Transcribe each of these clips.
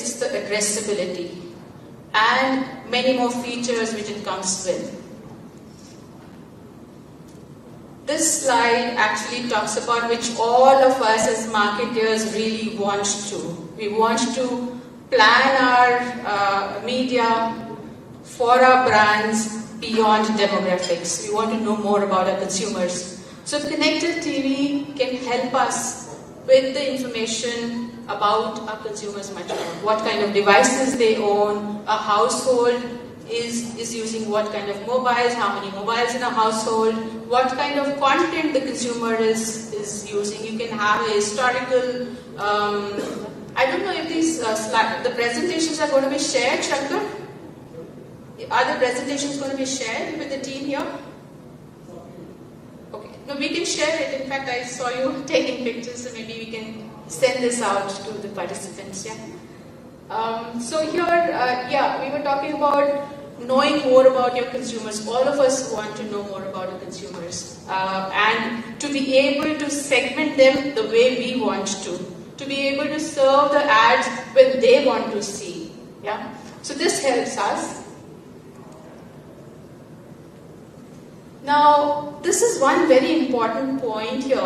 is the addressability and many more features which it comes with. This slide actually talks about which all of us as marketers really want to. We want to plan our media for our brands beyond demographics. We want to know more about our consumers. So connected TV can help us with the information about our consumers much more. What kind of devices they own, a household is using what kind of mobiles, how many mobiles in a household, what kind of content the consumer is using. You can have a historical, I don't know if these the presentations are going to be shared, Shankar? Are the presentations going to be shared with the team here? Okay, no, we can share it. In fact, I saw you taking pictures, so maybe we can send this out to the participants, yeah? So here, yeah, we were talking about knowing more about your consumers. All of us want to know more about our consumers and to be able to segment them the way we want to be able to serve the ads when they want to see. Yeah? So this helps us. Now, this is one very important point here.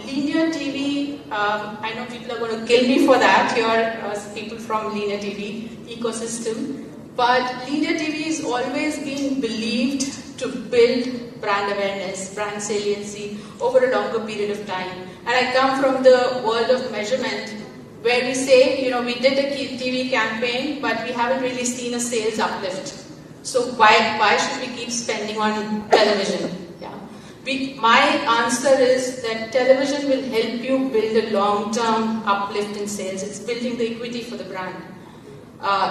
Linear TV, I know people are going to kill me for that here, people from linear TV ecosystem. But linear TV is always being believed to build brand awareness, brand saliency over a longer period of time. And I come from the world of measurement where we say, you know, we did a TV campaign, but we haven't really seen a sales uplift. So why should we keep spending on television? Yeah. My answer is that television will help you build a long-term uplift in sales. It's building the equity for the brand.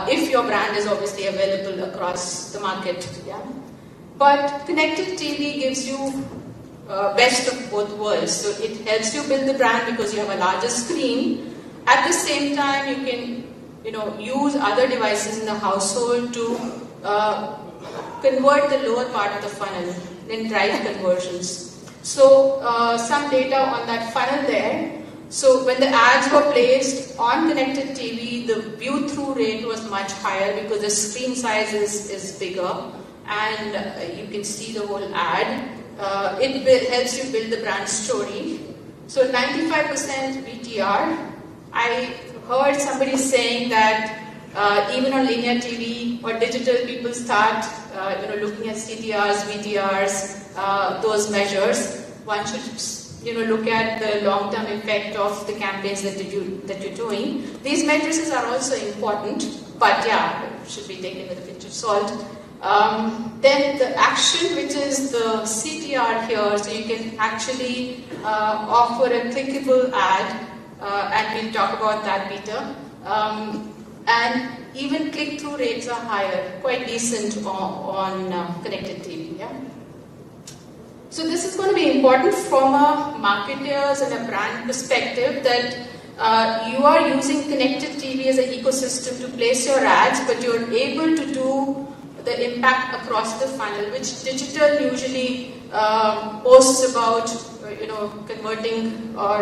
If your brand is obviously available across the market. Yeah? But connected TV gives you best of both worlds. So it helps you build the brand because you have a larger screen. At the same time, you can use other devices in the household to convert the lower part of the funnel and drive conversions. So some data on that funnel there. So when the ads were placed on connected TV, the view-through rate was much higher because the screen size is bigger and you can see the whole ad. It helps you build the brand story. So 95% VTR. I heard somebody saying that even on linear TV or digital, people start looking at CTRs, VTRs, those measures. One should look at the long-term effect of the campaigns that you're doing. These matrices are also important, but yeah, should be taken with a pinch of salt. Then the action, which is the CTR here, so you can actually offer a clickable ad, and we'll talk about that later. And even click-through rates are higher, quite decent on connected TV. Yeah? So this is going to be important from a marketer's and a brand perspective that you are using connected TV as an ecosystem to place your ads, but you're able to do the impact across the funnel, which digital usually posts about, converting or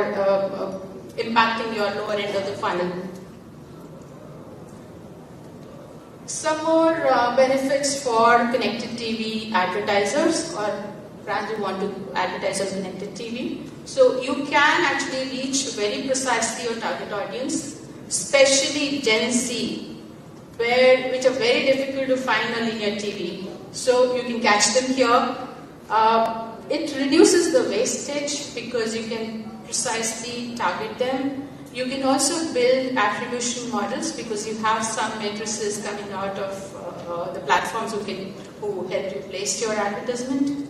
impacting your lower end of the funnel. Some more benefits for connected TV advertisers or brands who want to advertise on connected TV. So you can actually reach very precisely your target audience, especially Gen Z, which are very difficult to find on linear TV. So you can catch them here. It reduces the wastage because you can precisely target them. You can also build attribution models because you have some matrices coming out of the platforms who help you place your advertisement.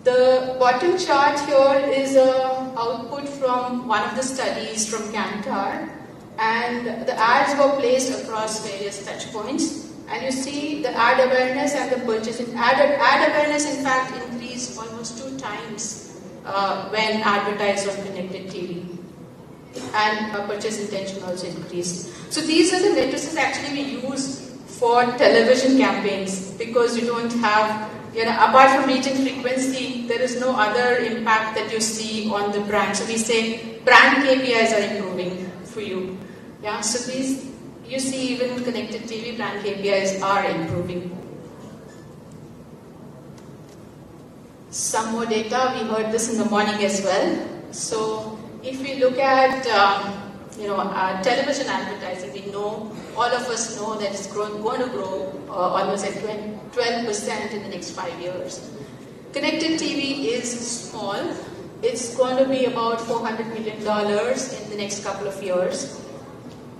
The bottom chart here is an output from one of the studies from Kantar, and the ads were placed across various touch points. And you see the ad awareness and the purchase. Ad awareness, in fact, increased almost 2 times when advertised on connected TV. And purchase intention also increased. So these are the matrices actually we use for television campaigns because you don't have, apart from reach and frequency, there is no other impact that you see on the brand. So we say brand KPIs are improving for you. Yeah, so these you see even connected TV brand KPIs are improving. Some more data, we heard this in the morning as well. So if we look at television advertising, we know, all of us know that it's going to grow almost at 12% in the next 5 years. Connected TV is small. It's going to be about $400 million in the next couple of years.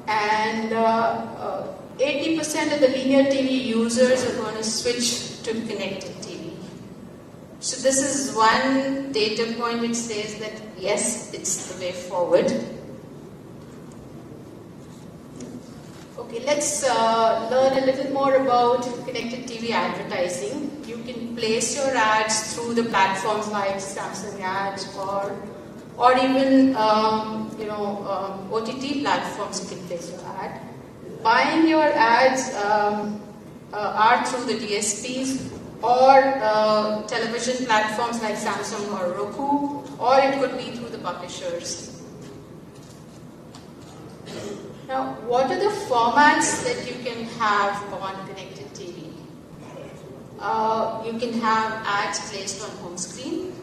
And 80% of the linear TV users are going to switch to connected TV. So this is one data point which says that yes, it's the way forward. Okay, let's learn a little more about connected TV advertising. You can place your ads through the platforms like Samsung Ads or even OTT platforms. You can place your ad. Buying your ads are through the DSPs or television platforms like Samsung or Roku, or it could be through the publishers. Now, what are the formats that you can have on connected TV? You can have ads placed on home screen.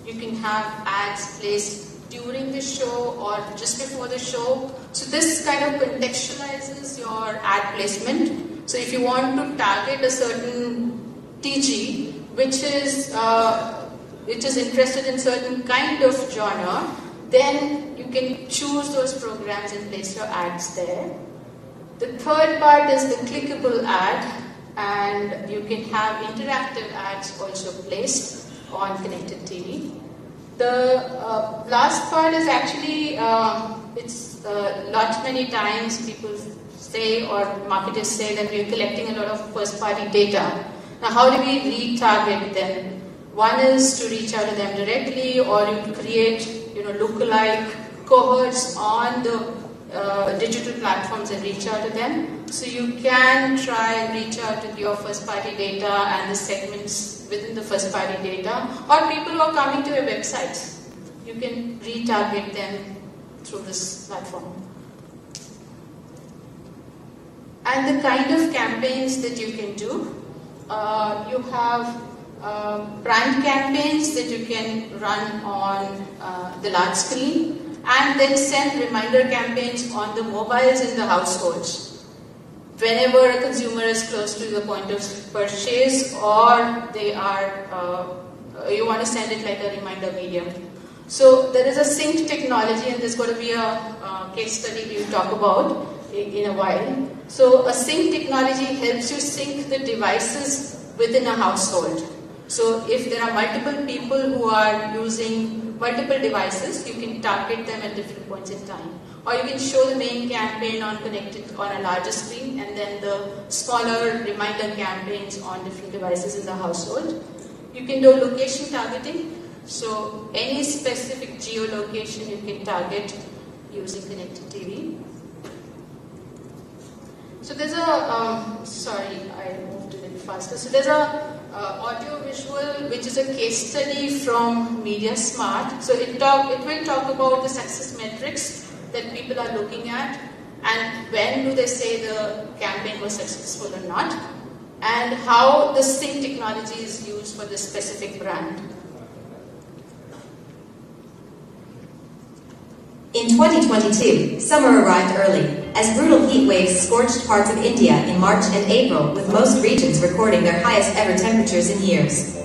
You can have ads placed during the show or just before the show. So this kind of contextualizes your ad placement. So if you want to target a certain TG, which is interested in certain kind of genre, then you can choose those programs and place your ads there. The third part is the clickable ad, and you can have interactive ads also placed on connected TV. The last part is actually, many times people say or marketers say that we are collecting a lot of first party data. Now, how do we retarget them? One is to reach out to them directly, or you create, lookalike cohorts on the digital platforms and reach out to them. So you can try and reach out to your first party data and the segments within the first party data, or people who are coming to your websites. You can retarget them through this platform. And the kind of campaigns that you can do. You have brand campaigns that you can run on the large screen, and then send reminder campaigns on the mobiles in the households. Whenever a consumer is close to the point of purchase, or they are, you want to send it like a reminder medium. So there is a sync technology, and there's going to be a case study we'll talk about in a while. So a sync technology helps you sync the devices within a household. So if there are multiple people who are using multiple devices, you can target them at different points in time. Or you can show the main campaign on a larger screen, and then the smaller reminder campaigns on different devices in the household. You can do location targeting. So any specific geolocation you can target using connected TV. So there's sorry, I moved a little faster. So there's a audio visual, which is a case study from MediaSmart. So it will talk about the success metrics that people are looking at, and when do they say the campaign was successful or not, and how the sync technology is used for this specific brand. In 2022, summer arrived early, as brutal heat waves scorched parts of India in March and April, with most regions recording their highest ever temperatures in years.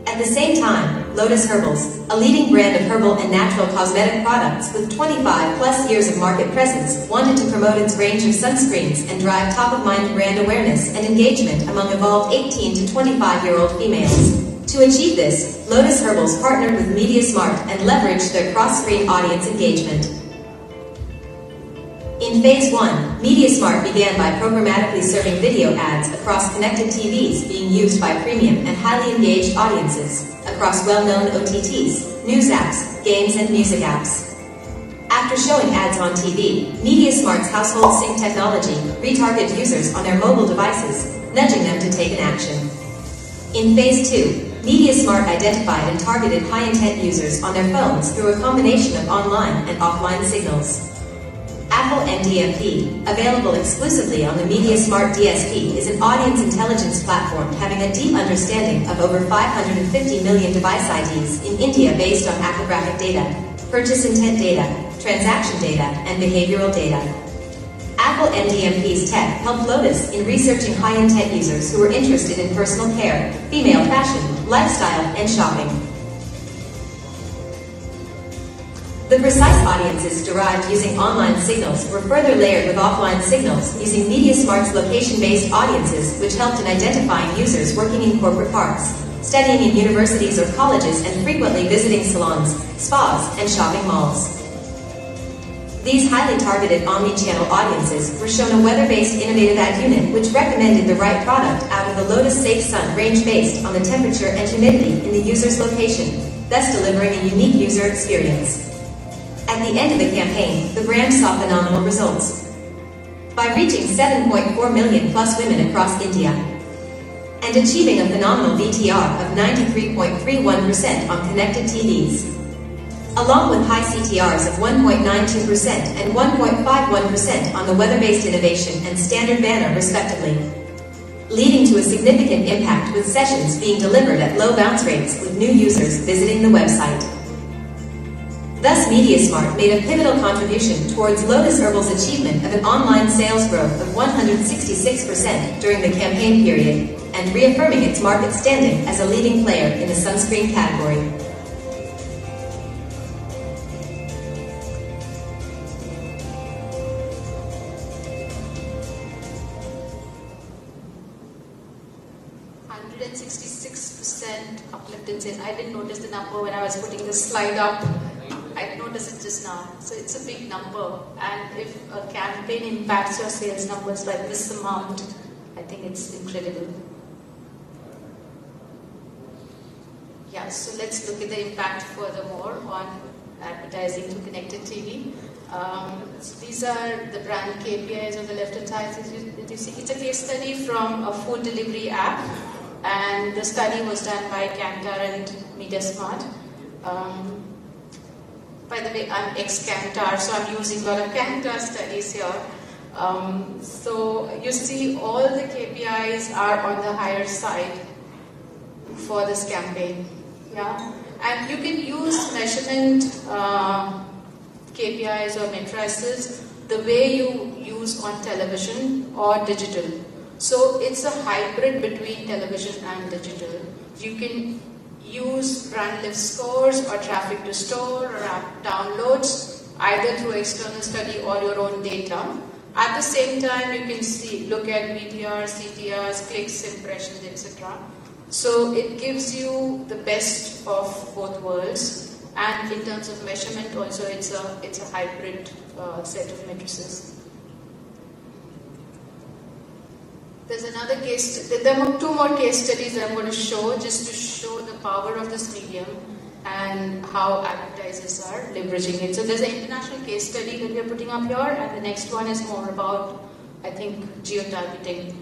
At the same time, Lotus Herbals, a leading brand of herbal and natural cosmetic products with 25 plus years of market presence, wanted to promote its range of sunscreens and drive top-of-mind brand awareness and engagement among evolved 18 to 25-year-old females. To achieve this, Lotus Herbals partnered with MediaSmart and leveraged their cross-screen audience engagement. In Phase 1, MediaSmart began by programmatically serving video ads across connected TVs being used by premium and highly engaged audiences, across well-known OTTs, news apps, games, and music apps. After showing ads on TV, MediaSmart's household sync technology retargeted users on their mobile devices, nudging them to take an action. In Phase 2, MediaSmart identified and targeted high-intent users on their phones through a combination of online and offline signals. Apple NDMP, available exclusively on the MediaSmart DSP, is an audience intelligence platform having a deep understanding of over 550 million device IDs in India based on appographic data, purchase intent data, transaction data, and behavioral data. Apple NDMP's tech helped Lotus in researching high-intent users who were interested in personal care, female fashion, lifestyle, and shopping. The precise audiences derived using online signals were further layered with offline signals using MediaSmart's location-based audiences, which helped in identifying users working in corporate parks, studying in universities or colleges, and frequently visiting salons, spas, and shopping malls. These highly targeted omni-channel audiences were shown a weather-based innovative ad unit which recommended the right product out of the Lotus Safe Sun range based on the temperature and humidity in the user's location, thus delivering a unique user experience. At the end of the campaign, the brand saw phenomenal results by reaching 7.4 million plus women across India and achieving a phenomenal VTR of 93.31% on connected TVs, along with high CTRs of 1.92% and 1.51% on the weather-based innovation and standard banner respectively, leading to a significant impact with sessions being delivered at low bounce rates with new users visiting the website. Thus, MediaSmart made a pivotal contribution towards Lotus Herbal's achievement of an online sales growth of 166% during the campaign period and reaffirming its market standing as a leading player in the sunscreen category. Uplift in sales. I didn't notice the number when I was putting the slide up. I noticed it just now. So it's a big number. And if a campaign impacts your sales numbers by this amount, I think it's incredible. Yeah, so let's look at the impact furthermore on advertising through connected TV. So these are the brand KPIs on the left-hand side. You see, it's a case study from a food delivery app. And the study was done by Kantar and MediaSmart. By the way, I'm ex-Kantar, so I'm using a lot of Kantar studies here. So you see all the KPIs are on the higher side for this campaign. Yeah? And you can use measurement KPIs or matrices the way you use on television or digital. So it's a hybrid between television and digital. You can use brand lift scores or traffic to store or app downloads either through external study or your own data. At the same time, you can look at VTRs, CTRs, clicks, impressions, etc. So it gives you the best of both worlds. And in terms of measurement, also it's a hybrid set of matrices. There's another case, there are two more case studies that I'm going to show just to show the power of this medium and how advertisers are leveraging it. So there's an international case study that we're putting up here, and the next one is more about, I think, geo-targeting.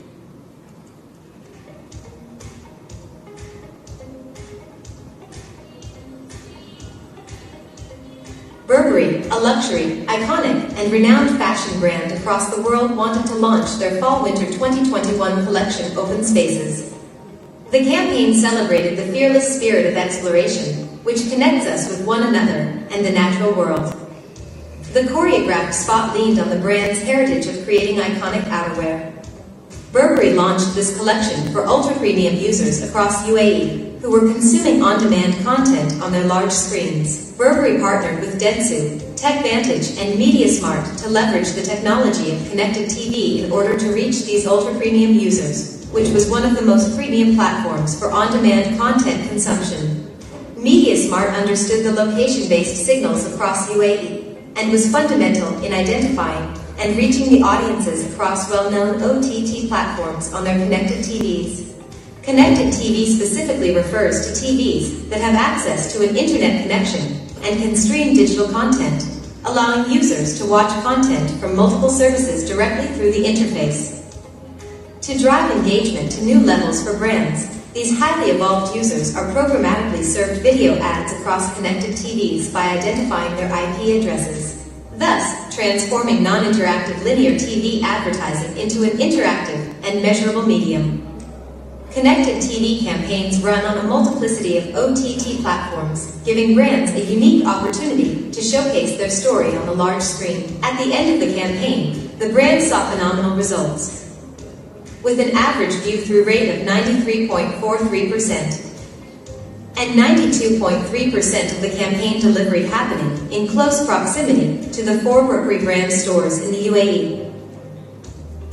Burberry, a luxury, iconic, and renowned fashion brand across the world, wanted to launch their Fall-Winter 2021 collection, Open Spaces. The campaign celebrated the fearless spirit of exploration, which connects us with one another and the natural world. The choreographed spot leaned on the brand's heritage of creating iconic outerwear. Burberry launched this collection for ultra-premium users across UAE who were consuming on-demand content on their large screens. Burberry partnered with Dentsu, TechVantage, and MediaSmart to leverage the technology of connected TV in order to reach these ultra-premium users, which was one of the most premium platforms for on-demand content consumption. MediaSmart understood the location-based signals across UAE and was fundamental in identifying and reaching the audiences across well-known OTT platforms on their connected TVs. Connected TV specifically refers to TVs that have access to an internet connection and can stream digital content, allowing users to watch content from multiple services directly through the interface. To drive engagement to new levels for brands, these highly evolved users are programmatically served video ads across connected TVs by identifying their IP addresses, thus transforming non-interactive linear TV advertising into an interactive and measurable medium. Connected TV campaigns run on a multiplicity of OTT platforms, giving brands a unique opportunity to showcase their story on the large screen. At the end of the campaign, the brand saw phenomenal results, with an average view-through rate of 93.43% and 92.3% of the campaign delivery happening in close proximity to the 4 Burberry brand stores in the UAE,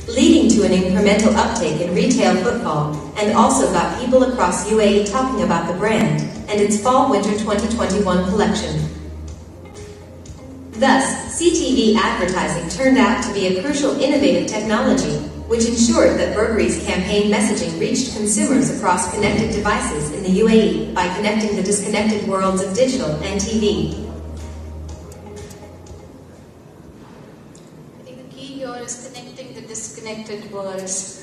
leading to an incremental uptake in retail footfall and also got people across UAE talking about the brand and its Fall-Winter 2021 collection. Thus, CTV advertising turned out to be a crucial innovative technology which ensured that Burberry's campaign messaging reached consumers across connected devices in the UAE by connecting the disconnected worlds of digital and TV. I think the key here is connecting the disconnected worlds.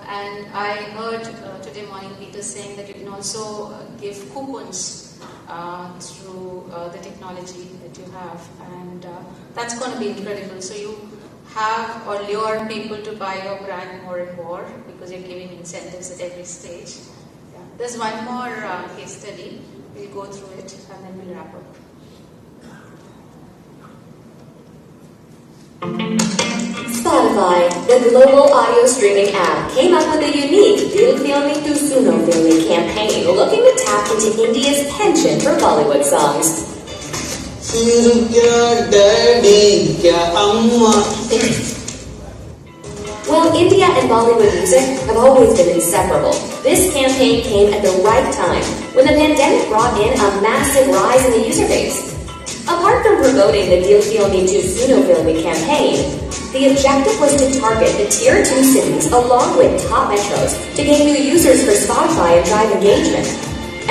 And I heard today morning Peter saying that you can also give coupons through the technology that you have, and that's going to be incredible. So you have or lure people to buy your brand more and more because you're giving incentives at every stage. Yeah. There's one more case study. We'll go through it and then we'll wrap up. Spotify, the global audio streaming app, came up with a unique Dil Filmi Tu Suno Filmi campaign looking to tap into India's penchant for Bollywood songs. While India and Bollywood music have always been inseparable, this campaign came at the right time when the pandemic brought in a massive rise in the user base. Apart from promoting the Dil Filmi Tu Suno Filmi campaign, the objective was to target the Tier 2 cities along with top metros to gain new users for Spotify and drive engagement.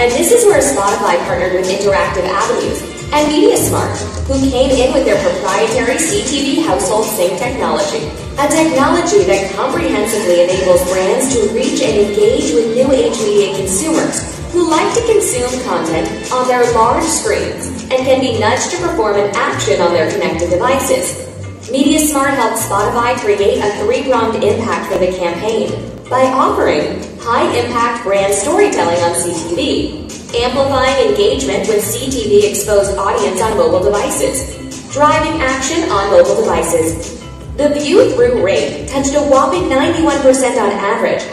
And this is where Spotify partnered with Interactive Avenues and MediaSmart, who came in with their proprietary CTV household sync technology, a technology that comprehensively enables brands to reach and engage with new age media consumers who like to consume content on their large screens and can be nudged to perform an action on their connected devices. MediaSmart helped Spotify create a 3-pronged impact for the campaign by offering high-impact brand storytelling on CTV, amplifying engagement with CTV-exposed audience on mobile devices, driving action on mobile devices. The view-through rate touched a whopping 91% on average.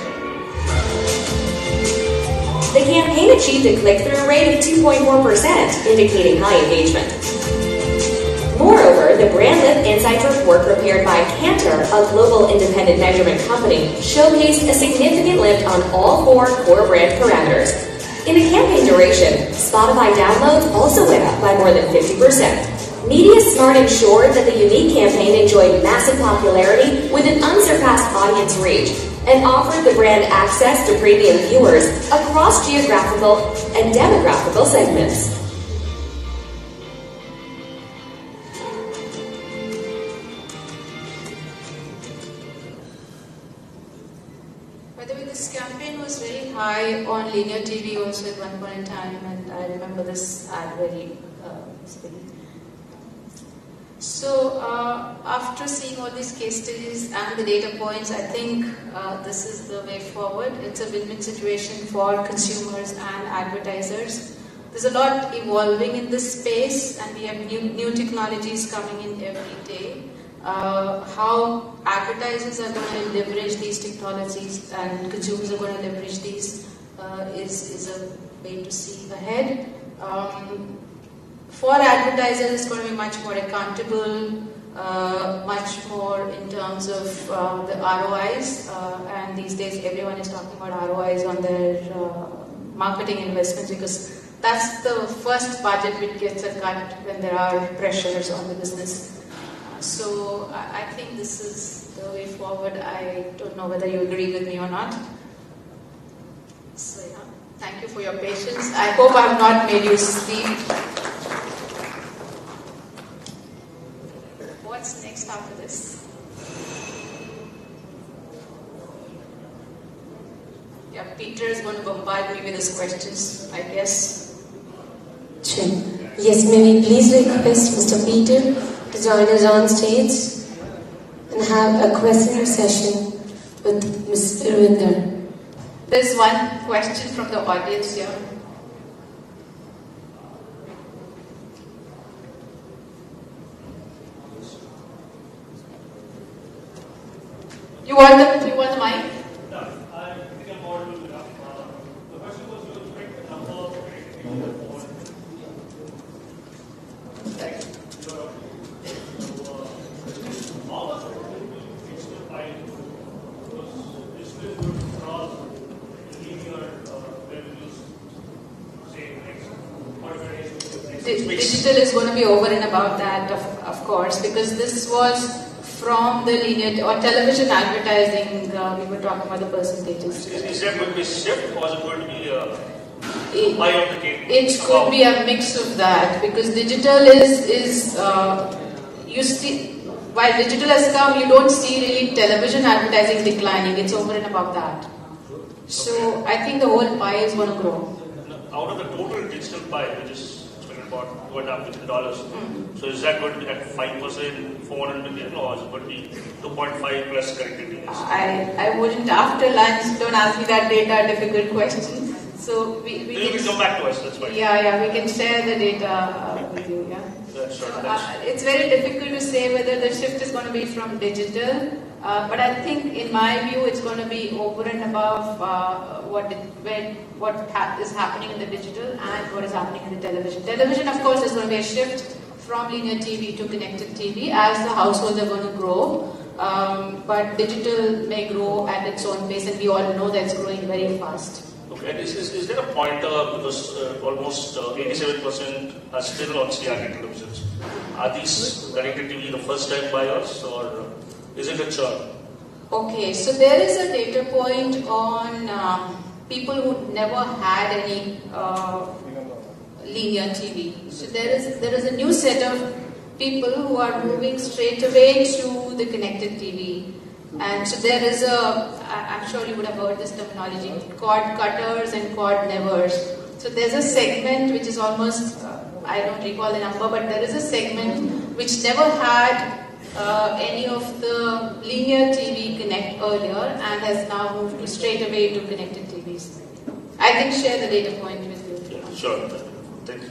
The campaign achieved a click-through rate of 2.4%, indicating high engagement. Moreover, the brand lift insights report prepared by Kantar, a global independent measurement company, showcased a significant lift on all 4 core brand parameters. In the campaign duration, Spotify downloads also went up by more than 50%. MediaSmart ensured that the unique campaign enjoyed massive popularity with an unsurpassed audience reach and offered the brand access to premium viewers across geographical and demographical segments. By the way, this campaign was very high on linear TV also at one point in time, and I remember this ad very vividly. So after seeing all these case studies and the data points, I think this is the way forward. It's a win-win situation for consumers and advertisers. There's a lot evolving in this space, and we have new technologies coming in every day. How advertisers are going to leverage these technologies and consumers are going to leverage these is a way to see ahead. For advertisers, it's going to be much more accountable, much more in terms of the ROIs, and these days everyone is talking about ROIs on their marketing investments because that's the first budget which gets a cut when there are pressures on the business. So I think this is the way forward. I don't know whether you agree with me or not. So yeah, thank you for your patience. I hope I have not made you sleep. What's next after this? Yeah, Peter is going to bombard me with his questions, I guess. Sure. Yes, may we please request Mr. Peter to join us on stage and have a questioning session with Ms. Virwinder. There's one question from the audience here. You want the mic? No, I think I'm audible enough. The question was with respect to the number of all of the digital file was digital would cross the linear revenues, say, next 45 days. Digital is going to be over and above that, of course, because this was from the linear or television advertising. We were talking about the percentages. Is there going to be a shift, or is it going to be a buy of the cake? It could be a mix of that, because digital is you see, while digital has come, you don't see really television advertising declining. It's over and above that. So I think the whole pie is going to grow. Out of the total digital pie, which is about $2.5 billion, so is that going to be at 5%, 400 million, or is it going to be 2.5 plus connected TVs? I wouldn't, after lunch, don't ask me that data difficult question. So we can come back to us, that's fine. Yeah, we can share the data with you, yeah. Sure, it's very difficult to say whether the shift is going to be from digital, but I think in my view it's going to be over and above what is happening in the digital and what is happening in the television. Television, of course, is going to be a shift from linear TV to connected TV as the households are going to grow, but digital may grow at its own pace, and we all know that it's growing very fast. Okay, and is there a pointer, because almost 87% are still on CRT televisions. Are these connected TV the first time buyers, or is it a churn? Okay, so there is a data point on people who never had any linear TV. So there is a new set of people who are moving straight away to the connected TV. And so there is I'm sure you would have heard this terminology, cord cutters and cord nevers. So there's a segment which is almost, I don't recall the number, but there is a segment which never had any of the linear TV connect earlier and has now moved straight away to connected TVs. I can share the data point with you. Yeah, sure. Thank you.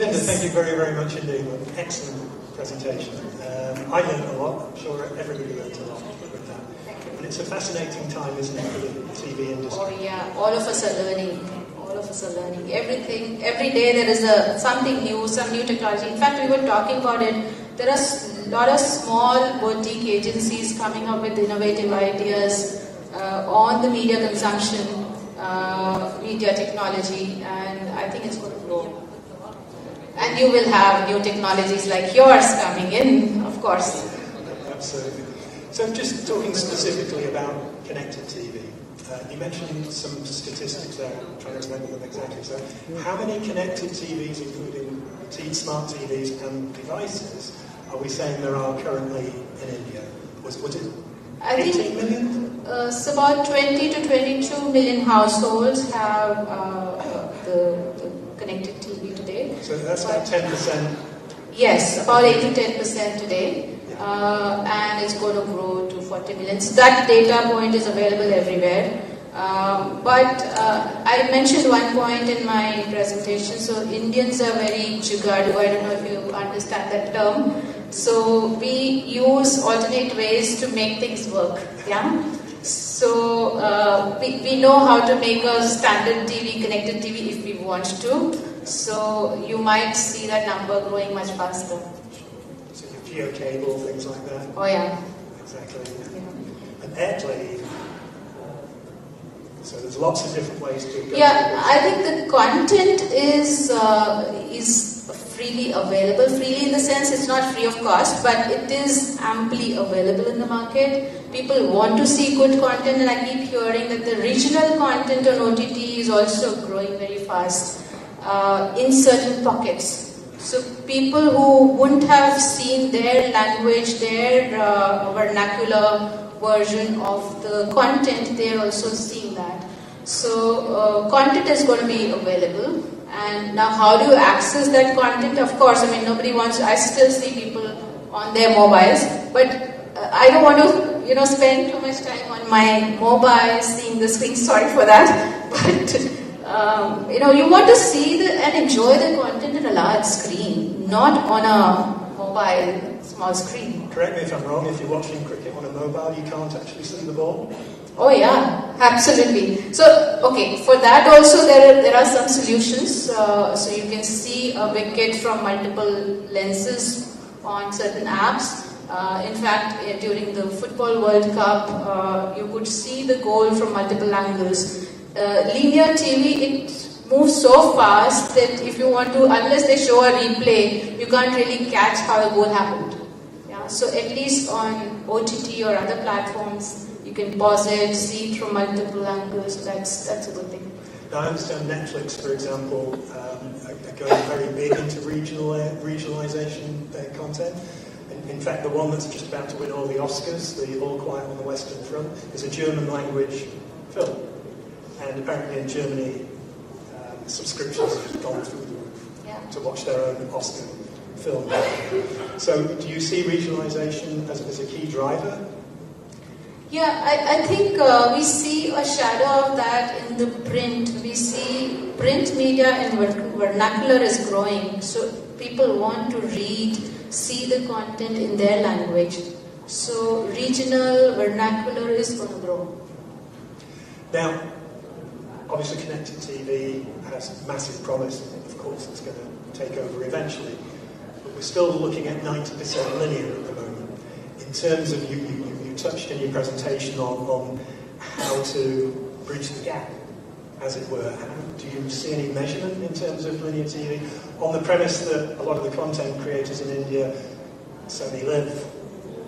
Vinda, thank you very, very much indeed. An excellent presentation. I learned a lot. I'm sure everybody learned a lot with that. And it's a fascinating time, isn't it, for the TV industry? Oh yeah, all of us are learning. All of us are learning. Everything, every day there is something new, some new technology. In fact, we were talking about it. There are a lot of small boutique agencies coming up with innovative ideas on the media consumption, media technology, and I think it's going to grow. And you will have new technologies like yours coming in, of course. Absolutely. So just talking specifically about connected TV, you mentioned some statistics there, I'm trying to remember them exactly. So how many connected TVs, including smart TVs and devices, are we saying there are currently in India? Was it 18 million? So about 20 to 22 million households have the connected TV today. So that's about 10%? Yes, about 8 to 10% today. And it's going to grow to 40 million. So that data point is available everywhere. But I mentioned one point in my presentation. So Indians are very jugadu. I don't know if you understand that term. So we use alternate ways to make things work. Yeah. So we know how to make a standard TV, connected TV if we want to. So you might see that number growing much faster. So your Qyou cable, things like that? Oh yeah. Exactly. Yeah. And AirPlay. So there's lots of different ways to go. Yeah, I think the content is freely available. Freely in the sense it's not free of cost, but it is amply available in the market. People want to see good content, and I keep hearing that the regional content on OTT is also growing very fast in certain pockets. So people who wouldn't have seen their language, their vernacular version of the content, they are also seeing that. So content is going to be available. And now how do you access that content? Of course, I mean, nobody wants, I still see people on their mobiles, but I don't want to, spend too much time on my mobile seeing the screen. Sorry for that. But, you want to see and enjoy the content in a large screen, not on a mobile small screen. Correct me if I'm wrong, if you're watching cricket on a mobile, you can't actually see the ball? Oh yeah, absolutely. So, okay, for that also there are some solutions. So you can see a wicket from multiple lenses on certain apps. In fact, during the Football World Cup, you could see the goal from multiple angles. Linear TV, it moves so fast that if you want to, unless they show a replay, you can't really catch how the goal happened. Yeah? So at least on OTT or other platforms, you can pause it, see it from multiple angles. So that's a good thing. Now, I understand Netflix, for example, are going very big into regionalisation content. In fact, the one that's just about to win all the Oscars, the All Quiet on the Western Front, is a German language film. And apparently in Germany, subscriptions have gone through the roof to watch their own Oscar film. So do you see regionalisation as a key driver? Yeah, I think we see a shadow of that in the print. We see print media and vernacular is growing. So people want to read, see the content in their language. So regional vernacular is going to grow. Now, obviously connected TV has massive promise. Of course, it's going to take over eventually. But we're still looking at 90% linear at the moment. In terms of, you touched in your presentation on how to bridge the gap, as it were. Do you see any measurement in terms of linear TV? On the premise that a lot of the content creators in India, Sony Live,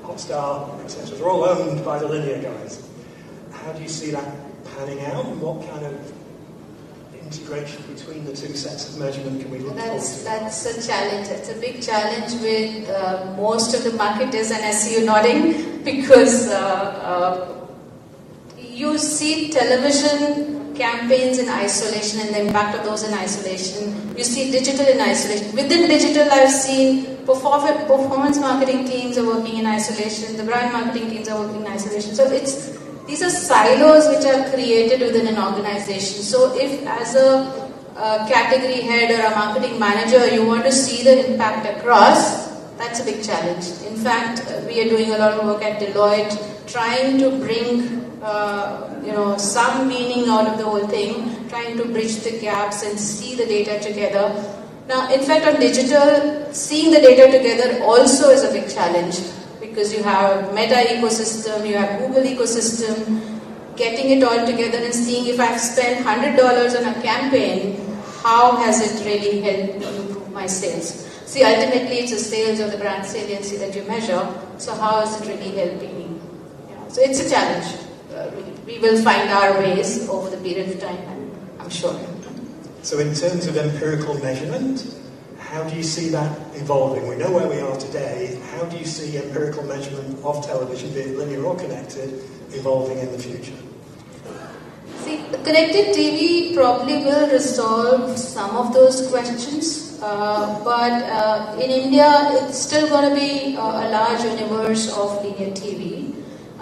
Hotstar, etc., are all owned by the linear guys. How do you see that panning out, and what kind of integration between the two sets of measurement can we look forward to? That's a challenge. It's a big challenge with most of the marketers, and I see you nodding because you see television campaigns in isolation and the impact of those in isolation. You see digital in isolation. Within digital, I've seen performance marketing teams are working in isolation. The brand marketing teams are working in isolation. So these are silos which are created within an organization. So if as a category head or a marketing manager, you want to see the impact across, that's a big challenge. In fact, we are doing a lot of work at Deloitte, trying to bring some meaning out of the whole thing, trying to bridge the gaps and see the data together. Now, in fact, on digital, seeing the data together also is a big challenge, because you have Meta ecosystem, you have Google ecosystem, getting it all together and seeing if I've spent $100 on a campaign, how has it really helped me improve my sales? See, ultimately it's the sales or the brand saliency that you measure, so how is it really helping me? Yeah. So it's a challenge. We will find our ways over the period of time, I'm sure. So in terms of empirical measurement, how do you see that evolving? We know where we are today. How do you see empirical measurement of television, be it linear or connected, evolving in the future? See, connected TV probably will resolve some of those questions, but in India, it's still going to be a large universe of linear TV,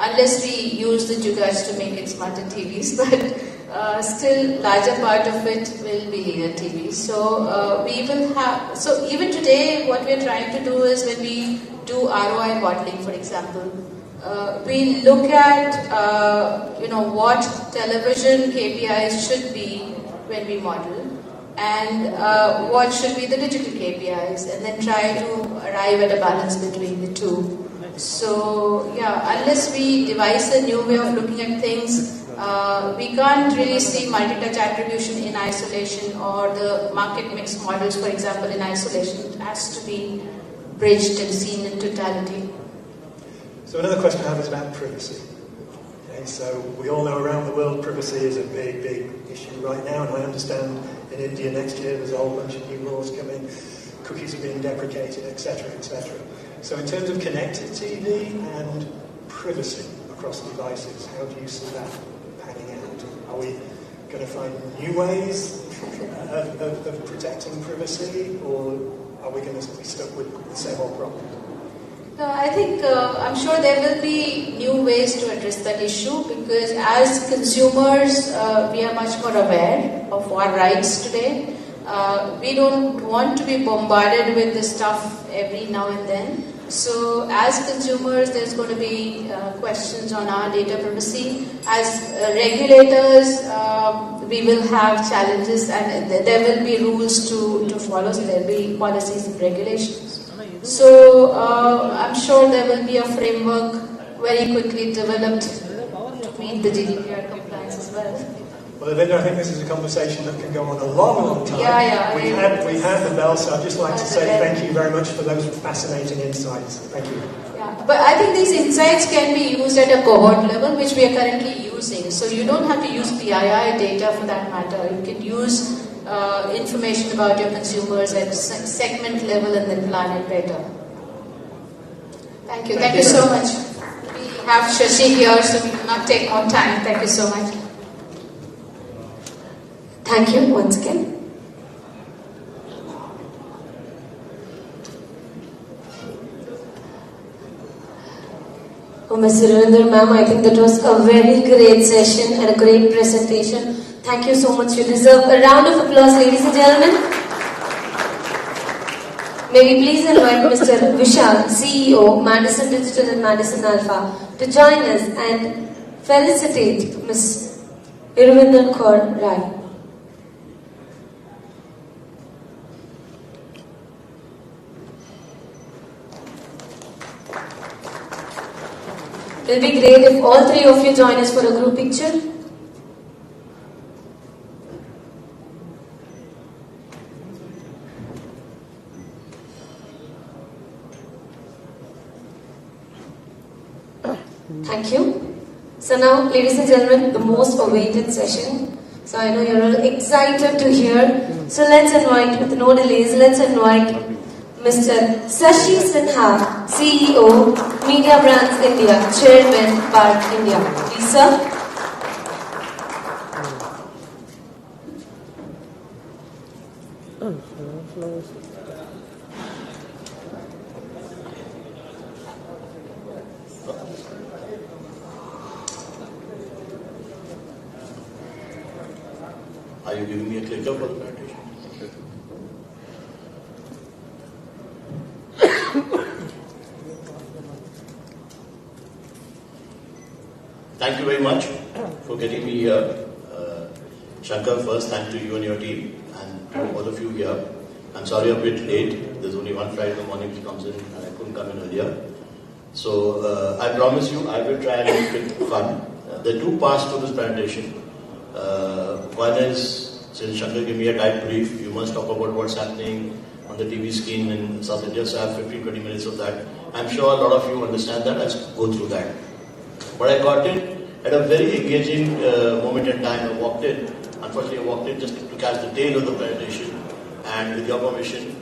unless we use the jugaad to make it smarter TVs, but still larger part of it will be linear TV. So we will have, so even today what we are trying to do is, when we do ROI modeling, for example, we look at what television KPIs should be when we model, and what should be the digital KPIs, and then try to arrive at a balance between the two. So yeah, unless we devise a new way of looking at things, we can't really see multi-touch attribution in isolation or the market mix models, for example, in isolation. It has to be bridged and seen in totality. So another question I have is about privacy. Okay, so we all know around the world privacy is a big, big issue right now, and I understand in India next year there's a whole bunch of new laws coming, cookies are being deprecated, etc., etc. So in terms of connected TV and privacy across devices, how do you see that panning out? Are we going to find new ways of protecting privacy, or are we going to be stuck with the same old problem? I think I'm sure there will be new ways to address that issue, because as consumers we are much more aware of our rights today. We don't want to be bombarded with this stuff every now and then. So as consumers, there's going to be questions on our data privacy. As regulators, we will have challenges, and there will be rules to follow, so there will be policies and regulations. So I'm sure there will be a framework very quickly developed to meet the GDPR compliance as well. Well, Linda, I think this is a conversation that can go on a long, long time. Yeah. We had the bell, so I'd just like to say thank you very much for those fascinating insights. Thank you. Yeah, but I think these insights can be used at a cohort level, which we are currently using. So you don't have to use PII data for that matter. You can use information about your consumers at segment level and then plan it better. Thank you. Thank you so much. We have Shashi here, so we will not take more time. Thank you so much. Thank you once again. Oh, Ms. Ravinder ma'am, I think that was a very great session and a great presentation. Thank you so much. You deserve a round of applause, ladies and gentlemen. May we please invite Mr. Vishal, CEO, Madison Digital and Madison Alpha, to join us and felicitate Ms. Ravinder Kaur Rai. It will be great if all three of you join us for a group picture. Thank you. So now, ladies and gentlemen, the most awaited session. So I know you're all excited to hear. So let's invite, with no delays, let's invite Mr. Sashi Sinha, CEO, Media Brands India, Chairman, BARC India. Please, sir. Are you giving me a clicker for the presentation? Thank you very much for getting me here. Shankar, first, thank to you and your team, and to all of you here. I'm sorry I'm a bit late. There's only one flight in the morning which comes in, and I couldn't come in earlier. So I promise you, I will try and make it fun. There are two parts to this presentation. One is, since Shankar gave me a tight brief, you must talk about what's happening on the TV screen in South India, so I have 15-20 minutes of that. I'm sure a lot of you understand that. Let's go through that. But I got in at a very engaging moment in time. I walked in. Unfortunately, I walked in just to catch the tail of the presentation, and with your permission,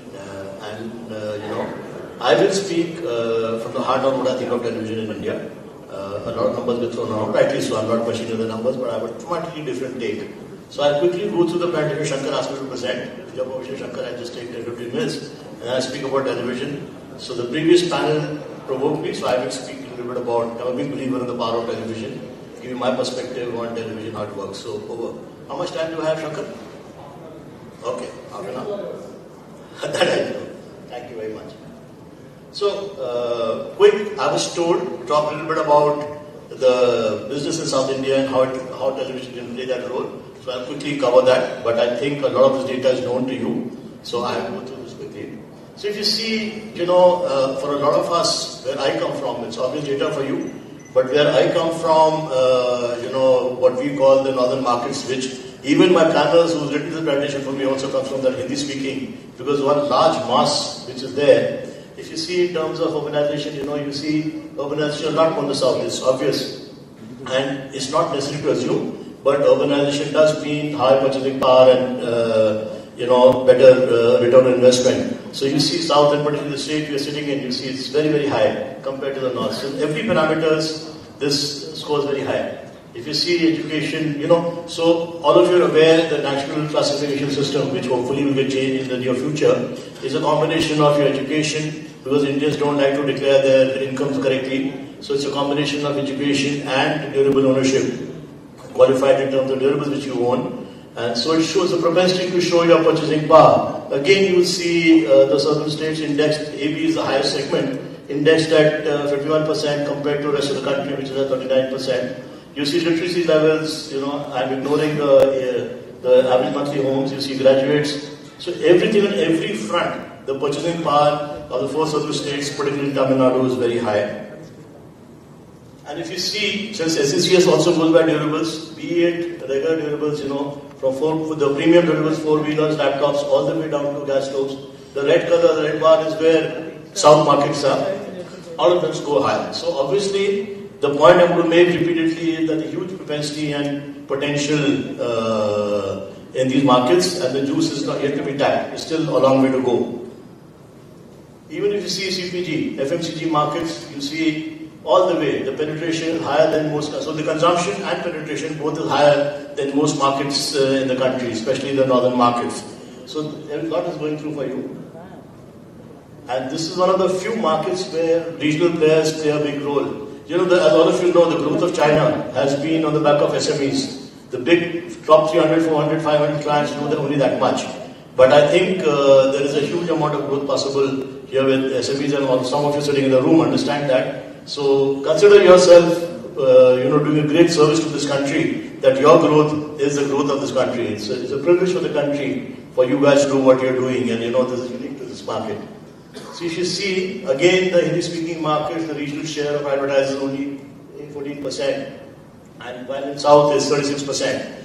I will speak from the heart on what I think of television in India. A lot of numbers get thrown around, rightly so. I'm not questioning the numbers, but I have a completely different take. So I'll quickly go through the presentation Shankar asked me to present. With your permission, Shankar, I just take 10-15 minutes, and I'll speak about television. So the previous panel provoked me, so I will speak a little bit about, I'm a big believer in the power of television, give you my perspective on television, how it works. So over. How much time do I have, Shankar? Okay, half an hour. That I know. Thank you very much. So, quick, I was told to talk a little bit about the business in South India and how television can play that role. So I'll quickly cover that, but I think a lot of this data is known to you. So I will go through this quickly. So if you see, for a lot of us, markets where I come from, it's obvious data for you, but where I come from, what we call the northern markets, which even my panels who's written the presentation for me also comes from that Hindi speaking, because one large mass which is there, if you see in terms of urbanization, you see urbanization a lot more in the south, it's obvious. And it's not necessary to assume, but urbanization does mean higher purchasing power and, better return on investment. So you see south, and particularly the state we are sitting in, you see it's very, very high compared to the north. So every parameters, this scores very high. If you see education, so all of you are aware the national classification system, which hopefully will get changed in the near future, is a combination of your education, because Indians don't like to declare their incomes correctly. So it's a combination of education and durable ownership, qualified in terms of durables which you own. And so it shows the propensity to show your purchasing power. Again, you will see the southern states indexed, AB is the highest segment, indexed at 51% compared to the rest of the country, which is at 39%. You see literacy levels, I'm ignoring the average monthly homes, you see graduates. So everything on every front, the purchasing power of the four southern states, particularly Tamil Nadu, is very high. And if you see, since SECS also goes by durables, be it regular durables, from the premium durables, four-wheelers, laptops, all the way down to gas stoves. The red color, the red bar is where south markets are. All of them score high. So obviously, the point I'm going to make repeatedly is that the huge propensity and potential in these markets, and the juice is not yet to be tapped. It's still a long way to go. Even if you see CPG, FMCG markets, you see all the way, the penetration is higher than most. So the consumption and penetration both is higher than most markets in the country, especially the northern markets. So a lot is going through for you. And this is one of the few markets where regional players play a big role. As all of you know, the growth of China has been on the back of SMEs. The big top 300, 400, 500 clients do only that much. But I think there is a huge amount of growth possible here with SMEs, and some of you sitting in the room understand that. So consider yourself, doing a great service to this country, that your growth is the growth of this country. It's a privilege for the country for you guys to do what you're doing, and this is unique to this market. So if you see, again, the Hindi-speaking markets, the regional share of advertisers is only 14%, and while in South is 36%.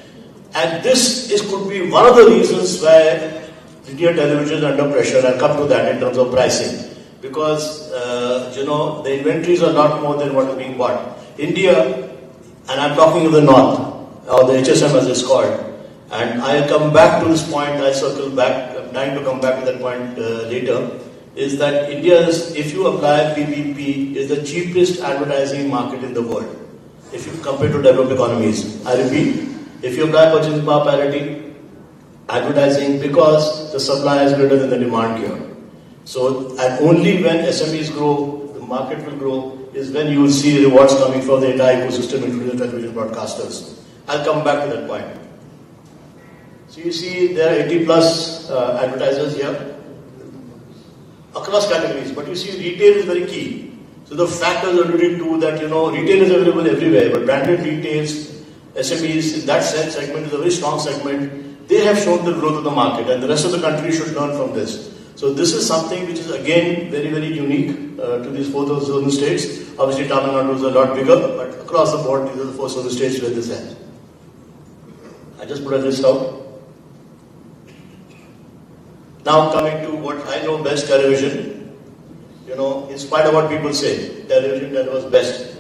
And this could be one of the reasons why linear television is under pressure. I'll come to that in terms of pricing. Because, the inventories are a lot more than what is being bought. India, and I'm talking of the North, or the HSM as it's called, and I'll come back to this point, I'll circle back, I'm trying to come back to that point later, is that India is, if you apply PPP, is the cheapest advertising market in the world, if you compare to developed economies. I repeat, if you apply purchasing power parity, advertising, because the supply is greater than the demand here. So, and only when SMEs grow, the market will grow, is when you will see rewards coming from the entire ecosystem, including the television broadcasters. I'll come back to that point. So you see there are 80 plus advertisers here, across categories, but you see retail is very key. So the fact is alluded to that, retail is available everywhere, but branded retails, SMEs, in that segment is a very strong segment. They have shown the growth of the market, and the rest of the country should learn from this. So this is something which is again very, very unique to these four southern states. Obviously Tamil Nadu is a lot bigger, but across the board these are the four southern states where this is. I just put a list out. Now coming to what I know best, television. In spite of what people say, television was best.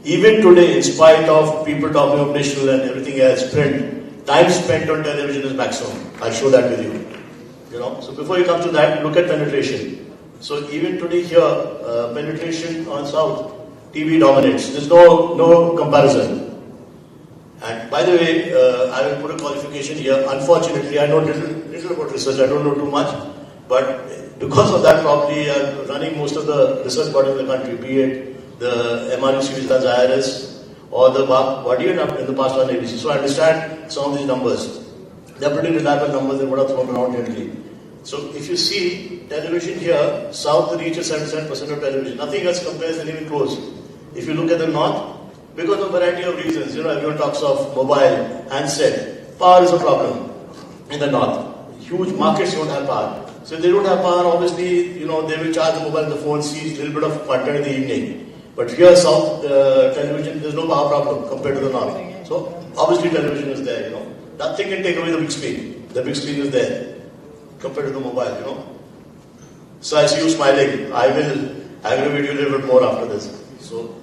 Even today, in spite of people talking of national and everything else, print, time spent on television is maximum. I'll show that with you. So before you come to that, look at penetration. So even today here, penetration on South, TV dominates. There's no comparison. And by the way, I will put a qualification here. Unfortunately, I know little about research. I don't know too much. But because of that, probably I'm running most of the research bodies in the country, be it the MRUC, which does IRS, or the BARC body, and in the past on ABC. So I understand some of these numbers. They're pretty reliable numbers and what are thrown around generally. So if you see television here, South reaches 77% of television. Nothing else compares and even close. If you look at the North, because of a variety of reasons, everyone talks of mobile, handset. Power is a problem in the North. Huge markets don't have power. So if they don't have power, obviously, they will charge the mobile, the phone, see a little bit of content in the evening. But here, South television, there's no power problem compared to the North. So obviously television is there, Nothing can take away the big screen. The big screen is there compared to the mobile, So I see you smiling. I will aggravate you a little bit more after this. So,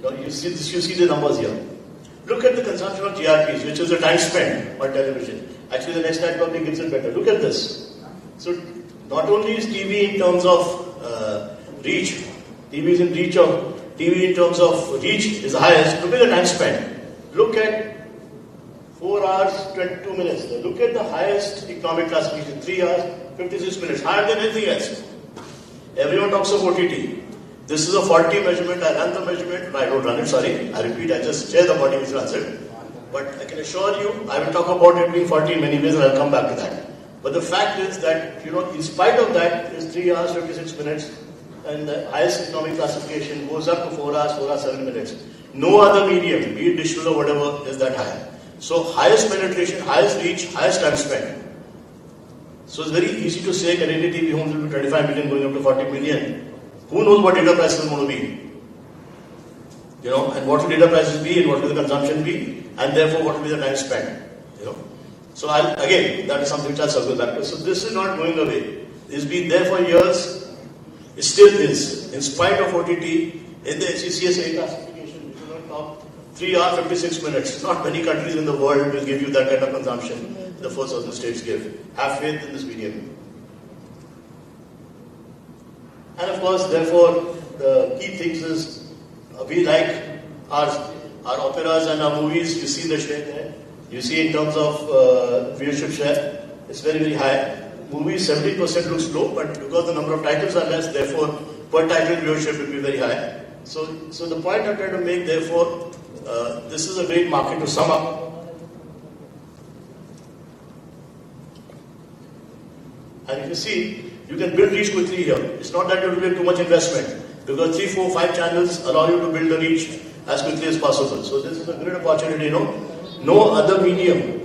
you see the numbers here. Look at the consumption of GRPs, which is the time spent on television. Actually, the next slide probably gives it better. Look at this. So, not only is TV in terms of reach, TV in terms of reach is the highest. Look at the time spent. Look at 4 hours, 22 minutes. Look at the highest economic classification, 3 hours, 56 minutes, higher than anything else. Everyone talks of OTT. This is a 40 measurement. I run the measurement. I don't run it, sorry. I repeat, I just share the body which runs it. But I can assure you, I will talk about it being 40 in many ways and I'll come back to that. But the fact is that, in spite of that, it's 3 hours, 56 minutes. And the highest economic classification goes up to 4 hours, 4 hours, 7 minutes. No other medium, be it digital or whatever, is that high. So highest penetration, highest reach, highest time spent. So it's very easy to say Canadian TV homes will be 25 million going up to 40 million. Who knows what data prices are going to be? And what will data prices be and what will the consumption be, and therefore what will be the time spent. So again, that is something which I'll circle back to. So this is not going away. It's been there for years. It still is. In spite of OTT, in the HCCSA classification, which is on top, 3 hours, 56 minutes. Not many countries in the world will give you that kind of consumption. The first southern states give. Have faith in this medium. And of course, therefore, the key things is we like our operas and our movies. You see the share there. You see in terms of viewership share, it's very, very high. Movies, 70% looks low, but because the number of titles are less, therefore, per title viewership will be very high. So the point I'm trying to make, therefore, this is a great market to sum up. And if you see, you can build reach quickly here. It's not that you will get too much investment, because 3, 4, 5 channels allow you to build the reach as quickly as possible. So this is a great opportunity, No other medium.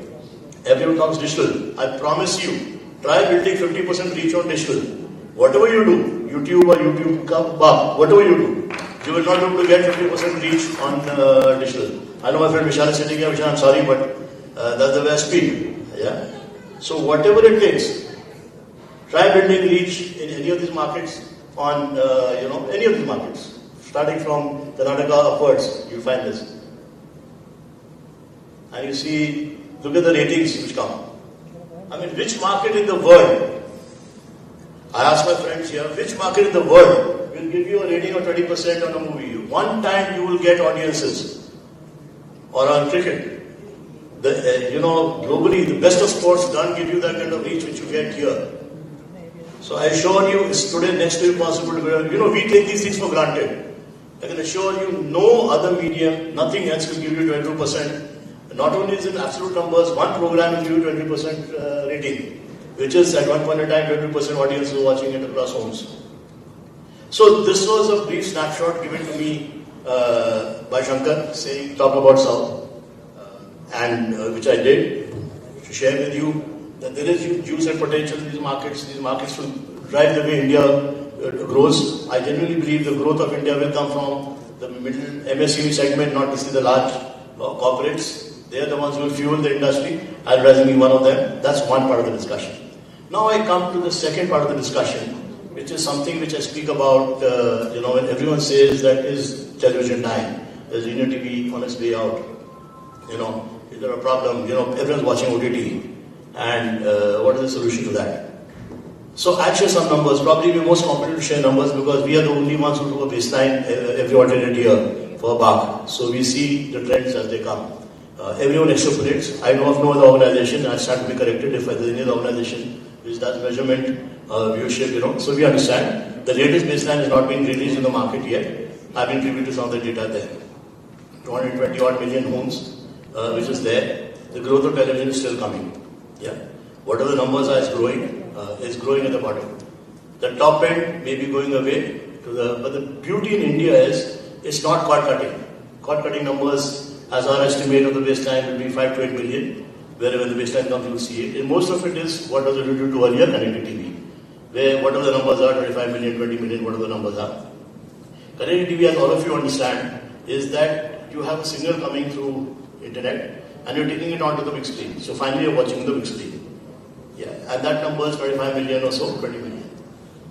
Everyone talks digital. I promise you, try building 50% reach on digital. Whatever you do, YouTube or YouTube, whatever you do, you will not be able to get 50% reach on digital. I know my friend Vishal is sitting here. Vishal, I'm sorry, but that's the way I speak. Yeah. So whatever it takes, try building reach in any of these markets on, any of these markets. Starting from Karnataka upwards, you'll find this. And you see, look at the ratings which come. I mean, which market in the world, I ask my friends here, which market in the world will give you a rating of 20% on a movie? One time you will get audiences. Or on cricket. Globally, the best of sports don't give you that kind of reach which you get here. So I assure you, it's today next to impossible to do. We take these things for granted. I can assure you, no other medium, nothing else will give you 22%. Not only is in absolute numbers, one program will give you 20% rating, which is at one point in time 20% audience who are watching it across homes. So this was a brief snapshot given to me by Shankar, saying talk about South, and which I did to share with you that there is huge juice and potential in these markets. These markets will drive the way India grows. I genuinely believe the growth of India will come from the middle MSME segment, not necessarily the large corporates. They are the ones who will fuel the industry. I'd rather be one of them. That's one part of the discussion. Now I come to the second part of the discussion, which is something which I speak about, when everyone says that is television dying, is linear TV on its way out. Is there a problem? Everyone's watching OTT. And what is the solution to that? So I'll share some numbers. Probably we're most competent to share numbers because we are the only ones who do a baseline every alternate year for BARC. So we see the trends as they come. Everyone extrapolates. I know of no other organization, I stand to be corrected if there's any other organization which does measurement, viewership, so we understand. The latest baseline has not been released in the market yet. I've been privy to some of the data there. 220 odd million homes, which is there. The growth of television is still coming. Yeah. Whatever the numbers are, is growing at the bottom. The top end may be going away but the beauty in India is, it's not cord cutting. Cord cutting numbers, as our estimate of the baseline will be 5 to 8 million. Wherever the baseline comes, you will see it. And most of it is what was alluded to earlier, connected TV. where whatever the numbers are, 25 million, 20 million, whatever the numbers are. Connected TV, as all of you understand, is that you have a signal coming through internet and you're taking it onto the big screen. So finally you're watching the big screen. Yeah, and that number is 25 million or so, 20 million.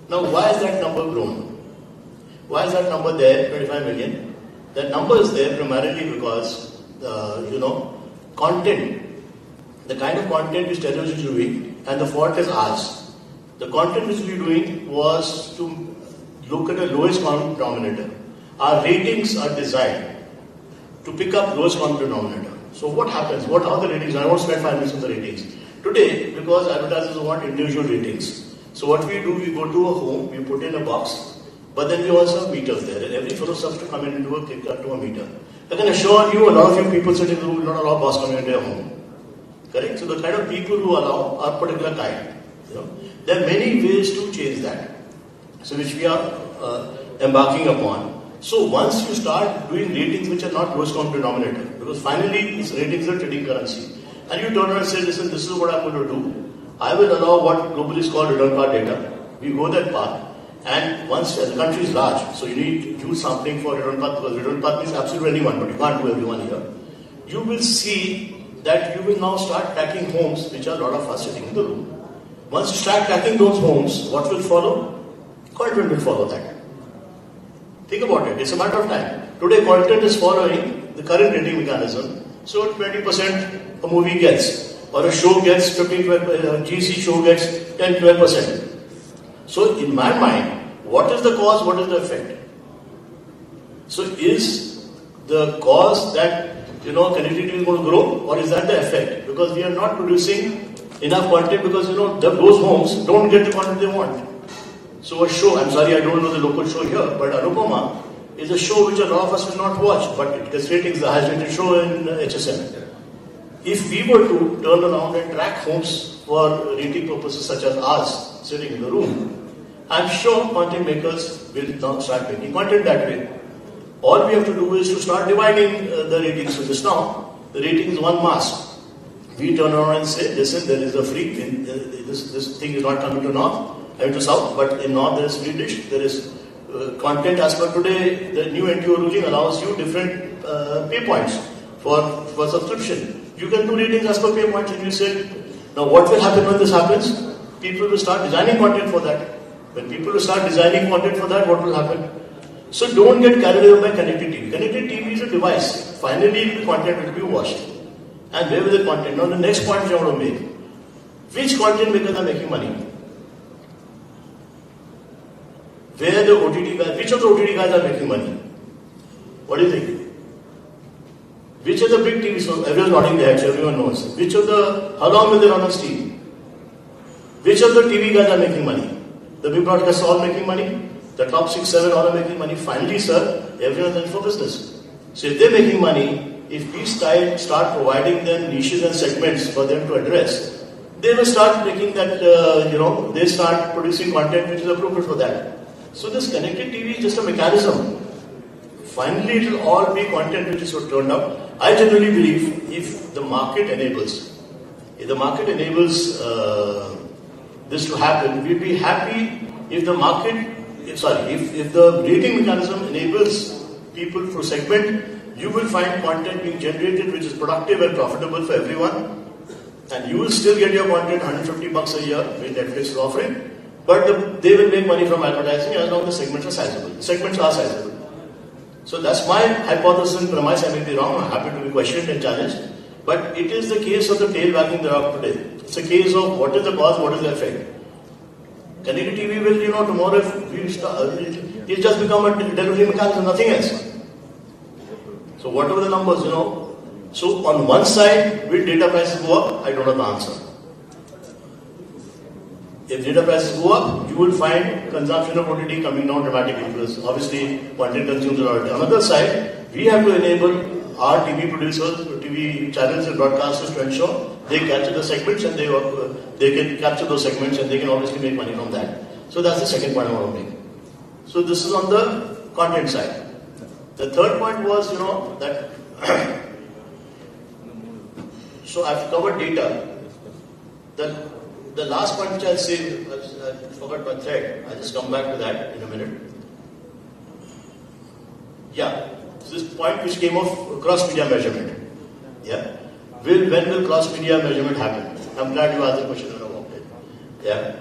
Now why is that number grown? Why is that number there, 25 million? That number is there primarily because, content, the kind of content which television is doing, and the fault is ours. The content which we were doing was to look at the lowest common denominator. Our ratings are designed to pick up lowest common denominator. So what happens? What are the ratings? I won't spend 5 minutes on the ratings. Today, because advertisers want individual ratings, so what we do, we go to a home, we put in a box, but then we also have meters there, and every fellow has to come in and do a kick to a meter. I can assure you, a lot of you people sitting in the room will not allow boss coming into your home. Correct? So the kind of people who allow are particular kind. There are many ways to change that, so which we are embarking upon. So once you start doing ratings which are not lowest common denominator, because finally these ratings are trading currency, and you turn around and say, listen, this is what I'm going to do. I will allow what globally is called return path data. We go that path, and once the country is large, so you need huge sampling for return path, because return path means absolutely anyone, but you can't do everyone here. You will see that you will now start tracking homes, which are a lot of us sitting in the room. Once you start tracking those homes, what will follow? Content will follow that. Think about it, it's a matter of time. Today content is following the current rating mechanism, so 20% a movie gets, or a show gets 15-12%, GC show gets 10-12%. So in my mind, what is the cause, what is the effect? So is the cause that connectivity is going to grow, or is that the effect? Because we are not producing enough content, because those homes don't get the content they want. So a show, I'm sorry I don't know the local show here, but Anupama is a show which a lot of us will not watch, but it gets ratings, the highest rated show in HSM. If we were to turn around and track homes for rating purposes such as ours, sitting in the room, I'm sure content makers will now start making content that way. All we have to do is to start dividing the ratings. So just now, the rating is one mass. We turn around and say, listen, there is a free, this thing is not coming to north, to south, but in north there is free dish, there is content as per today, the new NTO ruling allows you different pay points for subscription. You can do ratings as per pay points, and you say, now what will happen when this happens? People will start designing content for that. When people will start designing content for that, what will happen? So don't get carried away by connected TV. Connected TV is a device. Finally, the content will be watched. And where will the content? Now the next point I want to make. Which content makers are making money? Where the OTT guys, which of the OTT guys are making money? What do you think? Which of the big TV, so everyone's nodding their heads, everyone knows. Which of the, how long will they run on Steam? Which of the TV guys are making money? The big broadcasters are all making money. The top 6, 7 all are making money. Finally, sir, everyone's in for business. So if they're making money, if we start providing them niches and segments for them to address, they will start making that, they start producing content which is appropriate for that. So this connected TV is just a mechanism. Finally, it will all be content which is turned up. I generally believe if the market enables, this to happen, we'll be happy if the market, if the rating mechanism enables people to segment, you will find content being generated which is productive and profitable for everyone, and you will still get your content $150 a year which Netflix is offering, but they will make money from advertising as long as the segments are sizable. Segments are sizable. So that's my hypothesis and premise. I may be wrong. I'm happy to be questioned and challenged. But it is the case of the tail wagging the dog today. It's a case of what is the cause, what is the effect. Connected TV will, tomorrow it'll just become a delivery mechanism, nothing else. So whatever the numbers, So on one side, will data prices go up? I don't know the answer. If data prices go up, you will find consumption of OTT coming down dramatically, because obviously content consumes a lot. On the other side, we have to enable our TV producers, TV channels and broadcasters to ensure they capture the segments, and they can capture those segments, and they can obviously make money from that. So that's the second point I want to make. So this is on the content side. The third point was, that so I've covered data. the last point which I'll say, I forgot my thread. I'll just come back to that in a minute. Yeah, so this point which came of cross-media measurement. Yeah, when will cross-media measurement happen? I'm glad you asked the question when I walked in. Yeah,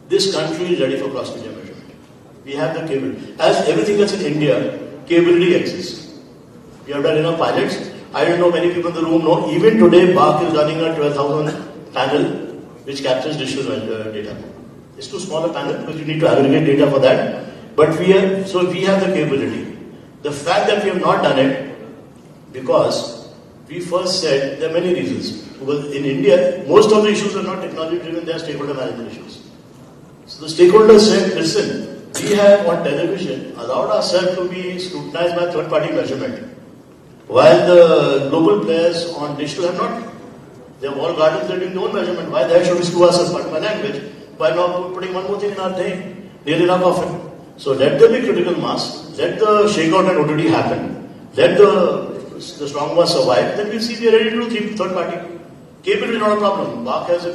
this country is ready for cross-media measurement. We have the capability. As everything that's in India, capability exists. We have done enough pilots. I don't know many people in the room know. Even today, BARC is running a 12,000 panel which captures digital data. It's too small a panel because you need to aggregate data for that. But we have the capability. The fact that we have not done it because we first said there are many reasons. Because in India, most of the issues are not technology driven, they are stakeholder management issues. So the stakeholders said, listen, we have on television allowed ourselves to be scrutinized by third-party measurement. While the global players on digital have not. They have all gardens, they're doing their own measurement. Why the hell should we screw ourselves, pardon my language, by not putting one more thing in our thing, nail in our coffin? So let there be critical mass, let the shakeout and OTT happen, let the strong ones survive, then we'll see we are ready to do third party. Cable is not a problem. BARC has a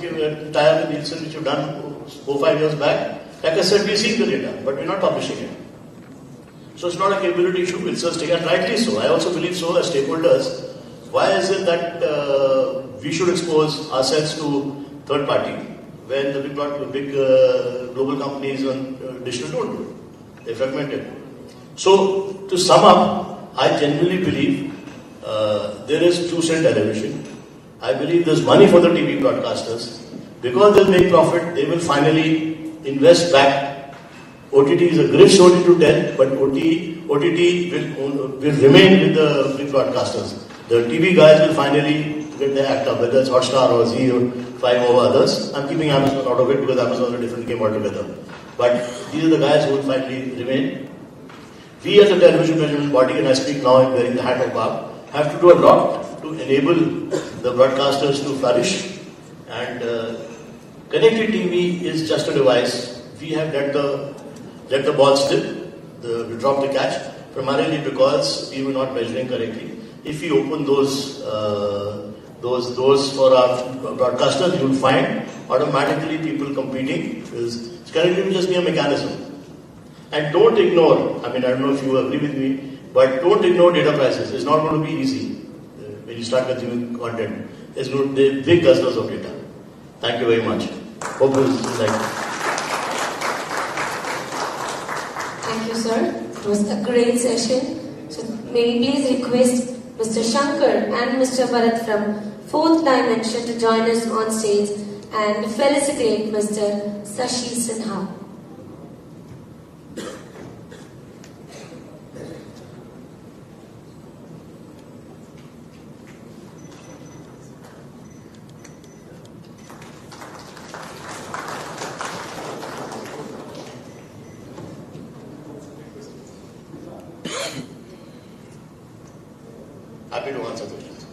tie-up with Nielsen which you've done 4-5 years back. Like I said, we're seeing the data, but we're not publishing it. So it's not a capability issue, it's a stake, and rightly so. I also believe so as stakeholders. Why is it that we should expose ourselves to third party when the big global companies on digital don't do it? They're fragmented. So to sum up, I genuinely believe there is truth in television. I believe there's money for the TV broadcasters. Because they'll make profit, they will finally invest back. OTT is a great story to tell, but OTT will remain with the big broadcasters. The TV guys will finally get their act up, whether it's Hotstar or Zee or 5 or others. I'm keeping Amazon out of it because Amazon is a different game altogether. But these are the guys who will finally remain. We as a television measurement body, and I speak now wearing the hat of BARC, have to do a lot to enable the broadcasters to flourish. And connected TV is just a device. We have let the ball slip, we dropped the catch, primarily because we were not measuring correctly. If we open those doors for our broadcasters, you will find automatically people competing. It's connected to just be a mechanism. And don't ignore, I don't know if you agree with me, but don't ignore data prices. It's not going to be easy when you start consuming content. It's going to be big guzzlers of data. Thank you very much. Hope you like. Thank you, sir. It was a great session. So may we please request Mr. Shankar and Mr. Bharat from Fourth Dimension to join us on stage and felicitate Mr. Sashi Sinha. Happy to answer questions.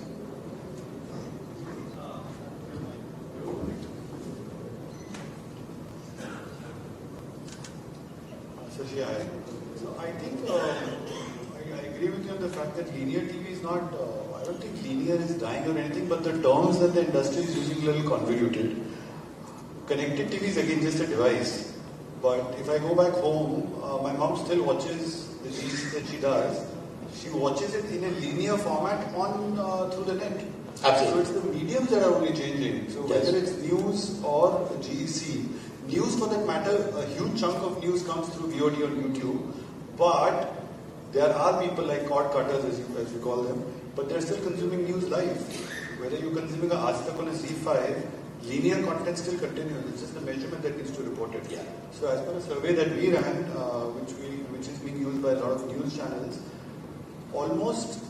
So I think I agree with you on the fact that linear TV is not, I don't think linear is dying or anything, but the terms that the industry is using are a little convoluted. Connected TV is again just a device, but if I go back home, my mom still watches the G's that she does. She watches it in a linear format through the net. Absolutely. So it's the mediums that are only changing. So whether it's news or GEC, news for that matter, a huge chunk of news comes through VOD on YouTube. But there are people like cord cutters, as we call them, but they're still consuming news live. Whether you're consuming a Aajtak on a Z5, linear content still continues. It's just the measurement that needs to report it. Yeah. So as per a survey that we ran, which is being used by a lot of news channels, almost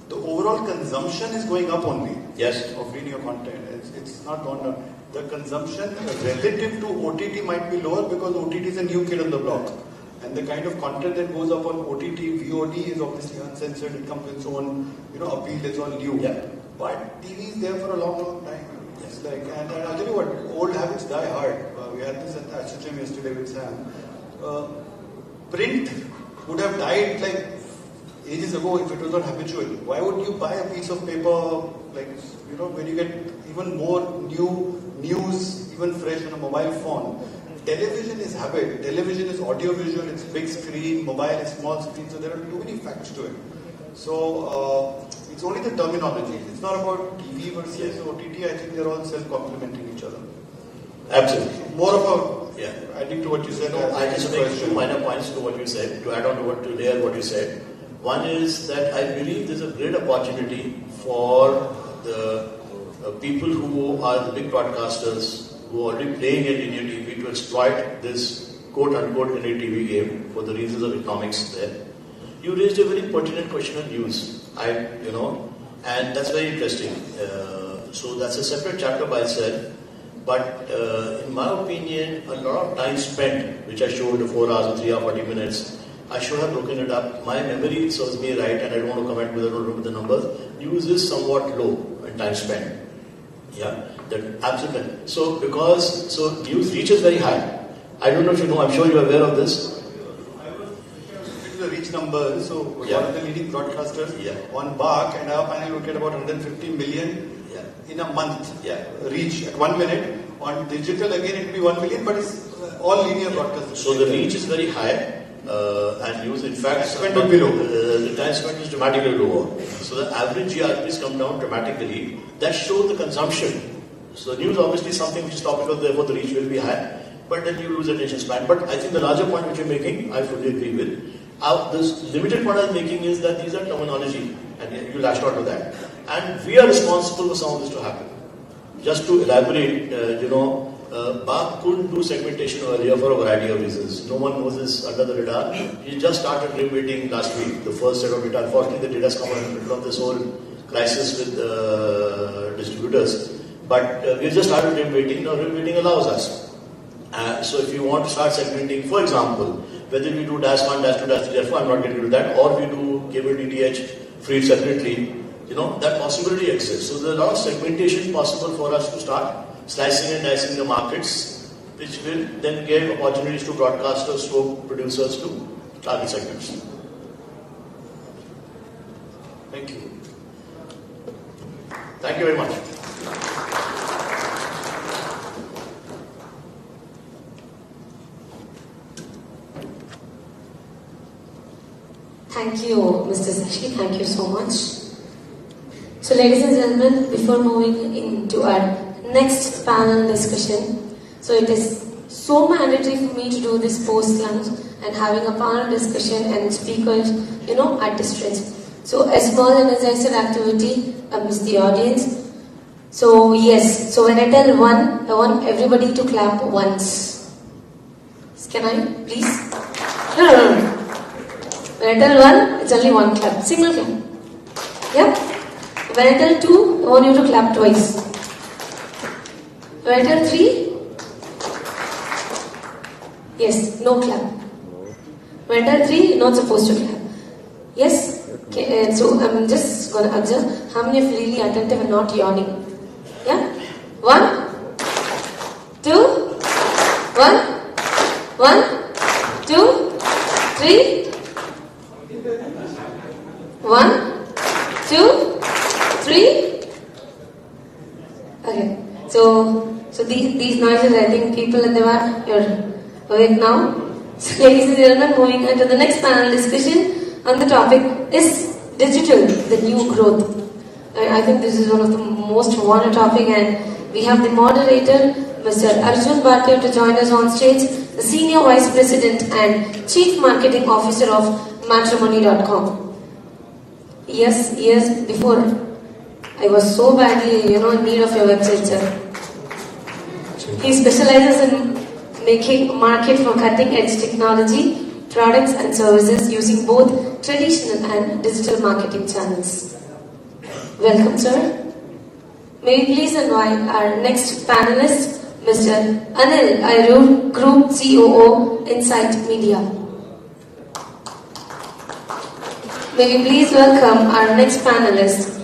the overall consumption is going up only. Yes. Of linear content. It's not gone down. The consumption relative to OTT might be lower because OTT is a new kid on the block. And the kind of content that goes up on OTT, VOD is obviously uncensored. It comes with its own, appeal. It's all new. Yeah. But TV is there for a long, long time. It's like, and I'll tell you what, old habits die hard. We had this at Astrogen yesterday with Sam. Print would have died like ages ago, if it was not habitual, why would you buy a piece of paper, like, when you get even more news, even fresh on a mobile phone? Television is habit. Television is audio-visual, it's big screen, mobile is small screen, so there are too many facts to it. So, it's only the terminology. It's not about TV versus OTT. I think they're all self-complementing each other. Absolutely. More of adding to what you said. No, I just make two minor points to what you said, to add on to what you said. One is that I believe there's a great opportunity for the people who are the big broadcasters who are already playing in linear TV to exploit this quote-unquote linear TV game for the reasons of economics there. You raised a very pertinent question on news, and that's very interesting. So that's a separate chapter by itself. But in my opinion, a lot of time spent, which I showed the 4 hours or 3 hours, 40 minutes, I should have broken it up. My memory serves me right, and I don't want to comment whether I don't remember the numbers. News is somewhat low in time spent. Yeah, that absolutely. So news reach is very high. I don't know if you know. I'm sure you're aware of this. The reach numbers. So one of the leading broadcasters on BARC, and our panel looked at about 150 million in a month. Reach at 1 minute. On digital again it will be 1 million, but it's all linear broadcasters. So the reach is very high. And news, in fact, the time spent is dramatically lower. So the average GRPs come down dramatically. That shows the consumption. So news obviously is something which is topical, therefore the reach will be high. But then you lose attention span. But I think the larger point which you're making, I fully agree with. This limited point I'm making is that these are terminology, and you latched on to that. And we are responsible for some of this to happen. Just to elaborate, BARC couldn't do segmentation earlier for a variety of reasons. No one knows this under the radar. He just started rim weighting last week, the first set of data. Unfortunately, the data has come in the middle of this whole crisis with distributors. But we just started rim weighting. Now, rim weighting allows us. So if you want to start segmenting, for example, whether we do dash 1, dash 2, dash 3, dash 4, I'm not getting into that, or we do cable DTH free separately, that possibility exists. So there's a lot of segmentation possible for us to start slicing and dicing the markets, which will then give opportunities to broadcasters, to producers to target segments. Thank you. Thank you very much. Thank you, Mr. Sashi. Thank you so much. So, ladies and gentlemen, before moving into our next panel discussion, so it is so mandatory for me to do this post-lunch and having a panel discussion and speakers, at distance. So, a small energizer activity amidst the audience. So, yes, so when I tell one, I want everybody to clap once. Can I, please? No. When I tell one, it's only one clap, single clap. Yep. When I tell two, I want you to clap twice. When I tell three, yes, no clap. When I tell three, you're not supposed to clap. Yes? Okay, so I'm just going to observe how many of you really attentive and not yawning. Yeah? 1, 2, 1, 2, 3. 1, 2, 3. Okay. So these noises, I think people at the back, you're awake now. So ladies and gentlemen, moving on to the next panel discussion on the topic is digital, the new growth. I think this is one of the most wanted topic, and we have the moderator, Mr. Arjun Bhatia, to join us on stage, the Senior Vice President and Chief Marketing Officer of Matrimony.com. Years before, I was so badly, in need of your website, sir. He specializes in making a market for cutting-edge technology, products and services using both traditional and digital marketing channels. Welcome, sir. May we please invite our next panelist, Mr. Anil Airur, Group COO, Insight Media. May we please welcome our next panelist.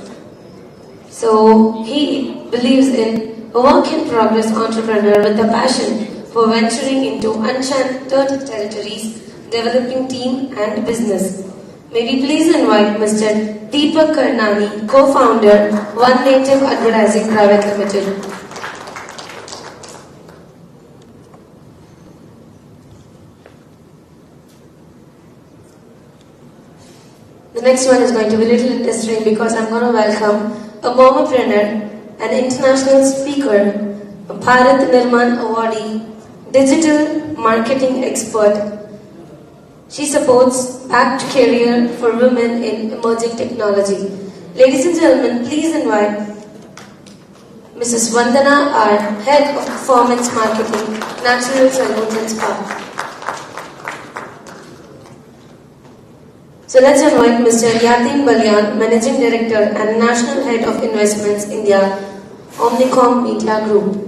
So, he believes in a work-in-progress entrepreneur with a passion for venturing into uncharted territories, developing team and business. May we please invite Mr. Deepak Karnani, co-founder, One Native Advertising Private Limited. The next one is going to be a little interesting because I'm going to welcome a momopreneur, an international speaker, a Bharat Nirman awardee, digital marketing expert. She supports Act Career for Women in Emerging Technology. Ladies and gentlemen, please invite Mrs. Vandana, our Head of Performance Marketing, Natural Salons and Spa. So let's invite Mr. Yatin Balyan, Managing Director and National Head of Investments, India, Omnicom Media Group.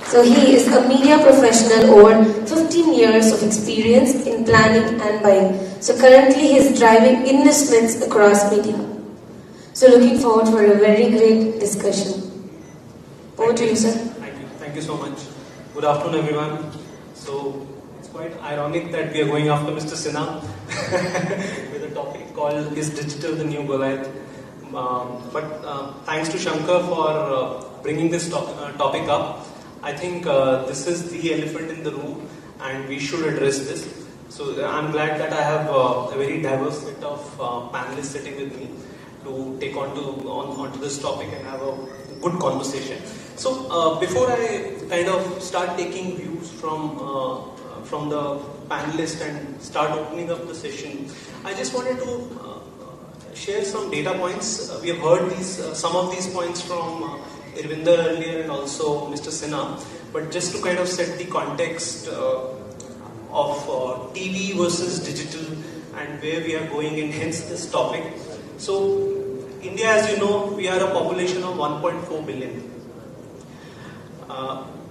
So he is a media professional over 15 years of experience in planning and buying. So currently he is driving investments across media. So looking forward for a very great discussion. Over to you, sir. Thank you so much. Good afternoon, everyone. So it's quite ironic that we are going after Mr. Sinha with a topic called "Is Digital the New Goliath?" But thanks to Shankar for bringing this topic up. I think this is the elephant in the room and we should address this. So I'm glad that I have a very diverse set of panelists sitting with me to take onto this topic and have a good conversation. So before I kind of start taking views from the panelists and start opening up the session, I just wanted to share some data points. We have heard some of these points from Irvinder earlier and also Mr. Sinha, but just to kind of set the context of TV versus digital and where we are going and hence this topic. So India, as you know, we are a population of 1.4 billion.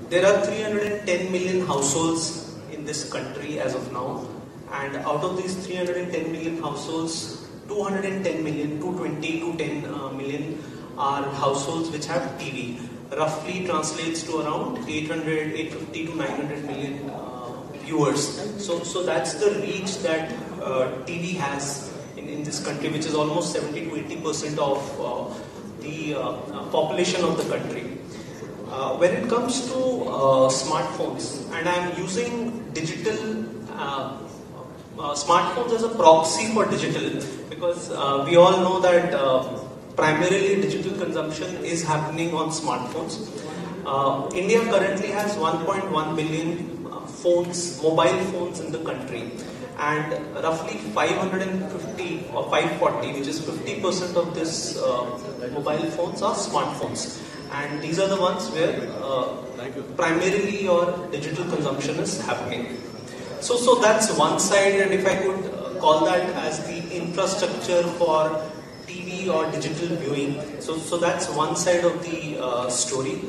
There are 310 million households in this country as of now, and out of these 310 million households, 210 million, 210 million are households which have TV. Roughly translates to around 850 to 900 million viewers. So that's the reach that TV has in this country, which is almost 70 to 80% of the population of the country. When it comes to smartphones, and I'm using digital smartphones as a proxy for digital, because we all know that primarily digital consumption is happening on smartphones. India currently has 1.1 billion mobile phones in the country, and roughly 550 or 540, which is 50% of this mobile phones are smartphones, and these are the ones where primarily your digital consumption is happening. So that's one side, and if I could call that as the infrastructure for TV or digital viewing. So that's one side of the story.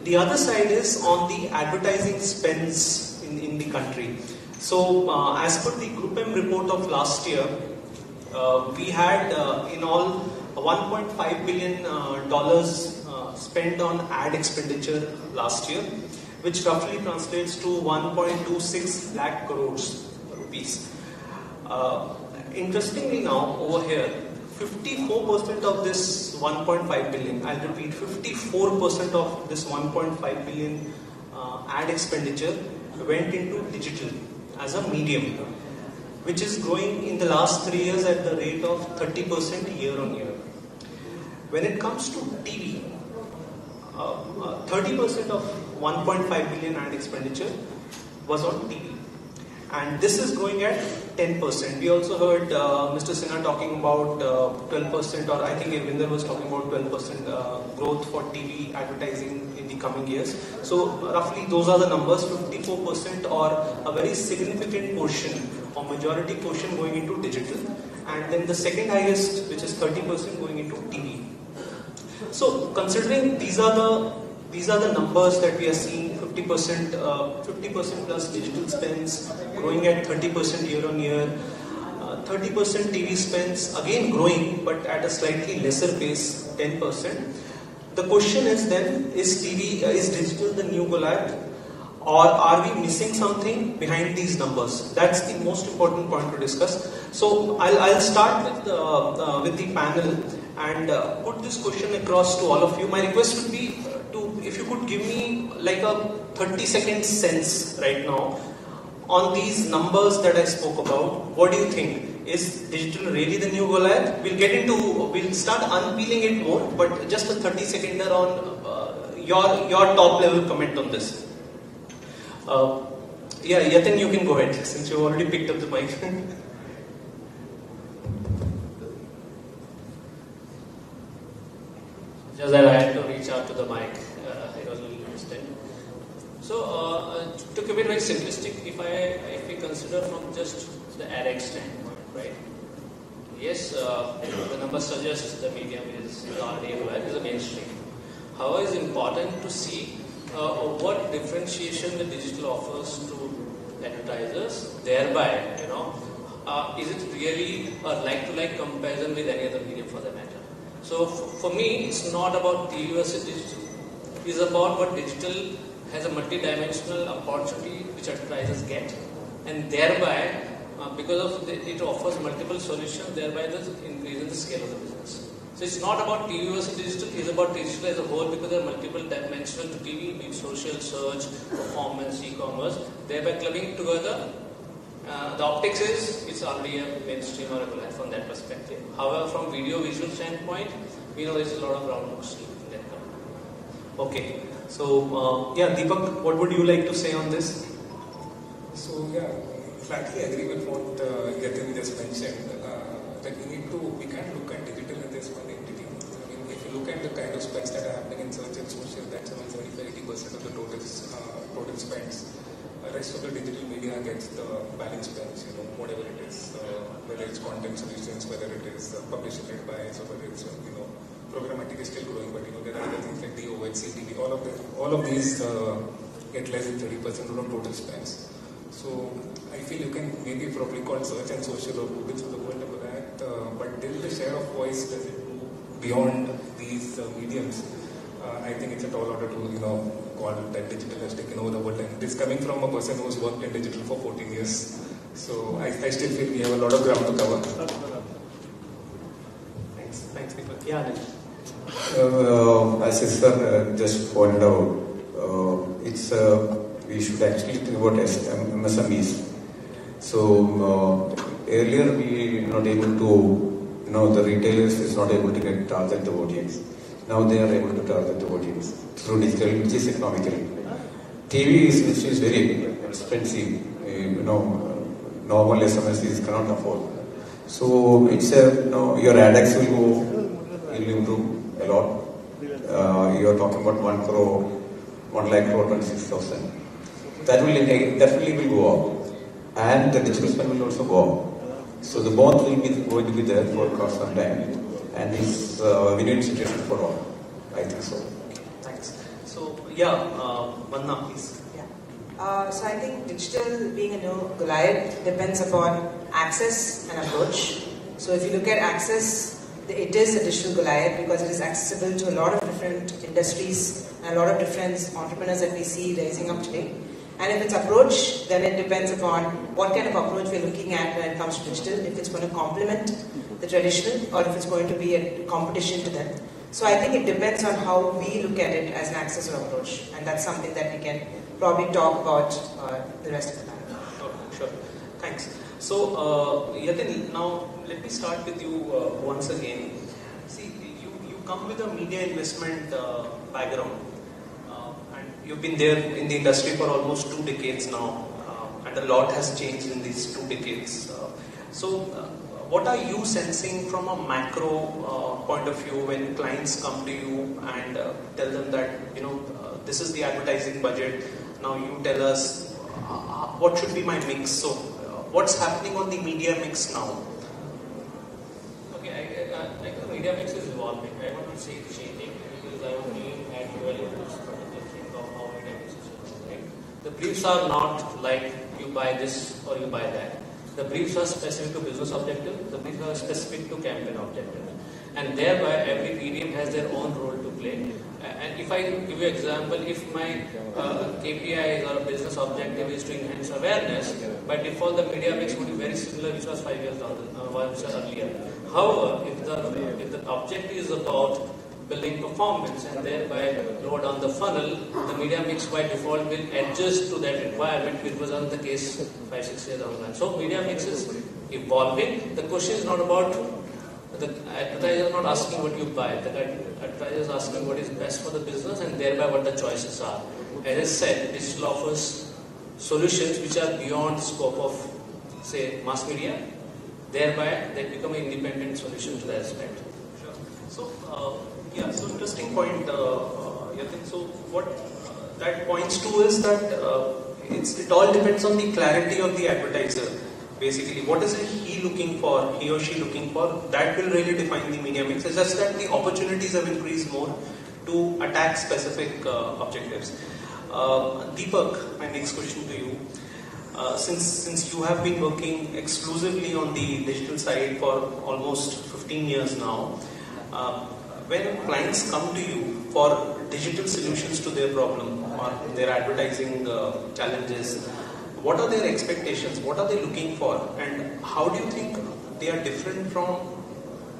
The other side is on the advertising spends in the country. So as per the Group M report of last year, we had in all $1.5 billion spent on ad expenditure last year, which roughly translates to 1.26 lakh crores rupees. Interestingly now, over here, 54% of this 1.5 billion, I'll repeat, 54% of this 1.5 billion ad expenditure went into digital as a medium, which is growing in the last 3 years at the rate of 30% year on year. When it comes to TV, 30% of 1.5 billion ad expenditure was on TV. And this is growing at 10%. We also heard Mr. Sinha talking about 12%, or I think Irvinder was talking about 12% growth for TV advertising in the coming years. So roughly those are the numbers, 54% or a very significant portion or majority portion going into digital. And then the second highest, which is 30% going into TV. So considering these are the numbers that we are seeing, 50% plus digital spends growing at 30% year on year, 30% TV spends again growing but at a slightly lesser pace, 10%. The question is then, is digital the new Goliath, or are we missing something behind these numbers? That's the most important point to discuss. So I'll start with the panel and put this question across to all of you. My request would be if you could give me like a 30-second sense right now on these numbers that I spoke about. What do you think? Is digital really the new Goliath? We'll start unpeeling it more, but just a 30-seconder on your top level comment on this. Yeah, Yatin, you can go ahead since you already picked up the mic. Just that I had to reach out to the mic. It was a little distant. So, to keep it very simplistic, if we consider from just the RX standpoint, right? Yes, the numbers suggest the medium is already aware, is a mainstream. However, it's important to see what differentiation the digital offers to advertisers. Thereby, is it really a like-to-like comparison with any other medium for that matter? So for me, it's not about TV versus digital. It's about what digital has a multi-dimensional opportunity which advertisers get, and thereby, because of it offers multiple solutions, thereby the increase in the scale of the business. So it's not about TV versus digital, it's about digital as a whole, because there are multiple dimensions to TV, be it social, search, performance, e-commerce, thereby clubbing it together. The optics it's already a mainstream or a Goliath from that perspective. However, from video visual standpoint, we know there's a lot of ground to see in that company. Okay, so yeah, Deepak, what would you like to say on this? So yeah, flatly agree with what Yatin just mentioned. That we can't look at digital as one entity. I mean, if you look at the kind of spends that are happening in search and social, that's around 75-80% of the total spends. The rest of the digital media gets the balance spends, whatever it is, whether it's content solutions, whether it is publisher-led buys, or whether it's programmatic is still growing, but there are other things like DOH, CTV, all of these get less than 30% of the total spends. So I feel you can maybe probably call search and social or Google to the world of that, but till the share of voice does it move beyond these mediums, I think it's a tall order to call that digital has taken over the world. And this coming from a person who's worked in digital for 14 years, so I still feel we have a lot of ground to cover. Thanks, people. Yeah, as Sister just pointed out, we should actually think about MSMEs. So earlier we were not able to, the retailers is not able to target the audience. Now they are able to target the audience through digital, which is economically. TV is very expensive. Normal SMSs cannot afford. So it's your ADX will improve a lot. You are talking about 1 crore, 1 lakh crore, 26,000. That will definitely will go up, and the digital spend will also go up. So the both will be going to be there for quite some time, and it's a win-win situation for all. I think so. Thanks. So yeah, Manna, please. Yeah. So I think digital being a new Goliath depends upon access and approach. So if you look at access, it is a digital Goliath because it is accessible to a lot of different industries and a lot of different entrepreneurs that we see rising up today. And if it's approach, then it depends upon what kind of approach we're looking at when it comes to digital, if it's going to complement the traditional or if it's going to be a competition to them. So I think it depends on how we look at it as an access or approach, and that's something that we can probably talk about the rest of the time. Okay, sure. Thanks. So, Yatin, now let me start with you once again. See, you come with a media investment background. You've been there in the industry for almost 2 decades now, and a lot has changed in these 2 decades. So, what are you sensing from a macro point of view when clients come to you and tell them that, this is the advertising budget, now you tell us what should be my mix? So, what's happening on the media mix now? Okay, I think the media mix is evolving. I want to say it's changing because I only had developed this particular thing of how media mix is evolving. The briefs are not like you buy this or you buy that. The briefs are specific to business objective, the briefs are specific to campaign objective. And thereby every medium has their own role to play. play. And if I give you an example, if my KPI or business objective is to enhance awareness, by default the media mix would be very similar, which was 5 years earlier. However, if the objective is about building performance and thereby lower down the funnel, the media mix by default will adjust to that requirement, which was not the case 5-6 years down the line. So media mix is evolving. The question is not about the advertiser not asking what you buy. The advertiser is asking what is best for the business and thereby what the choices are. As I said, digital offers solutions which are beyond the scope of, say, mass media. Thereby, they become an independent solution to that aspect. Sure. So, so interesting point, Yatin. So, what that points to is that it all depends on the clarity of the advertiser. Basically, what is he looking for, he or she looking for, that will really define the media mix. It's just that the opportunities have increased more to attack specific objectives. Deepak, my next question to you. Since you have been working exclusively on the digital side for almost 15 years now, when clients come to you for digital solutions to their problem or their advertising challenges, what are their expectations? What are they looking for? And how do you think they are different from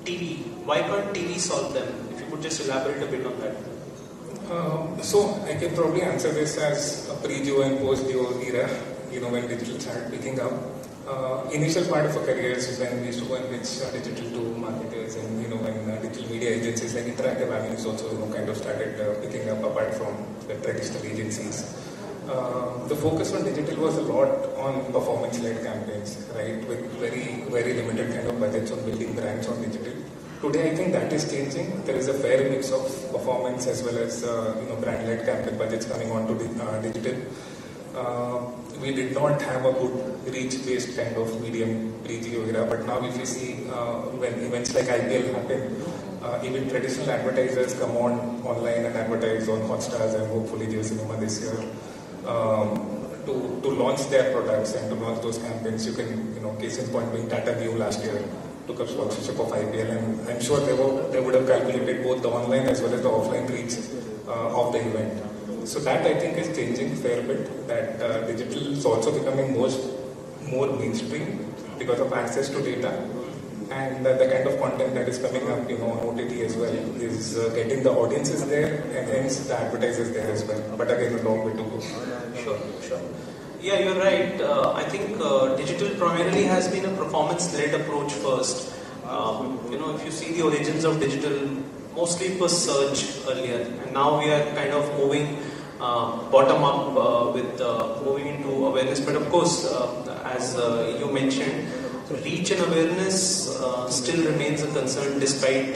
TV? Why can't TV solve them? If you could just elaborate a bit on that. So I can probably answer this as a pre-Qyou and post-Qyou era, when digital started picking up. Initial part of our careers is when we used to go and pitch digital to marketers, and when digital media agencies like Interactive Avenues also kind of started picking up apart from the traditional agencies. The focus on digital was a lot on performance-led campaigns, right, with very, very limited kind of budgets on building brands on digital. Today, I think that is changing. There is a fair mix of performance as well as brand-led campaign budgets coming onto digital. We did not have a good reach-based kind of medium pre-Qyou era, but now if you see when events like IPL happen, even traditional advertisers come online and advertise on Hotstars and hopefully Jio Cinema this year. To launch their products and to launch those campaigns. You can, case in point being Tata Qyou last year took up sponsorship of IPL, and I'm sure they would have calculated both the online as well as the offline reach of the event. So that I think is changing a fair bit, that digital is also becoming more mainstream because of access to data, and the kind of content that is coming up on OTT as well is getting the audiences there and hence the advertisers there as well. But again, a long way to go. Sure. Yeah, you're right. I think digital primarily has been a performance-led approach first. If you see the origins of digital, mostly it was search earlier, and now we are kind of moving bottom up with moving into awareness. But of course, as you mentioned, reach and awareness still remains a concern despite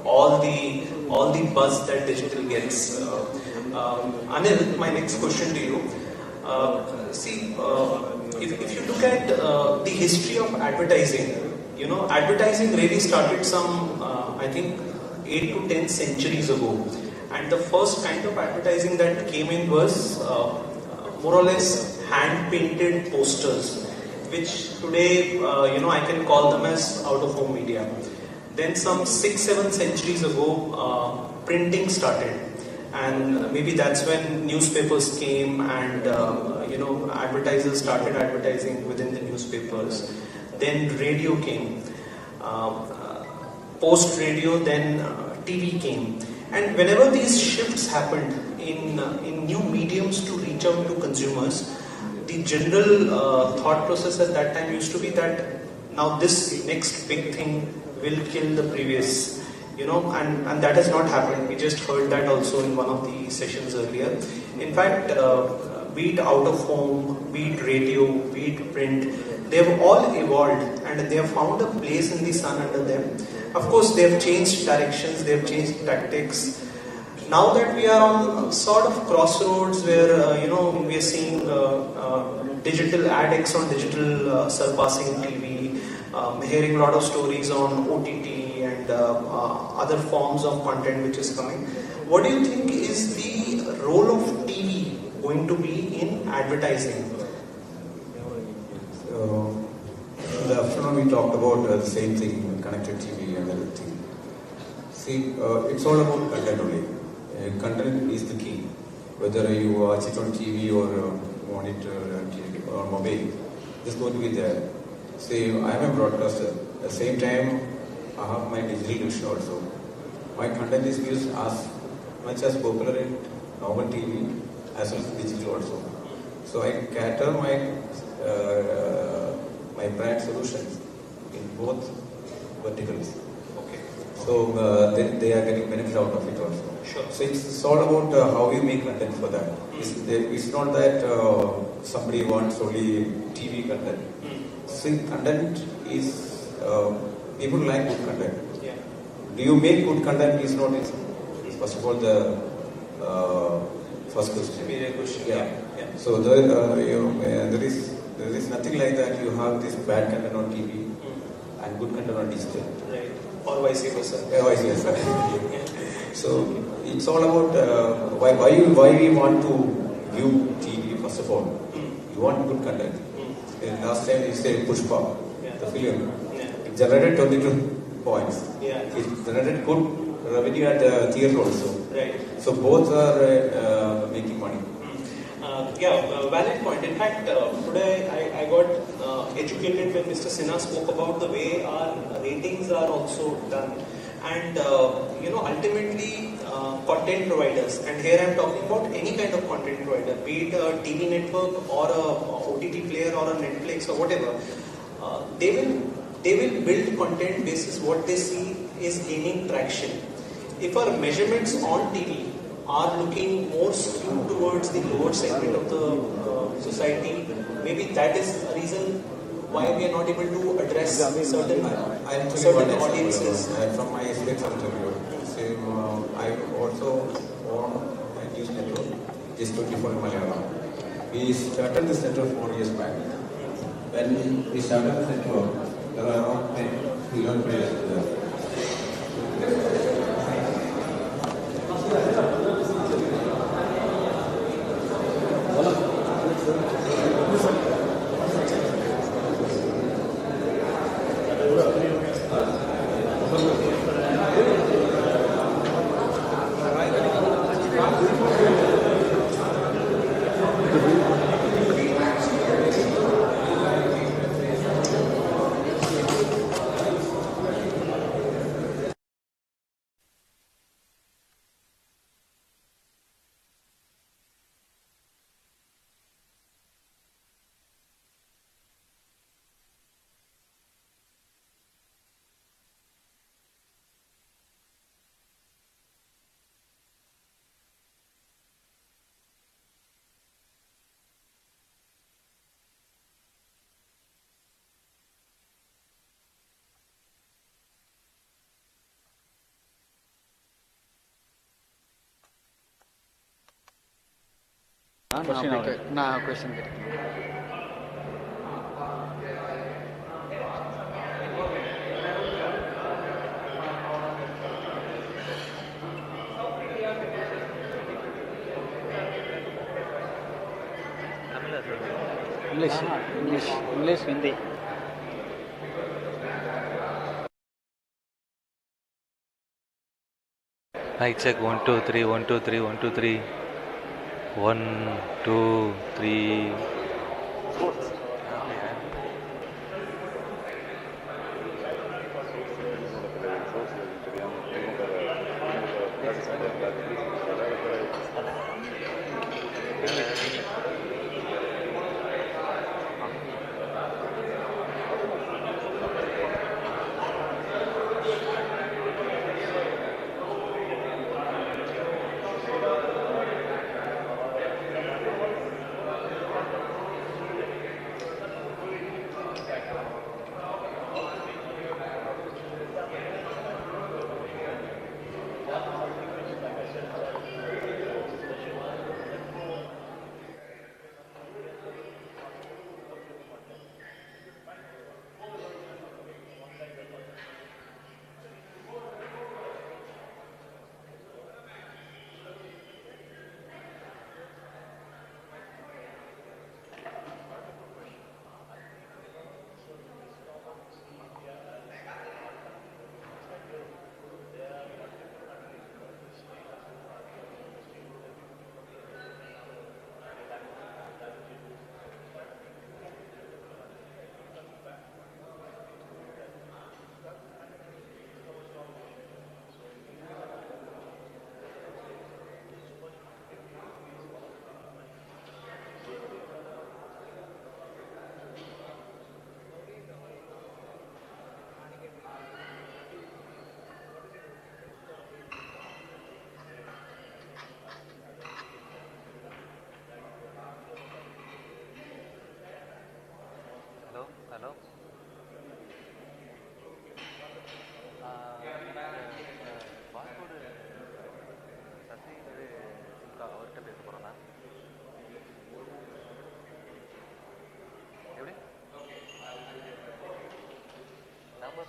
all the buzz that digital gets. Anil, my next question to you. If you look at the history of advertising, advertising really started some, I think, 8 to 10 centuries ago. And the first kind of advertising that came in was more or less hand-painted posters, which today, I can call them as out-of-home media. Then some 6-7 centuries ago, printing started. And maybe that's when newspapers came and, advertisers started advertising within the newspapers. Then radio came. Post-radio, then TV came. And whenever these shifts happened in new mediums to reach out to consumers, the general thought process at that time used to be that now this next big thing will kill the previous. And that has not happened. We just heard that also in one of the sessions earlier. In fact, be it out of home, be it radio, be it print, they have all evolved and they have found a place in the sun under them. Of course, they have changed directions, they have changed tactics. Now that we are on sort of crossroads where, we are seeing digital addicts on digital surpassing TV, hearing a lot of stories on OTT and other forms of content which is coming. What do you think is the role of TV going to be in advertising? In the afternoon we talked about the same thing, connected TV and everything. See, it's all about content only. Content is the key. Whether you watch it on TV or monitor TV or mobile, it's going to be there. See, I am a broadcaster. At the same time, I have my digital division also. My content is used as much as popular in normal TV as well as digital also. So I cater my brand solutions in both verticals. Okay. So they are getting benefit out of it also. Sure. So it's all about how you make content for that. It's not that somebody wants only TV content. See, content is people like good content. Yeah. Do you make good content? Is not it. First of all, the first question. Yeah. So there is nothing like that. You have this bad content on TV and good content on digital. Right. Or vice versa. Yeah, vice versa. So it's all about why we want to view TV. First of all, you want good content. Last time you said Pushpa, the film. It generated 22 points. Yeah. It generated good revenue at the theatre also. Right. So both are making money. Valid point. In fact, today I got educated when Mr. Sinha spoke about the way our ratings are also done. And, ultimately, content providers, and here I am talking about any kind of content provider, be it a TV network or a OTT player or a Netflix or whatever, they will build content basis what they see is gaining traction. If our measurements on TV are looking more skewed towards the lower segment of the society, maybe that is a reason why we are not able to address certain audiences. From my experience, I'll tell you. I also own a news network, just 24 in Malayalam. We started this network 4 years back. When we started this network, there were around 10 to 11 players there. question. English, Hindi. Mic check 1 2 3 1 2 3 1 2 3 1 2 3.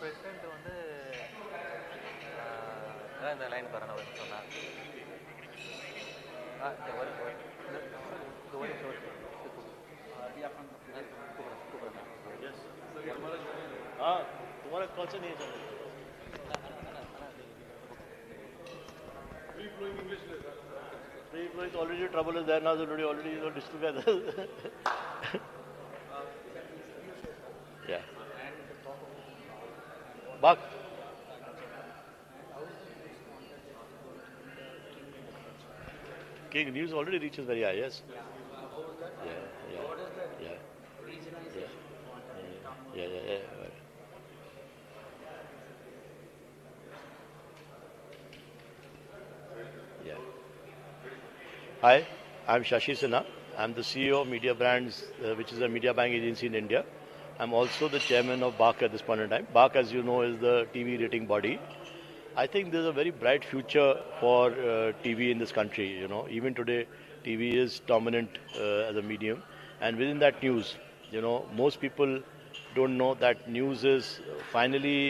President வந்து இந்த line பாருங்க அவர் சொன்னார். तुम्हारा कौन सा नहीं है free flowing already trouble is there now, already together. Yeah. BARC. King news already reaches very high, yes. Yeah. Hi, I'm Shashi Sinha. I'm the CEO of Media Brands, which is a media buying agency in India. I'm also the chairman of BARC at this point in time. BARC, as you know, is the TV rating body. I think there's a very bright future for TV in this country. You know, even today, TV is dominant as a medium, and within that, news. You know, most people don't know that news is finally,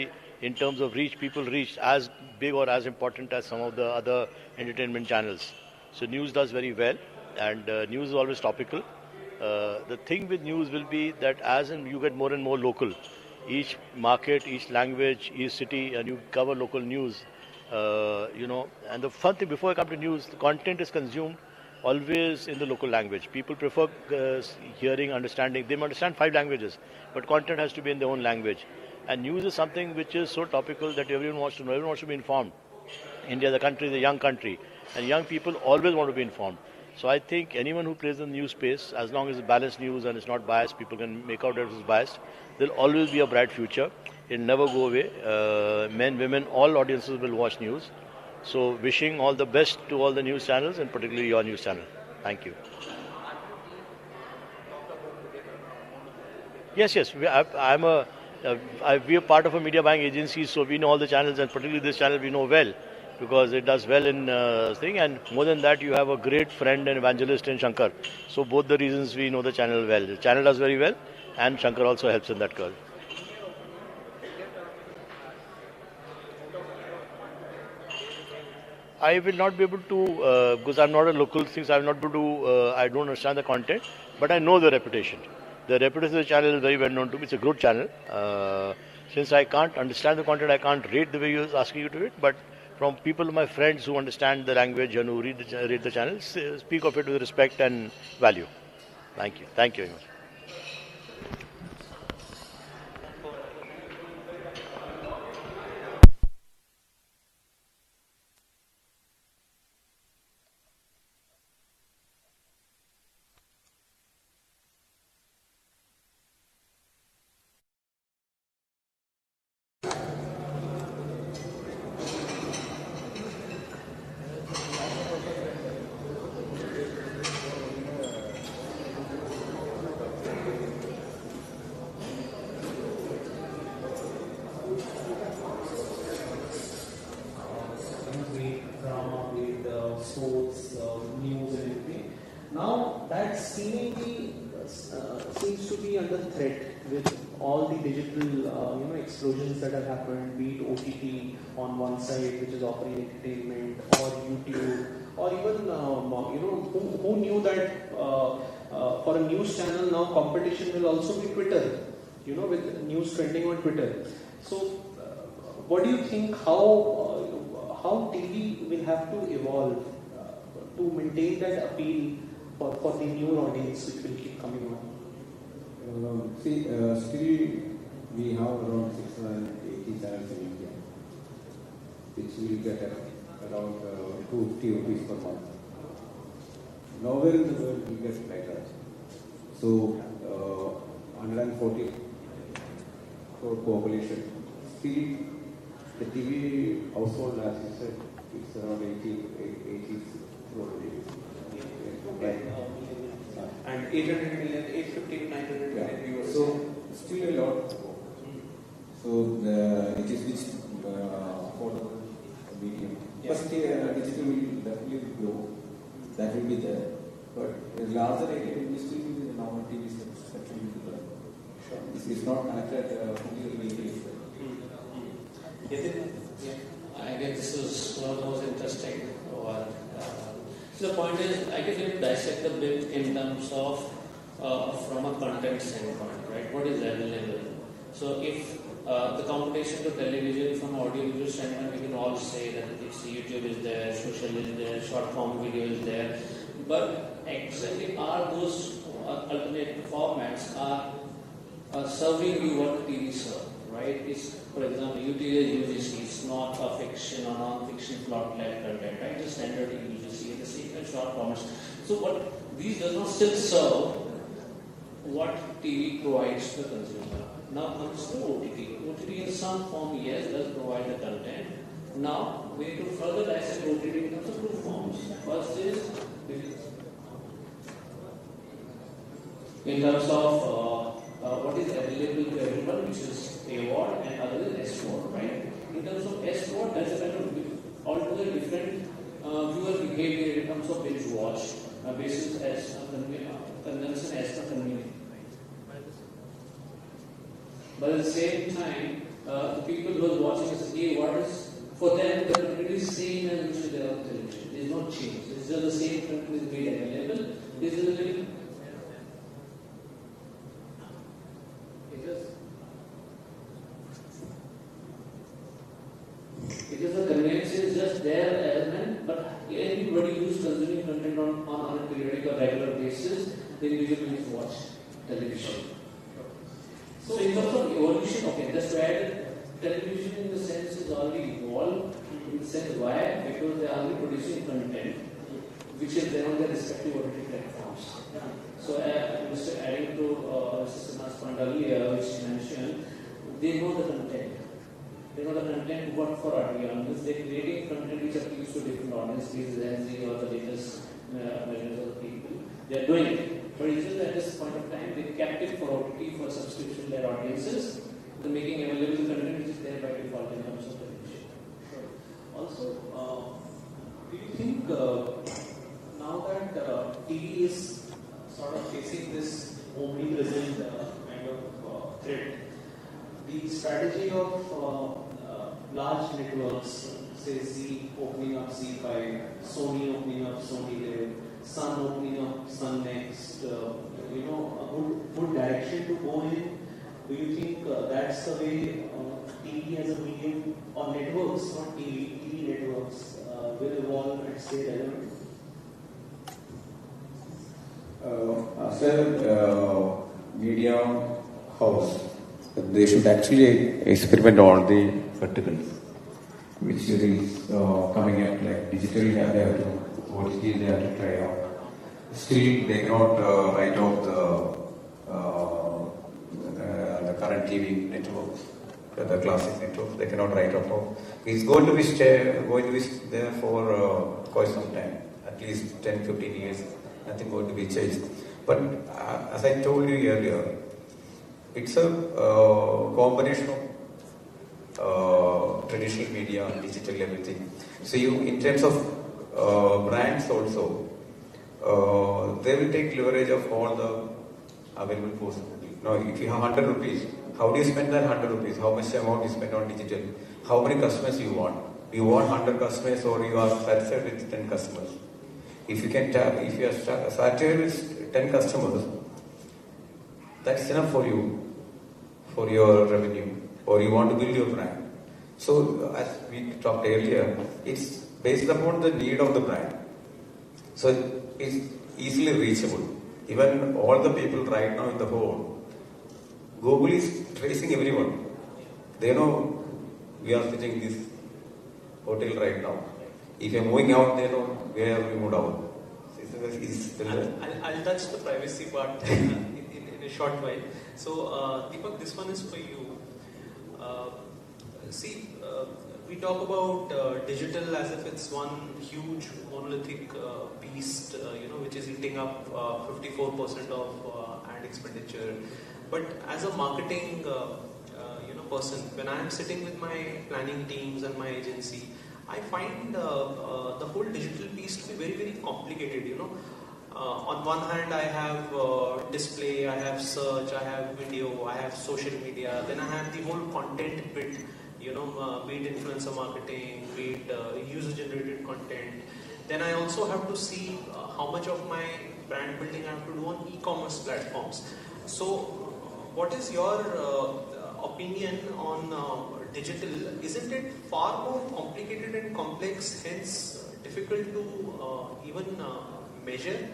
in terms of reach, people reach as big or as important as some of the other entertainment channels. So news does very well, and news is always topical. The thing with news will be that as you get more and more local, each market, each language, each city, and you cover local news, you know, and the fun thing, before I come to news, the content is consumed always in the local language. People prefer hearing, understanding. They understand 5 languages, but content has to be in their own language. And news is something which is so topical that everyone wants to know, everyone wants to be informed. India, the country, is a young country, and young people always want to be informed. So I think anyone who plays in the news space, as long as it's balanced news and it's not biased, people can make out that it's biased, there'll always be a bright future. It'll never go away. Men, women, all audiences will watch news. So wishing all the best to all the news channels, and particularly your news channel. Thank you. Yes. We are part of a media buying agency, so we know all the channels, and particularly this channel we know well, because it does well in thing, and more than that, you have a great friend and evangelist in Shankar. So both the reasons we know the channel well. The channel does very well, and Shankar also helps in that cause. I will not be able to, because I'm not a local thing, so I will not be able to, I don't understand the content, but I know the reputation. The reputation of the channel is very well known to me. It's a good channel. Since I can't understand the content, I can't rate the way you're asking you to it, but from people, my friends who understand the language and who read the channel, speak of it with respect and value. Thank you. Thank you very much. Sports, news and everything. Now that seemingly seems to be under threat with all the digital explosions that have happened, be it OTT on one side, which is offering entertainment, or YouTube, or even who knew that for a news channel now competition will also be Twitter, with news trending on Twitter. So what do you think, how TV will have to evolve to maintain that appeal for the new audience which will keep coming on? Still we have around 680 channels in India, which will get around 250 rupees per month. Nowhere in the world we get like that. So 140 crore population. Still the TV household, as you said, it's around 80 crore. And 800 million, 850 to 900 million viewers. So still a lot. So it is which affordable medium. But still digital will definitely grow. That will be there. But a larger area will still be the normal TV section. Sure. It's not connected fully. I guess this was one of the most interesting one. So the point is, I guess you have to dissect the bit in terms of from a content standpoint, right? What is available? So if the competition to television from audio visual standpoint, we can all say that it's YouTube is there, social is there, short form video is there, but actually are those alternate formats are serving you what TV serve, right? It's, for example, UGC, it's not a fiction or non-fiction plot-led content, right? The standard UGC, the same short formats. So what these does not still serve what TV provides to the consumer. Now comes to OTT. OTT in some form, yes, does provide the content. Now we need to further dissect OTT in terms of two forms. First is in terms of what is available to everyone, which is AWOD, and other is SWOD, right? In terms of SWOD, that's a kind of altogether different viewer behavior in terms of binge watch, basis as consumption as a convenience. But at the same time, the people who are watching this AWOD is, for them, the content is same as which is there on television. There is no change. It's just the same content is made available. This is a little. Because the convenience is just there element, but anybody who's consuming content on a periodic or regular basis, they usually watch television. So in terms of evolution, okay, that's where television in the sense is already evolved. In the sense why? Because they are already producing content which is there on their respective OTT platforms. So Mr. adding to Mr. Sinha's point earlier, which he mentioned, they know the content. They know the content what for audience. They're creating content which appeals to different audiences, Gen Z or the latest measures of the people. They're doing it. But it's just at this point of time, they kept it for OTT for subscription-led audiences. They're making available content which is there by default in terms of television. Also, do you think now that TV is sort of facing this omnipresent kind of threat, the strategy of large networks, say Z opening up Z5, Sony opening up Sony Live, Sun opening up Sun Next, a good direction to go in. Do you think that's the way TV as a medium or networks, not TV networks, will evolve and stay relevant? As a media house, they should actually experiment on the verticals, which is coming up, like digital they have to, OTT they have to try out. Still, they cannot write off the current TV networks, the classic networks. They cannot write off. It's going to be there for quite some time, at least 10-15 years. Nothing going to be changed. But as I told you earlier, it's a combination of traditional media, digital, everything. So in terms of brands also, they will take leverage of all the available possibilities. Now, if you have 100 rupees, how do you spend that 100 rupees? How much amount you spend on digital? How many customers you want? You want 100 customers or you are satisfied with 10 customers? If you are satisfied with 10 customers, that's enough for you, for your revenue, or you want to build your brand. So, as we talked earlier, it's based upon the need of the brand. So, it's easily reachable. Even all the people right now in the whole, Google is tracing everyone. They know we are sitting in this hotel right now. If you're moving out, they know where we moved out. I'll touch the privacy part in a short while. So, Deepak, this one is for you. We talk about digital as if it's one huge monolithic beast, which is eating up 54% of ad expenditure. But as a marketing, person, when I am sitting with my planning teams and my agency, I find the whole digital piece to be very, very complicated. On one hand, I have display, I have search, I have video, I have social media, then I have the whole content bit. be it influencer marketing, be it user-generated content. Then I also have to see how much of my brand building I have to do on e-commerce platforms. So, what is your opinion on digital? Isn't it far more complicated and complex, hence difficult to even measure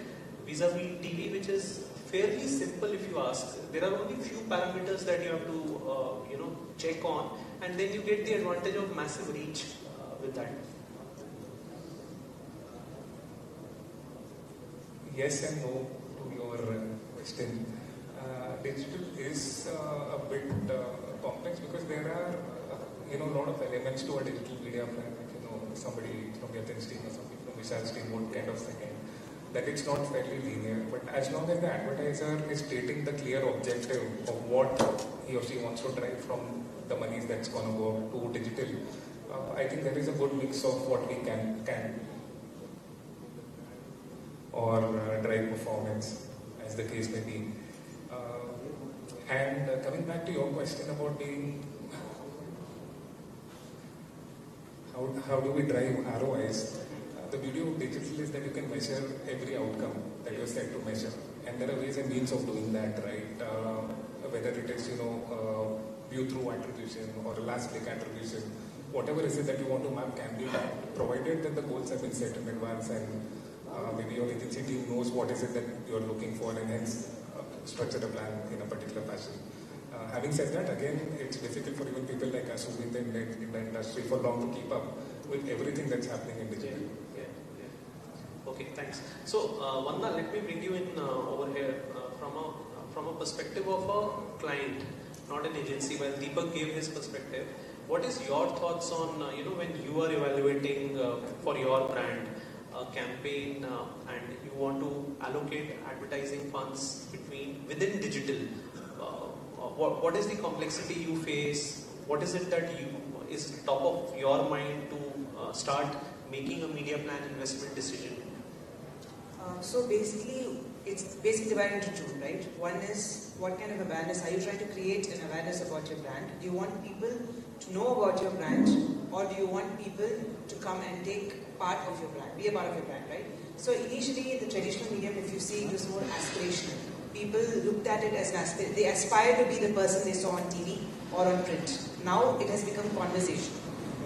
vis-a-vis TV, which is fairly simple if you ask. There are only few parameters that you have to check on, and then you get the advantage of massive reach with that. Yes and no to your question. Digital is a bit complex because there are a lot of elements to a digital media plan. Somebody from Yatin's team or somebody from Vishal's team would kind of second that it's not fairly linear. But as long as the advertiser is stating the clear objective of what he or she wants to drive from the money that's going to go to digital, I think there is a good mix of what we can or drive performance, as the case may be. And coming back to your question about being, how do we drive ROIs? The beauty of digital is that you can measure every outcome that you're set to measure, and there are ways and means of doing that, right? Whether it is view-through attribution or last-click attribution, whatever is it that you want to map can be done, provided that the goals have been set in advance and maybe your agency team knows what is it that you're looking for and hence structure a plan in a particular fashion. Having said that, again, it's difficult for even people like us who've been in the industry for long to keep up with everything that's happening in digital. Yeah. Okay, thanks. So, Vanda, let me bring you in over here from a perspective of a client, not an agency. While Deepak gave his perspective, what is your thoughts on when you are evaluating for your brand a campaign and you want to allocate advertising funds within digital? What is the complexity you face? What is it that is top of your mind to start making a media plan investment decision? So basically, it's basically divided into two, right? One is what kind of awareness are you trying to create an awareness about your brand? Do you want people to know about your brand, or do you want people to come and take part of your brand, be a part of your brand, right? So initially, in the traditional medium, if you see, it was more aspirational. People looked at it as an aspiration. They aspired to be the person they saw on TV or on print. Now it has become conversation.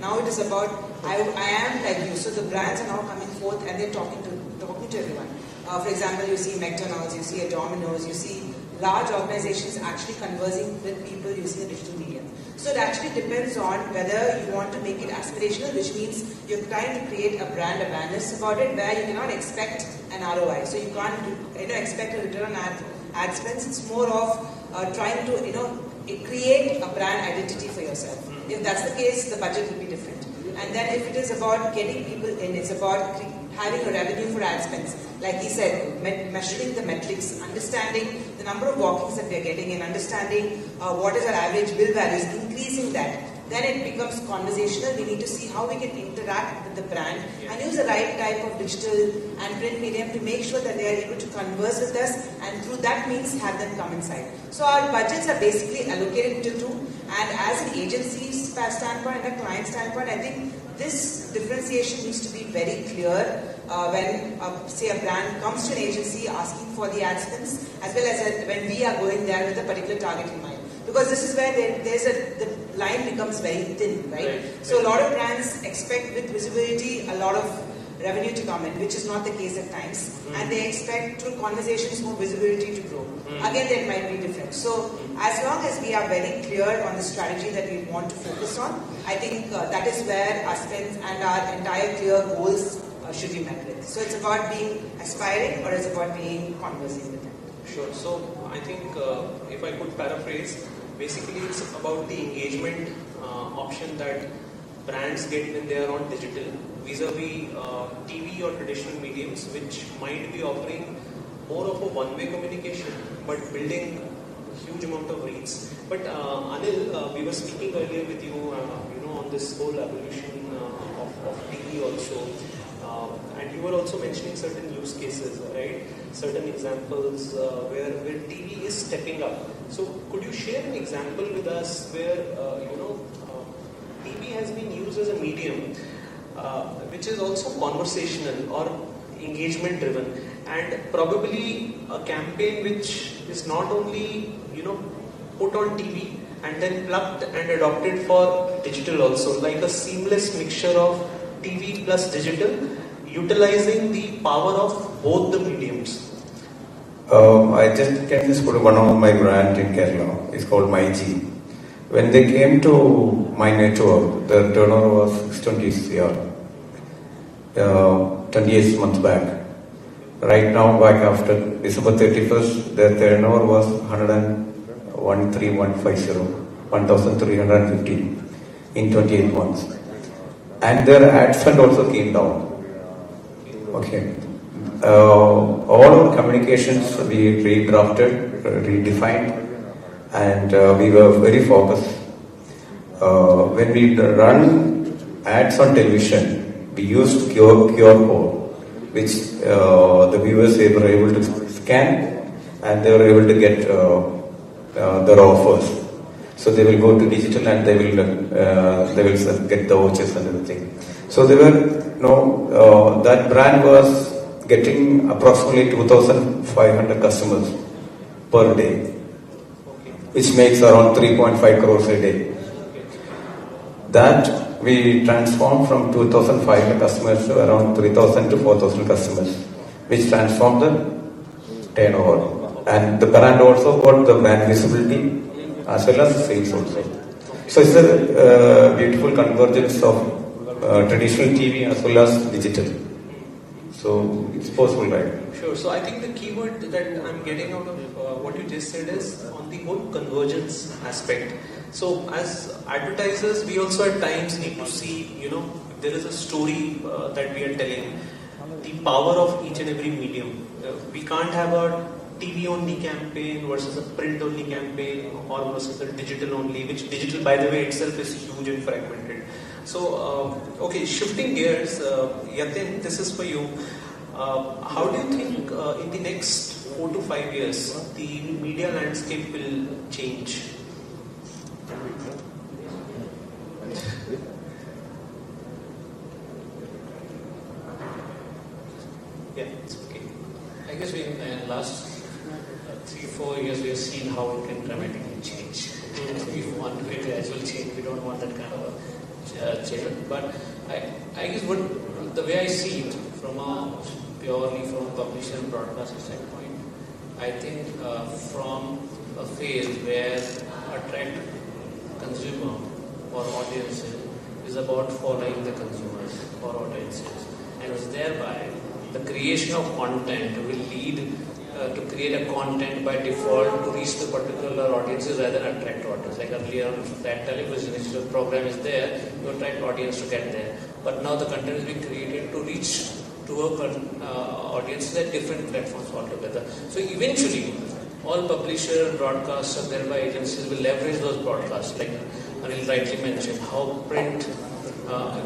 Now it is about, I am like you. So the brands are now coming forth and they're talking to everyone. For example, you see McDonald's, you see a Domino's, you see large organizations actually conversing with people using the digital medium. So it actually depends on whether you want to make it aspirational, which means you're trying to create a brand awareness about it where you cannot expect an ROI. So you can't expect a return on ad spends. It's more of trying to create a brand identity for yourself. If that's the case, the budget will be different. And then if it is about getting people in, it's about having a revenue for ad spends. Like he said, measuring the metrics, understanding the number of walk-ins that we are getting and understanding what is our average bill values, increasing that. Then it becomes conversational. We need to see how we can interact with the brand and use the right type of digital and print medium to make sure that they are able to converse with us and through that means have them come inside. So our budgets are basically allocated to two, and as an agency standpoint and a client standpoint, I think this differentiation needs to be very clear when, say, a brand comes to an agency asking for the ad spends, as well as when we are going there with a particular target in mind. Because this is where the line becomes very thin, right? So a lot of brands expect with visibility a lot of revenue to come in, which is not the case at times. And they expect through conversations more visibility to grow. Again, that might be different. So as long as we are very clear on the strategy that we want to focus on, I think that is where our spends and our entire clear goals should be met with. So it's about being aspiring or it's about being conversing with them. Sure. So I think if I could paraphrase, basically it's about the engagement option that brands get when they are on digital vis-a-vis TV or traditional mediums, which might be offering more of a one-way communication but building huge amount of reach. But Anil, we were speaking earlier with you, on this whole evolution of TV also. And you were also mentioning certain use cases, right? Certain examples where TV is stepping up. So could you share an example with us where, TV has been used as a medium which is also conversational or engagement driven, and probably a campaign which is not only put on TV and then plugged and adopted for digital also, like a seamless mixture of TV plus digital, utilizing the power of both the mediums. I can just put one of my brand in Kerala. It's called MyG. When they came to my network, the turnover was 620 CR, 28 months back. Right now, back after December 31st, their turnover was 1,350 in 28 months. And their ad spend also came down. Okay. All our communications we redrafted, redefined, and we were very focused. When we run ads on television, we used QR code, which the viewers were able to scan, and they were able to get their offers. So they will go to digital and they will get the vouchers and everything. So they were that brand was getting approximately 2,500 customers per day, which makes around 3.5 crores a day. That we transformed from 2,500 customers to around 3,000 to 4,000 customers, which transformed the turnover. And the brand also got the brand visibility as well as sales also. So it's a beautiful convergence of traditional TV as well as digital. So it's possible, right? Sure. So I think the keyword that I'm getting out of what you just said is on the whole convergence aspect. So as advertisers, we also at times need to see, if there is a story that we are telling, the power of each and every medium. We can't have a TV only campaign versus a print only campaign or versus a digital only, which digital by the way itself is huge and fragmented. So, okay, shifting gears, Yatin, this is for you. How do you think in the next 4 to 5 years the media landscape will change? Yeah, it's okay. I guess in the last 3-4 years we have seen how it can dramatically change. We want a gradual change. We don't want that kind of change. But I guess the way I see it purely from a publisher and broadcaster standpoint, I think from a phase where attract consumer or audiences is about following the consumers or audiences, and thereby the creation of content will lead to create a content by default to reach the particular audiences rather than attract audience. Like earlier, that television digital program is there, you attract audience to get there. But now the content is being created to reach to audiences at different platforms altogether. So eventually, all publisher, broadcasters, thereby agencies will leverage those broadcasts. Like Anil rightly mentioned, how print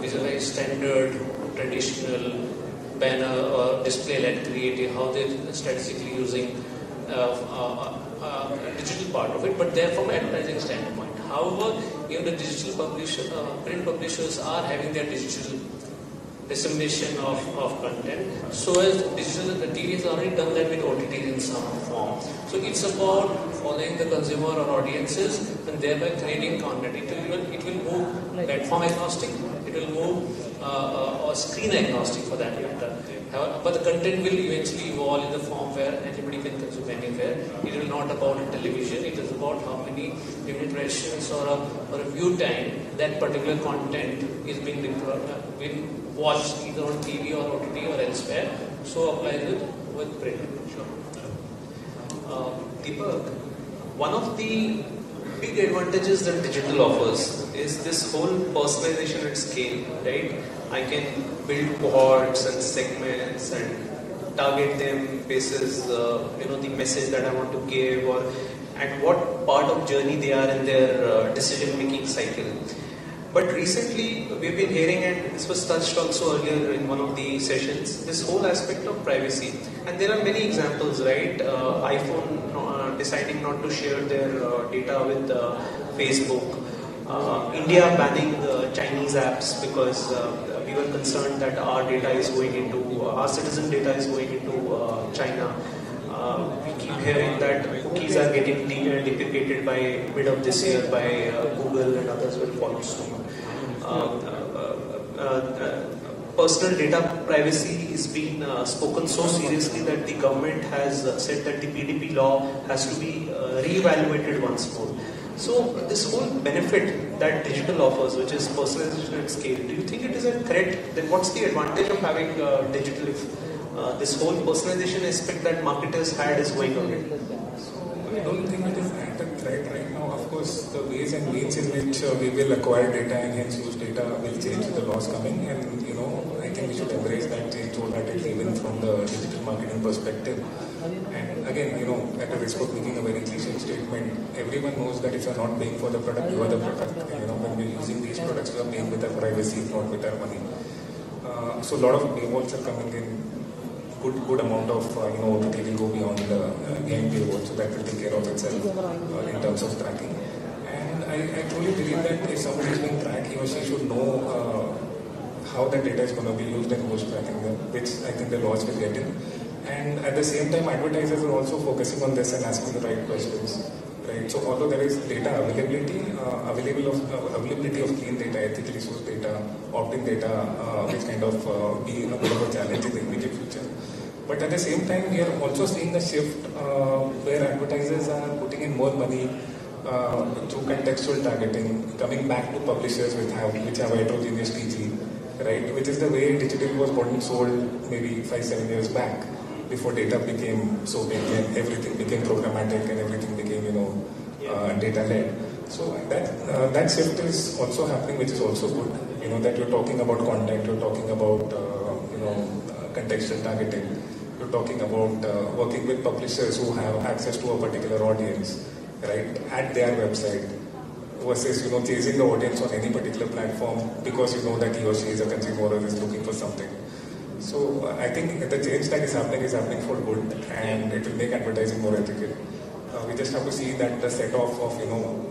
visualize standard, traditional banner or display-led creative, how they're strategically using digital part of it, but they're from advertising standpoint. However, the digital print publishers are having their digital dissemination of content. So as digital, the TV has already done that with OTT in some form. So it's about following the consumer or audiences and thereby creating content. It will move platform agnostic, it will move or screen agnostic for that matter. But the content will eventually evolve in the form where anybody can consume anywhere. It is not about television, it is about how many impressions or a view time that particular content is being watched either on TV or OTT or elsewhere. So applies it with print. Sure. Deepak, one of the big advantages that digital offers is this whole personalization at scale, right? I can build cohorts and segments and target them basis the message that I want to give or at what part of journey they are in their decision making cycle. But recently we've been hearing, and this was touched also earlier in one of the sessions, this whole aspect of privacy. And there are many examples, right? iPhone deciding not to share their data with Facebook. India banning Chinese apps because we were concerned that our data is going into, our citizen data is going into China. We keep hearing that cookies are getting deprecated by mid of this year by Google, and others will follow soon. Personal data privacy is being spoken so seriously that the government has said that the PDP law has to be re-evaluated once more. So this whole benefit that digital offers, which is personalization at scale, do you think it is a threat? Then what's the advantage of having digital if this whole personalization aspect that marketers had is going away? I don't think it is at a threat right now. Of course, the ways and means in which we will acquire data and hence use data will change with the laws coming, and I think we should embrace that change wholeheartedly, even from the digital marketing perspective. And again, at the risk of making a very cliche statement, everyone knows that if you're not paying for the product, you are the product. When we're using these products, we are paying with our privacy, not with our money. So a lot of paywalls are coming in. Good amount of OTT will go beyond the game paywall, so that will take care of itself in terms of tracking. And I truly believe that if somebody is being tracked, he or she should know how that data is going to be used and who's tracking them, which I think the laws will get in. And at the same time, advertisers are also focusing on this and asking the right questions. Right? So although there is data availability, availability of clean data, ethically sourced data, opt-in data, which kind of be a bit of a challenge in the immediate future. But at the same time, we are also seeing a shift where advertisers are putting in more money through contextual targeting, coming back to publishers which have heterogeneous TG, right? Which is the way digital was bought and sold maybe 5-7 years back, before data became so big and everything became programmatic and everything became data-led. So that shift is also happening, which is also good. That you're talking about content, you're talking about contextual targeting. You're talking about working with publishers who have access to a particular audience, right, at their website, versus chasing the audience on any particular platform because you know that he or she is a consumer or is looking for something. So I think the change that is happening for good, and it will make advertising more ethical. We just have to see that the set-off of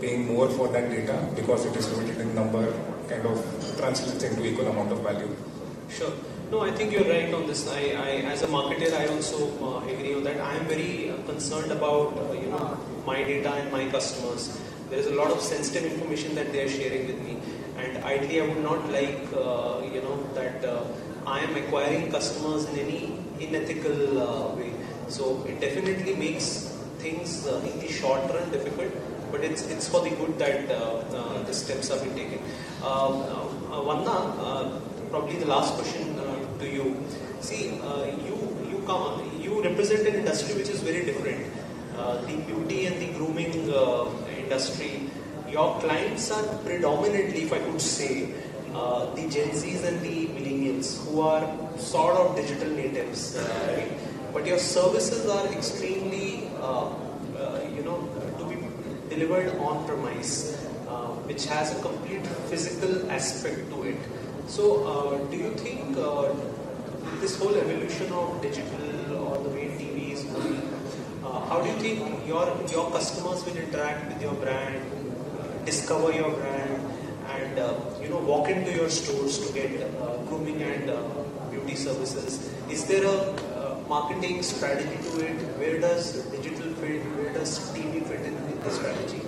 paying more for that data because it is limited in number kind of translates into equal amount of value. Sure. No, I think you're right on this. I as a marketer, I also agree on that. I am very concerned about my data and my customers. There is a lot of sensitive information that they are sharing with me, and ideally, I would not like that I am acquiring customers in any unethical way. So it definitely makes things in the short run difficult, but it's for the good that the steps are being taken. Vanna, probably the last question to you. See, you represent an industry which is very different. The beauty and the grooming industry. Your clients are predominantly, if I could say, the Gen Zs and the millennials who are sort of digital natives, right? But your services are extremely, to be delivered on premise, which has a complete physical aspect to it. So, do you think this whole evolution of digital or the way TV is moving, how do you think your customers will interact with your brand, discover your brand, and walk into your stores to get grooming and beauty services? Is there a marketing strategy to it? Where does digital fit? Where does TV fit in the strategy?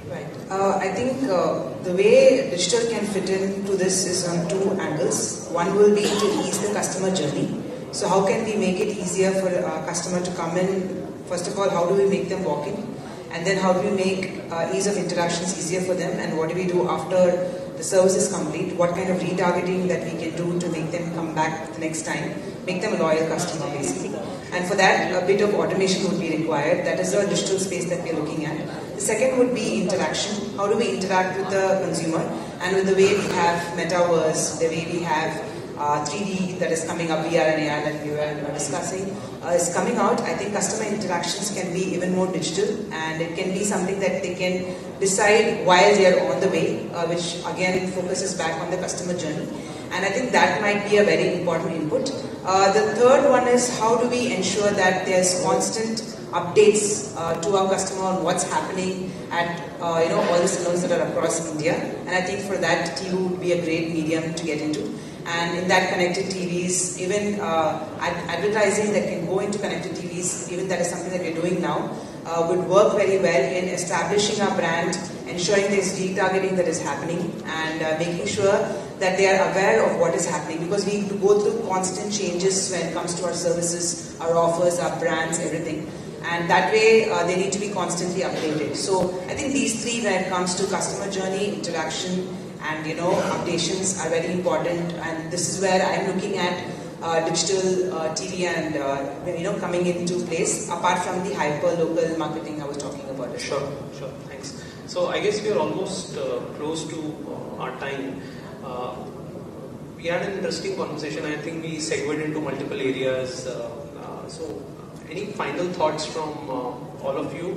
Right. I think the way digital can fit into this is on two angles. One will be to ease the customer journey. So how can we make it easier for a customer to come in? First of all, how do we make them walk in? And then how do we make ease of interactions easier for them? And what do we do after the service is complete? What kind of retargeting that we can do to make them come back the next time? Make them a loyal customer, basically. And for that, a bit of automation would be required. That is a digital space that we are looking at. The second would be interaction. How do we interact with the consumer? And with the way we have metaverse, the way we have 3D that is coming up, VR and AR that we were discussing, is coming out. I think customer interactions can be even more digital, and it can be something that they can decide while they are on the way, which again focuses back on the customer journey. And I think that might be a very important input. The third one is how do we ensure that there's constant updates to our customer on what's happening at all the salons that are across India. And I think for that, TV would be a great medium to get into. And in that, connected TVs, even advertising that can go into connected TVs, even that is something that we're doing now, would work very well in establishing our brand, ensuring there's retargeting that is happening, and making sure that they are aware of what is happening, because we go through constant changes when it comes to our services, our offers, our brands, everything. And that way, they need to be constantly updated. So I think these three, when it comes to customer journey, interaction, and updations are very important. And this is where I'm looking at digital TV and coming into place, apart from the hyper local marketing I was talking about. Sure, thanks. So I guess we are almost close to our time. We had an interesting conversation. I think we segued into multiple areas. So any final thoughts from all of you?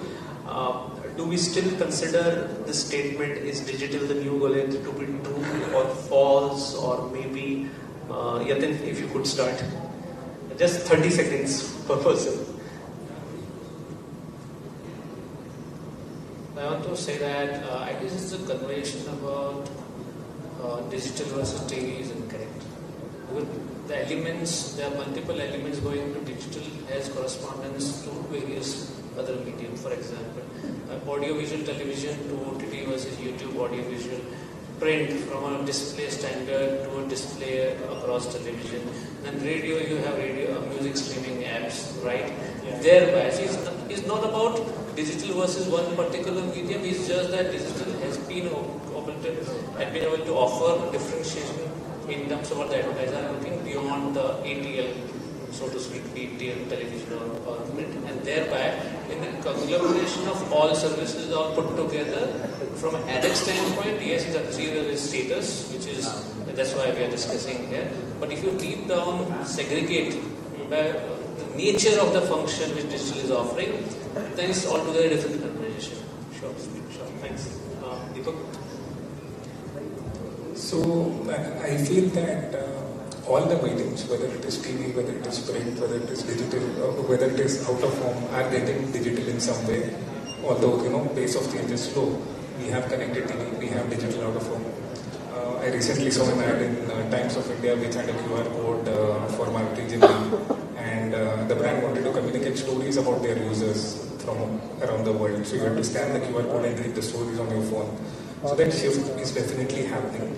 Do we still consider this statement, is digital the new Goliath, to be true or false, or maybe Yatin, if you could start. Just 30 seconds per person. I want to say that I guess it's a conversation about digital versus TV is incorrect. With the elements, there are multiple elements going into digital as correspondence to various other medium. For example, audio-visual television to OTT versus YouTube audio-visual, print from a display standard to a display across television, and radio, you have radio music streaming apps, right? Thereby, it's not about digital versus one particular medium. It's just that digital has been able to offer differentiation in terms of what the advertiser are looking beyond the ATL, so to speak, ATL television or print, and thereby in the conglomeration of all services all put together from an addict standpoint, yes, it's achieved its status, which is, that's why we are discussing here. But if you deep down segregate the nature of the function which digital is offering, then it's altogether different conversation. Sure, thanks. Deepak? So I feel that all the mediums, whether it is TV, whether it is print, whether it is digital, whether it is out of home, are getting digital in some way. Although pace of change is slow, we have connected TV, we have digital out of home. I recently saw an ad in Times of India which had a QR code for marketing, and the brand wanted to communicate stories about their users from around the world. So you have to scan the QR code and read the stories on your phone. So that shift is definitely happening.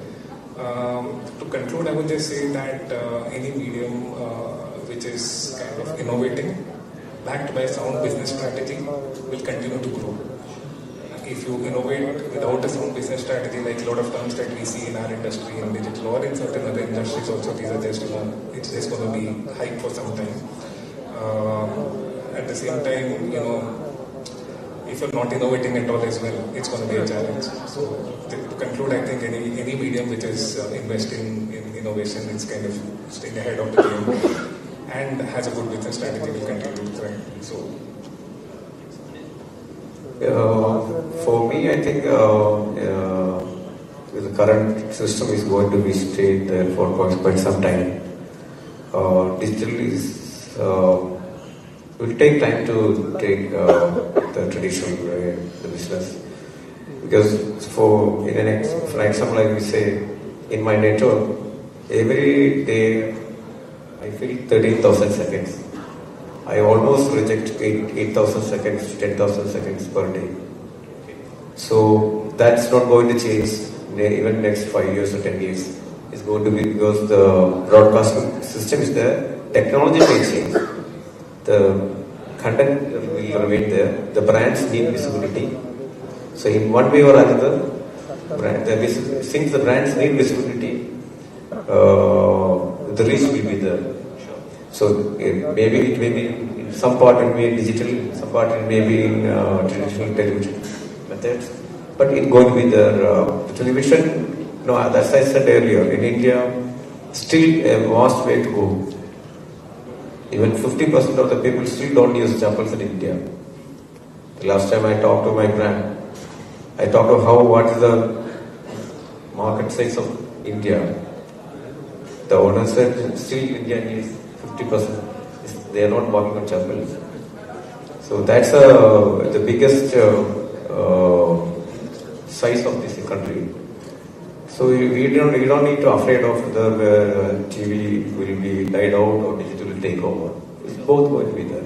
To conclude, I would just say that any medium which is kind of innovating, backed by sound business strategy, will continue to grow. If you innovate without a sound business strategy, like a lot of terms that we see in our industry, in digital or in certain other industries also, these are just, it's just going to be hype for some time. At the same time, if you're not innovating at all as well, it's going to be a challenge. So to conclude, I think any medium which is investing in innovation is kind of staying ahead of the game and has a good business strategy will continue to thrive. So for me, I think the current system is going to be stayed there for quite some time. Digital is will take time to take the traditional the business, because for example, like we say, in my network, every day I feel 13,000 seconds. I almost reject 8,000 seconds, 10,000 seconds per day. So that's not going to change even next 5 years or 10 years. It's going to be because the broadcasting system is there. Technology may change. The content will remain there. The brands need visibility. So in one way or another, since the brands need visibility, the reach will be there. So maybe it may be in some part it may be digital, in some part it may be in traditional television methods, but it's going to be there. The television, as I said earlier, in India, still a vast way to go. Even 50% of the people still don't use chapels in India. The last time I talked to my brand, I talked about what is the market size of India. The owner said still India needs 50%. They are not working on chapels. So that's the biggest size of this country. So we don't need to afraid of whether TV will be died out or digital will take over. It's both going to be there.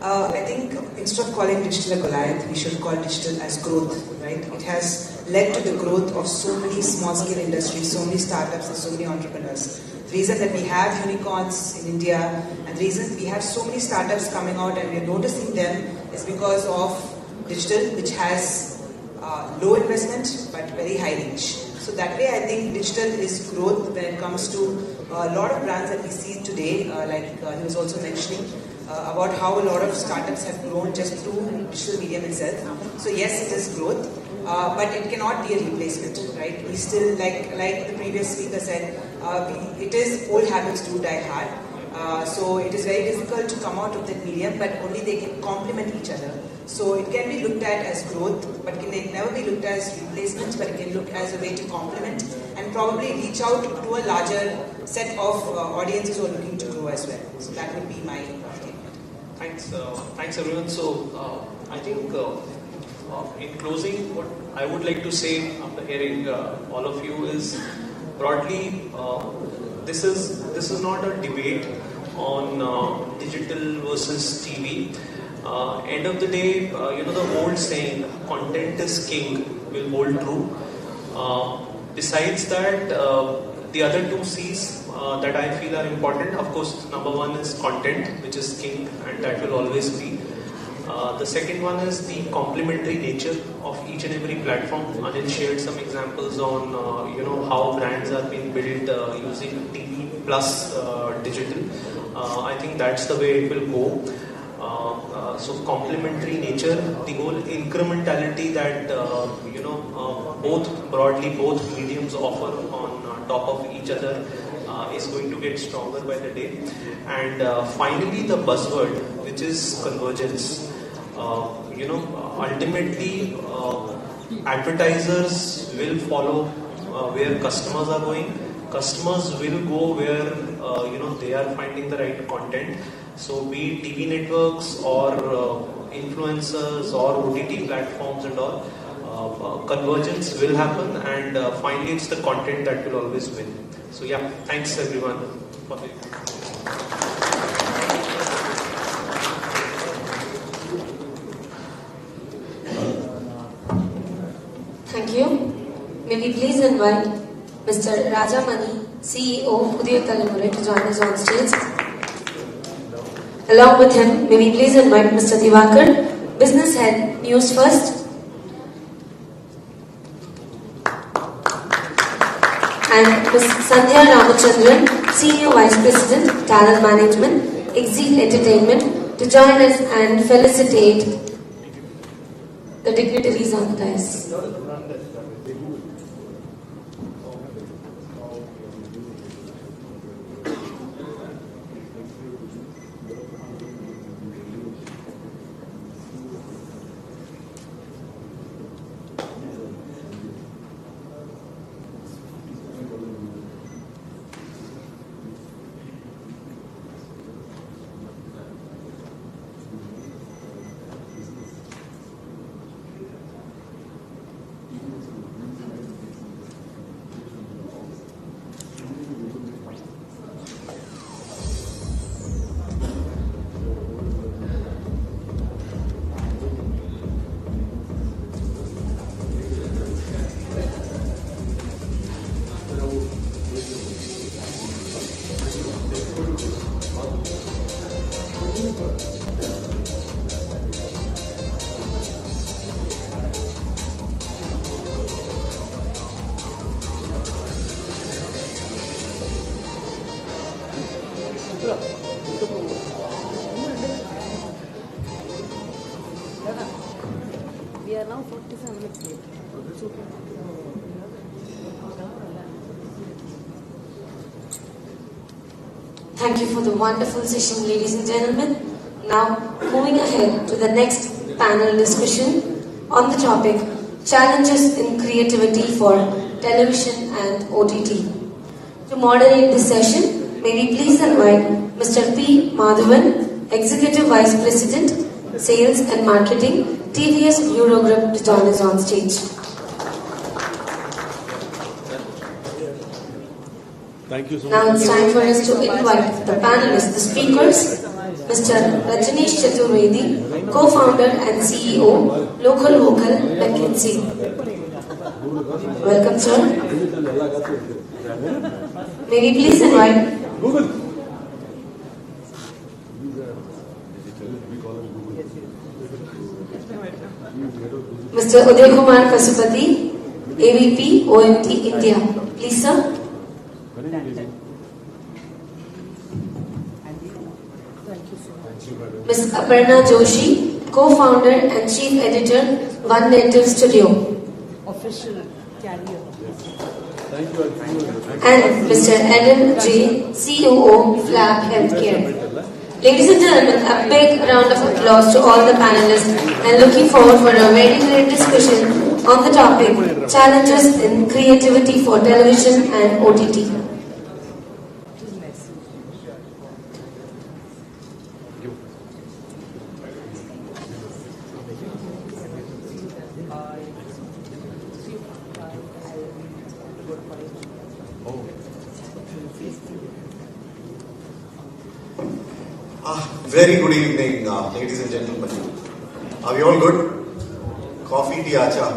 I think instead of calling digital a Goliath, we should call digital as growth, right? It has led to the growth of so many small-scale industries, so many startups and so many entrepreneurs. The reason that we have unicorns in India and the reason we have so many startups coming out and we're noticing them is because of digital, which has low investment but very high reach. So that way I think digital is growth when it comes to a lot of brands that we see today, like he was also mentioning, about how a lot of startups have grown just through digital medium itself. So yes, it is growth, but it cannot be a replacement, right? We still, like the previous speaker said, it is old habits do die hard. So it is very difficult to come out of that medium, but only they can complement each other. So it can be looked at as growth, but it can never be looked as replacement, but it can look as a way to complement and probably reach out to a larger set of audiences who are looking to grow as well. So that would be my statement. Thanks everyone. So I think in closing, what I would like to say after hearing all of you is broadly, this is not a debate on digital versus TV. End of the day, the old saying, content is king, will hold true. Besides that, the other two C's that I feel are important, of course, number one is content, which is king, and that will always be. The second one is the complementary nature of each and every platform. Anil shared some examples on how brands are being built using TV plus digital. I think that's the way it will go. So complementary nature, the whole incrementality that both mediums offer on top of each other is going to get stronger by the day. And finally, the buzzword, which is convergence. Ultimately, advertisers will follow where customers are going. Customers will go where they are finding the right content. So be it TV networks or influencers or OTT platforms and all, convergence will happen, and finally it's the content that will always win. So yeah, thanks everyone for the Thank you. May we please invite Mr. Rajamani, CEO Qyou, to join us on stage. Along with him, may we please invite Mr. Divakar, Business Head, News First, and Ms. Sandhya Ramachandran, Senior Vice President, Talent Management, Exceed Entertainment, to join us and felicitate the dignitaries on the dais. We are now 47 minutes late. That's okay. Thank you for the wonderful session, ladies and gentlemen. Now, moving ahead to the next panel discussion on the topic, Challenges in Creativity for Television and OTT. To moderate this session, may we please invite Mr. P. Madhavan, Executive Vice President, Sales and Marketing, TVS Eurogroup, to join us on stage. Thank you so much. Now it's time for us to invite the panelists, the speakers. Mr. Rajneesh Chaturvedi, co-founder and CEO, Local Vocal, McKinsey. Welcome, sir. May we please invite Mr. Uday Kumar Kasupati, AVP, OMT, India. Please, sir. Ms. Aparna Joshi, co-founder and chief editor, One Native Studio. Official carrier. And Mr. Ellen J, COO, Flap Healthcare. Ladies and gentlemen, a big round of applause to all the panelists and looking forward for a very great discussion on the topic, Challenges in Creativity for Television and OTT. Very good evening, ladies and gentlemen. Are we all good? Coffee, tea, acha?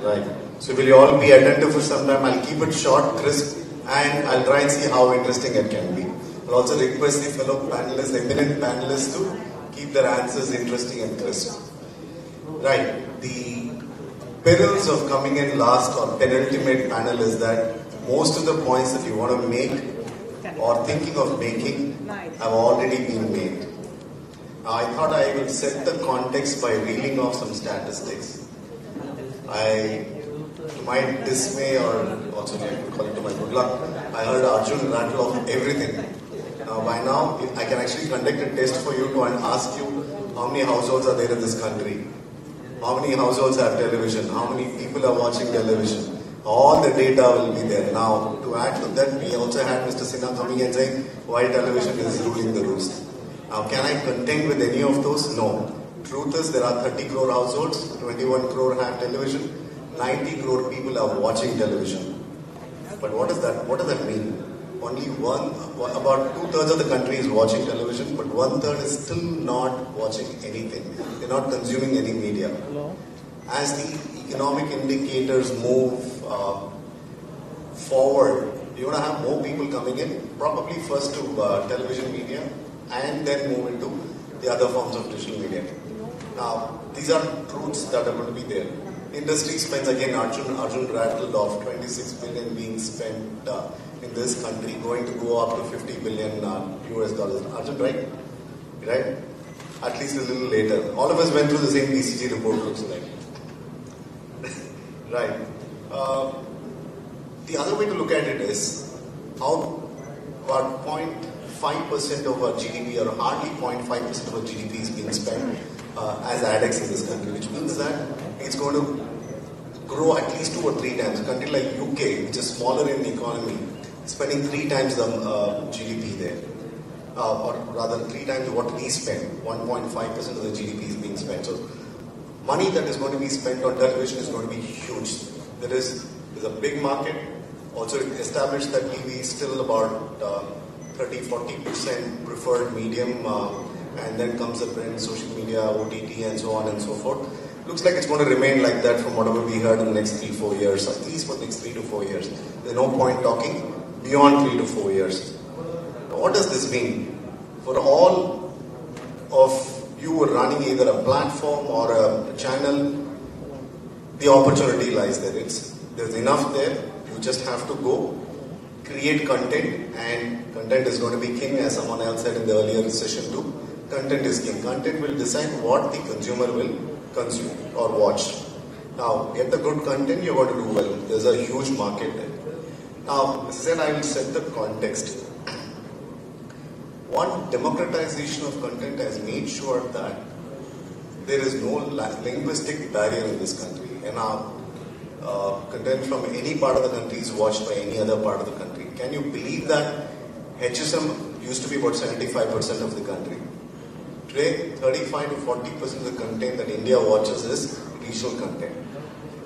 Right. So will you all be attentive for some time? I'll keep it short, crisp, and I'll try and see how interesting it can be. I'll also request the fellow panelists, eminent panelists, to keep their answers interesting and crisp. Right. The perils of coming in last or penultimate panel is that most of the points that you want to make or thinking of making have already been made. Now, I thought I will set the context by reeling off some statistics. To my dismay, or also call it to my good luck, I heard Arjun rattle off everything. Now, by now, I can actually conduct a test for you to ask you how many households are there in this country, how many households have television, how many people are watching television. All the data will be there. Now, to add to that, we also had Mr. Sinha coming and saying why television is ruling the roost. Now, can I contend with any of those? No. Truth is, there are 30 crore households, 21 crore have television, 90 crore people are watching television. But what is that? What does that mean? Only about 2/3 of the country is watching television, but 1/3 is still not watching anything. They're not consuming any media. As the economic indicators move forward, you're going to have more people coming in, probably first to television media, and then move into the other forms of digital media. Now, these are truths that are going to be there. Industry spends, again, Arjun rattled off 26 billion being spent in this country, going to go up to 50 billion US dollars. Arjun, right? Right? At least a little later. All of us went through the same BCG report, looks like. Right. The other way to look at it is how about 0.5% of our GDP, or hardly 0.5% of our GDP is being spent as ADEX in this country, which means that it's going to grow at least 2 or 3 times. A country like UK, which is smaller in the economy, is spending 3 times the GDP there. Or rather 3 times what we spend. 1.5% of the GDP is being spent. So money that is going to be spent on television is going to be huge. There's a big market. Also established that TV is still about 30-40% preferred medium, and then comes the print, social media, OTT, and so on and so forth. Looks like it's going to remain like that from whatever we heard in the next 3-4 years, at least for the next 3 to 4 years. There's no point talking beyond 3 to 4 years. What does this mean? For all of you who are running either a platform or a channel, the opportunity lies there. There's enough there. You just have to go, create content, and content is going to be king, as someone else said in the earlier session too. Content is king. Content will decide what the consumer will consume or watch. Now, get the good content, you're going to do well. There's a huge market there. Now, as I said, I will set the context. One, democratization of content has made sure that there is no linguistic barrier in this country. And now, content from any part of the country is watched by any other part of the country. Can you believe that HSM used to be about 75% of the country. Today, 35 to 40% of the content that India watches is regional content.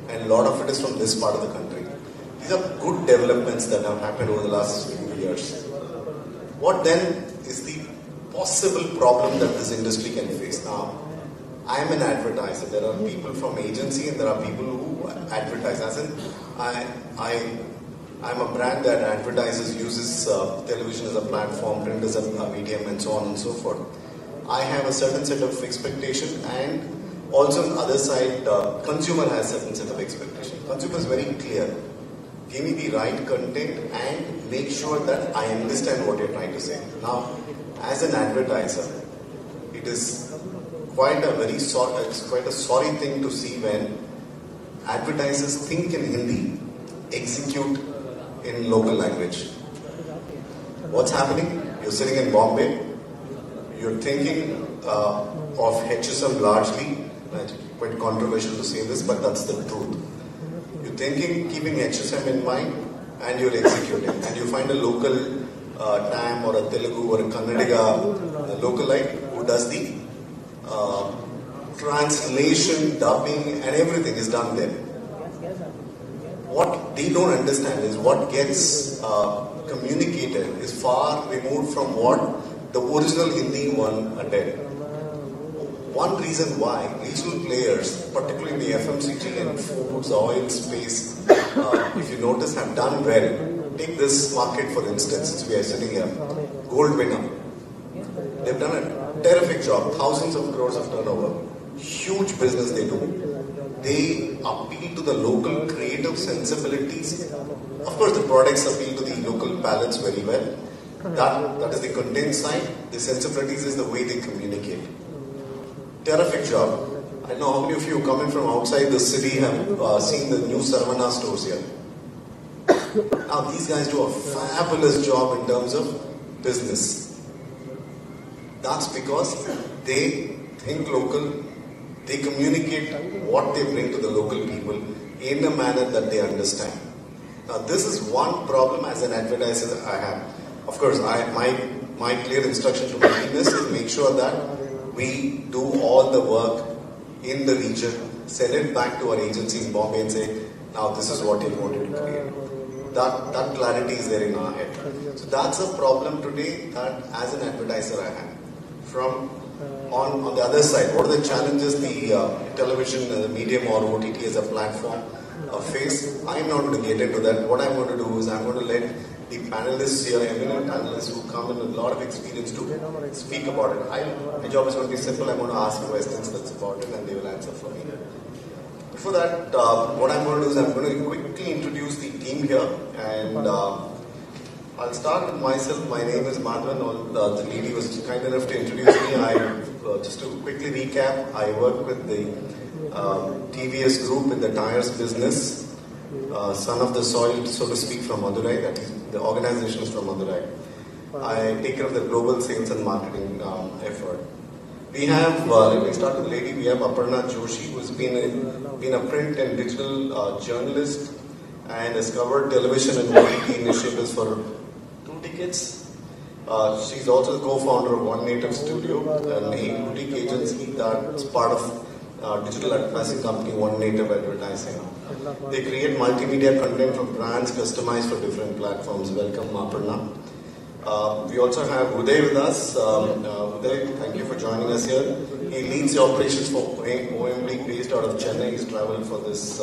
And a lot of it is from this part of the country. These are good developments that have happened over the last few years. What then is the possible problem that this industry can face? Now, I am an advertiser. There are people from agency and there are people who advertise. As in, I'm a brand that advertises, uses television as a platform, print as a medium, and so on and so forth. I have a certain set of expectation, and also on the other side, consumer has a certain set of expectation. Consumer is very clear. Give me the right content and make sure that I understand what you're trying to say. Now, as an advertiser, it is quite a sorry thing to see when advertisers think in Hindi, execute in local language. What's happening? You're sitting in Bombay, you're thinking of HSM largely. It's quite controversial to say this, but that's the truth. You're thinking, keeping HSM in mind, and you're executing. And you find a local Tam or a Telugu or a Kannadiga localite who does the translation, dubbing, and everything is done there. What they don't understand is what gets communicated is far removed from what the original Hindi one did. One reason why regional players, particularly in the FMCG and foods, oil space, if you notice, have done well. Take this market for instance, since we are sitting here, Gold Winner. They've done a terrific job, thousands of crores of turnover, huge business they do. They appeal to the local creative sensibilities. Of course, the products appeal to the local palates very well. That is the content side. The sensibilities is the way they communicate. Terrific job. I don't know how many of you coming from outside the city have seen the new Saravana stores here. Now these guys do a fabulous job in terms of business. That's because they think local, they communicate what they bring to the local people in a manner that they understand. Now this is one problem as an advertiser that I have. Of course, my clear instruction to my team is to make sure that we do all the work in the region, send it back to our agency in Bombay and say, now this is what you want to create. That clarity is there in our head. So that's a problem today that as an advertiser I have. From on the other side, what are the challenges the television, the medium or OTT as a platform face? I'm not going to get into that. What I'm going to do is I'm going to let the panelists here, eminent panelists who come in with a lot of experience to speak about it. My job is going to be simple. I'm going to ask questions that's about it and they will answer for me. Before that, what I'm going to do is I'm going to quickly introduce the team here, and I'll start with myself. My name is Madhavan. The lady was kind enough to introduce me. Just to quickly recap, I work with the TVS group in the tires business. Son of the soil, so to speak, from Madurai. That is, the organization is from Madurai. I take care of the global sales and marketing effort. We have, let me start with the lady, we have Aparna Joshi, who has been a print and digital journalist and has covered television and OTT initiatives for 2 decades. She's also the co-founder of One Native Studio, a boutique agency that's part of digital advertising company One Native Advertising. They create multimedia content for brands customized for different platforms. Welcome, Aparna. We also have Uday with us. Uday, thank you for joining us here. He leads the operations for OMD based out of Chennai. He's traveled for this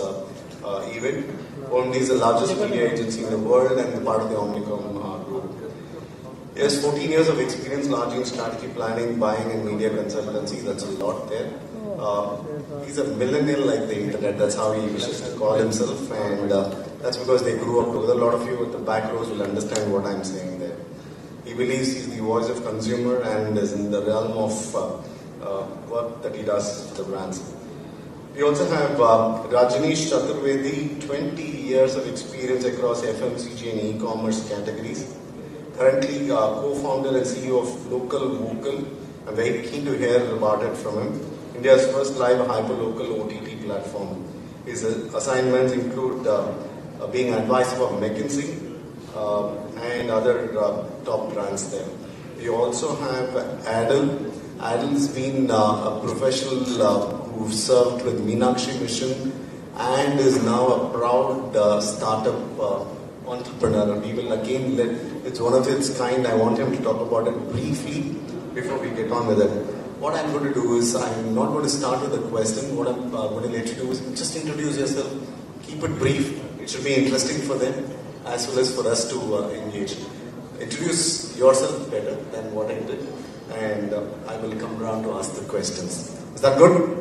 event. OMD is the largest media agency in the world and part of the Omnicom group. He has 14 years of experience largely in strategy planning, buying and media consultancy. That's a lot there. He's a millennial like the internet. That's how he wishes to call himself. And that's because they grew up with a lot of you at the back rows will understand what I'm saying there. He believes he's the voice of consumer and is in the realm of work that he does for the brands. We also have Rajneesh Chaturvedi, 20 years of experience across FMCG and e-commerce categories. Currently co-founder and CEO of Local Vocal. I'm very keen to hear about it from him. India's first live hyperlocal OTT platform. His assignments include being advisor for McKinsey, and other top brands there. We also have Adel. Adel's been a professional who served with Meenakshi Mission and is now a proud startup entrepreneur. We will again it's one of its kind. I want him to talk about it briefly before we get on with it. What I'm going to do is, I'm not going to start with a question. What I'm going to let you do is just introduce yourself, keep it brief. It should be interesting for them as well as for us to engage. Introduce yourself better than what I did, and I will come around to ask the questions. Is that good?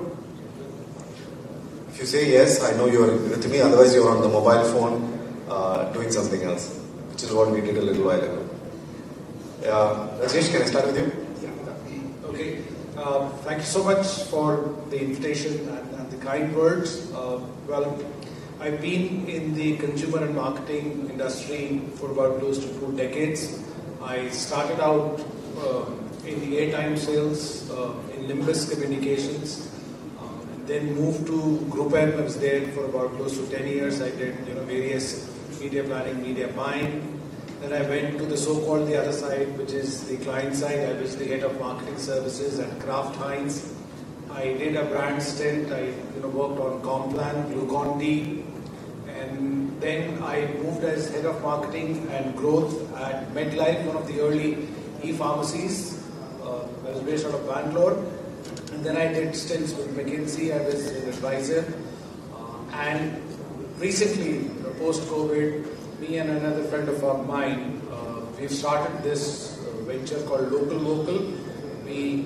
If you say yes, I know you're with me, otherwise you're on the mobile phone doing something else, which is what we did a little while ago. Rajesh, can I start with you? Okay. Thank you so much for the invitation and the kind words. Well, I've been in the consumer and marketing industry for about close to 2 decades. I started out in the airtime sales in Nimbus Communications, then moved to Group M. I was there for about close to 10 years. I did various media planning, media buying. Then I went to the so-called the other side, which is the client side. I was the head of marketing services at Kraft Heinz. I did a brand stint. I worked on Complan, Glucon-D, and then I moved as head of marketing and growth at MedLife, one of the early e-pharmacies. I was based out of Bangalore, and then I did stints with McKinsey. I was an advisor, and recently, post-COVID, me and another friend of mine, we've started this venture called Local Vocal. We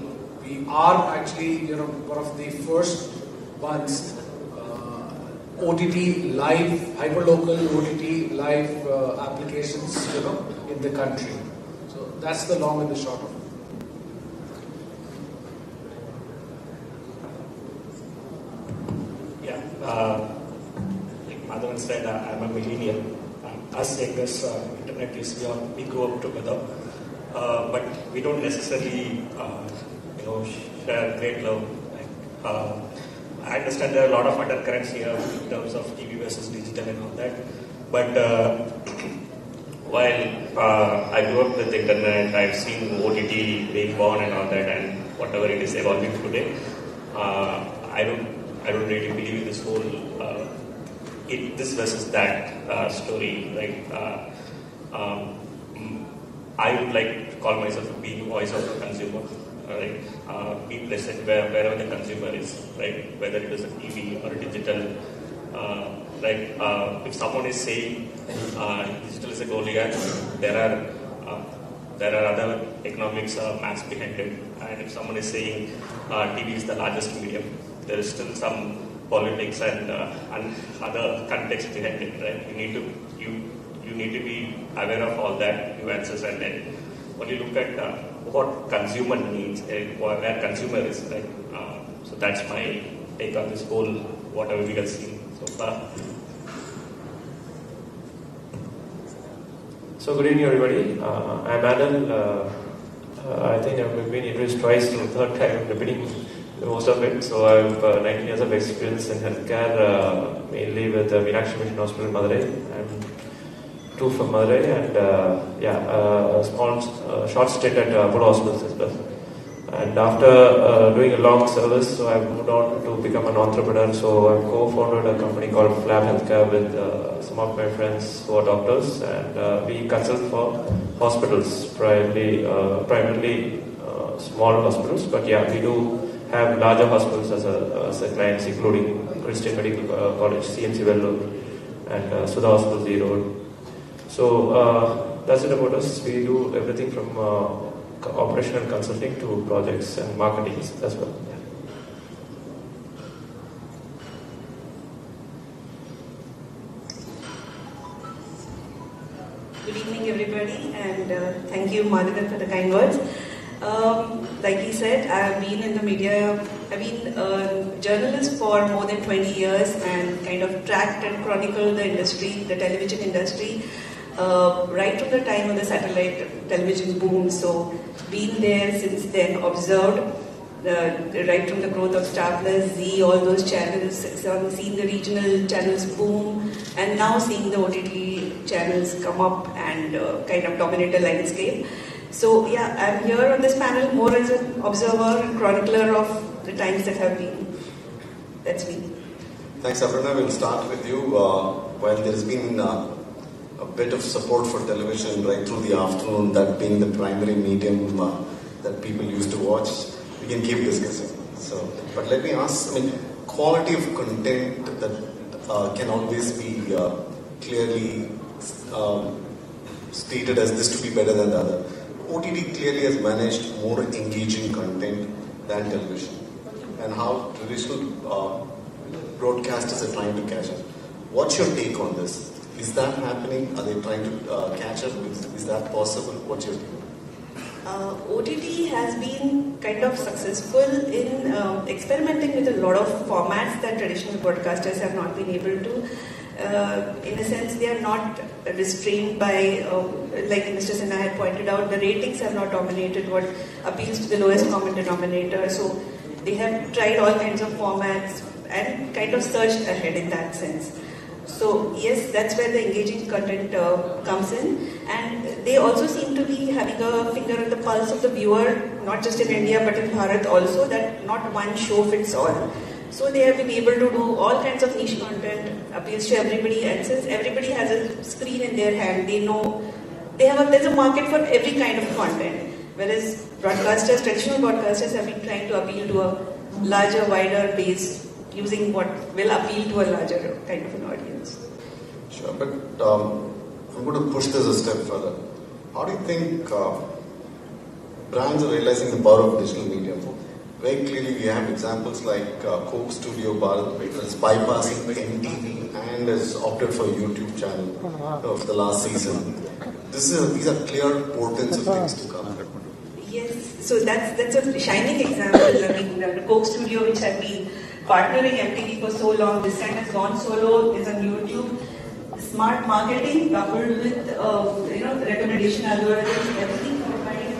are actually, one of the first ones, OTT live, hyperlocal OTT live applications, in the country. So that's the long and the short of it. Yeah, like Madhavan said, I'm a millennial. Us youngest internet is we grew up together, but we don't necessarily, share great love. I understand there are a lot of undercurrents here in terms of TV versus digital and all that. But while I grew up with internet, I've seen OTT being born and all that, and whatever it is evolving today. I don't really believe in this whole this versus that story. Like I would like to call myself being voice of the consumer. Right, be present wherever the consumer is, right? Whether it is a TV or a digital. If someone is saying digital is a Goliath, there are other economics maths behind it. And if someone is saying TV is the largest medium, there is still some politics and other context behind it, right? You need to be aware of all that nuances, and then when you look at what consumer needs, where consumer is, right? So that's my take on this whole whatever we have seen so far. So good evening, everybody. I'm Adel. I think I've been introduced twice, so the third time I'm repeating most of it. So I have 19 years of experience in healthcare, mainly with the Meenakshi Mission Hospital in Madurai. I'm two from Madurai, and a small, short stint at Apollo Hospitals as well. And after doing a long service, so I moved on to become an entrepreneur. So I've co-founded a company called Flab Healthcare with some of my friends who are doctors, and we consult for hospitals, primarily small hospitals. But yeah, we do have larger hospitals as a clients, including Christian Medical College, CMC Vellore, and Sudha Hospital, Z Road. So that's it about us. We do everything from operational consulting to projects and marketing as well. Yeah. Good evening, everybody, and thank you, Madhavan, for the kind words. Like he said, I've been in the media, I've been a journalist for more than 20 years and kind of tracked and chronicled the industry, the television industry, right from the time of the satellite television boom. So, been there since then, observed right from the growth of Star Plus, Z, all those channels, seen the regional channels boom, and now seeing the OTT channels come up and kind of dominate the landscape. So yeah, I'm here on this panel more as an observer and chronicler of the times that have been. That's me. Thanks, Aparna. We'll start with you. While there's been a bit of support for television right through the afternoon, that being the primary medium that people used to watch, we can keep discussing. So, but let me ask, quality of content that can always be clearly stated as this to be better than the other. OTT clearly has managed more engaging content than television, and how traditional broadcasters are trying to catch up. What's your take on this? Is that happening? Are they trying to catch up? Is that possible? What's your take? OTT has been kind of successful in experimenting with a lot of formats that traditional broadcasters have not been able to. In a sense, they are not restrained by, like Mr. Sinha had pointed out, the ratings have not dominated what appeals to the lowest common denominator. So they have tried all kinds of formats and kind of surged ahead in that sense. So yes, that's where the engaging content comes in, and they also seem to be having a finger on the pulse of the viewer, not just in India but in Bharat also, that not one show fits all. So they have been able to do all kinds of niche content, appeals to everybody, and since everybody has a screen in their hand, they know there's a market for every kind of content. Whereas traditional broadcasters have been trying to appeal to a larger, wider base, using what will appeal to a larger kind of an audience. Sure, but I'm going to push this a step further. How do you think brands are realizing the power of digital media? Very clearly, we have examples like Coke Studio Bharat, which is bypassing MTV and has opted for a YouTube channel of the last season. These are clear portents of things to come. Yes, so that's a shining example. I mean, the Coke Studio, which had been partnering MTV for so long, this time has gone solo, is on YouTube. Smart marketing coupled with recommendation algorithms, everything combining.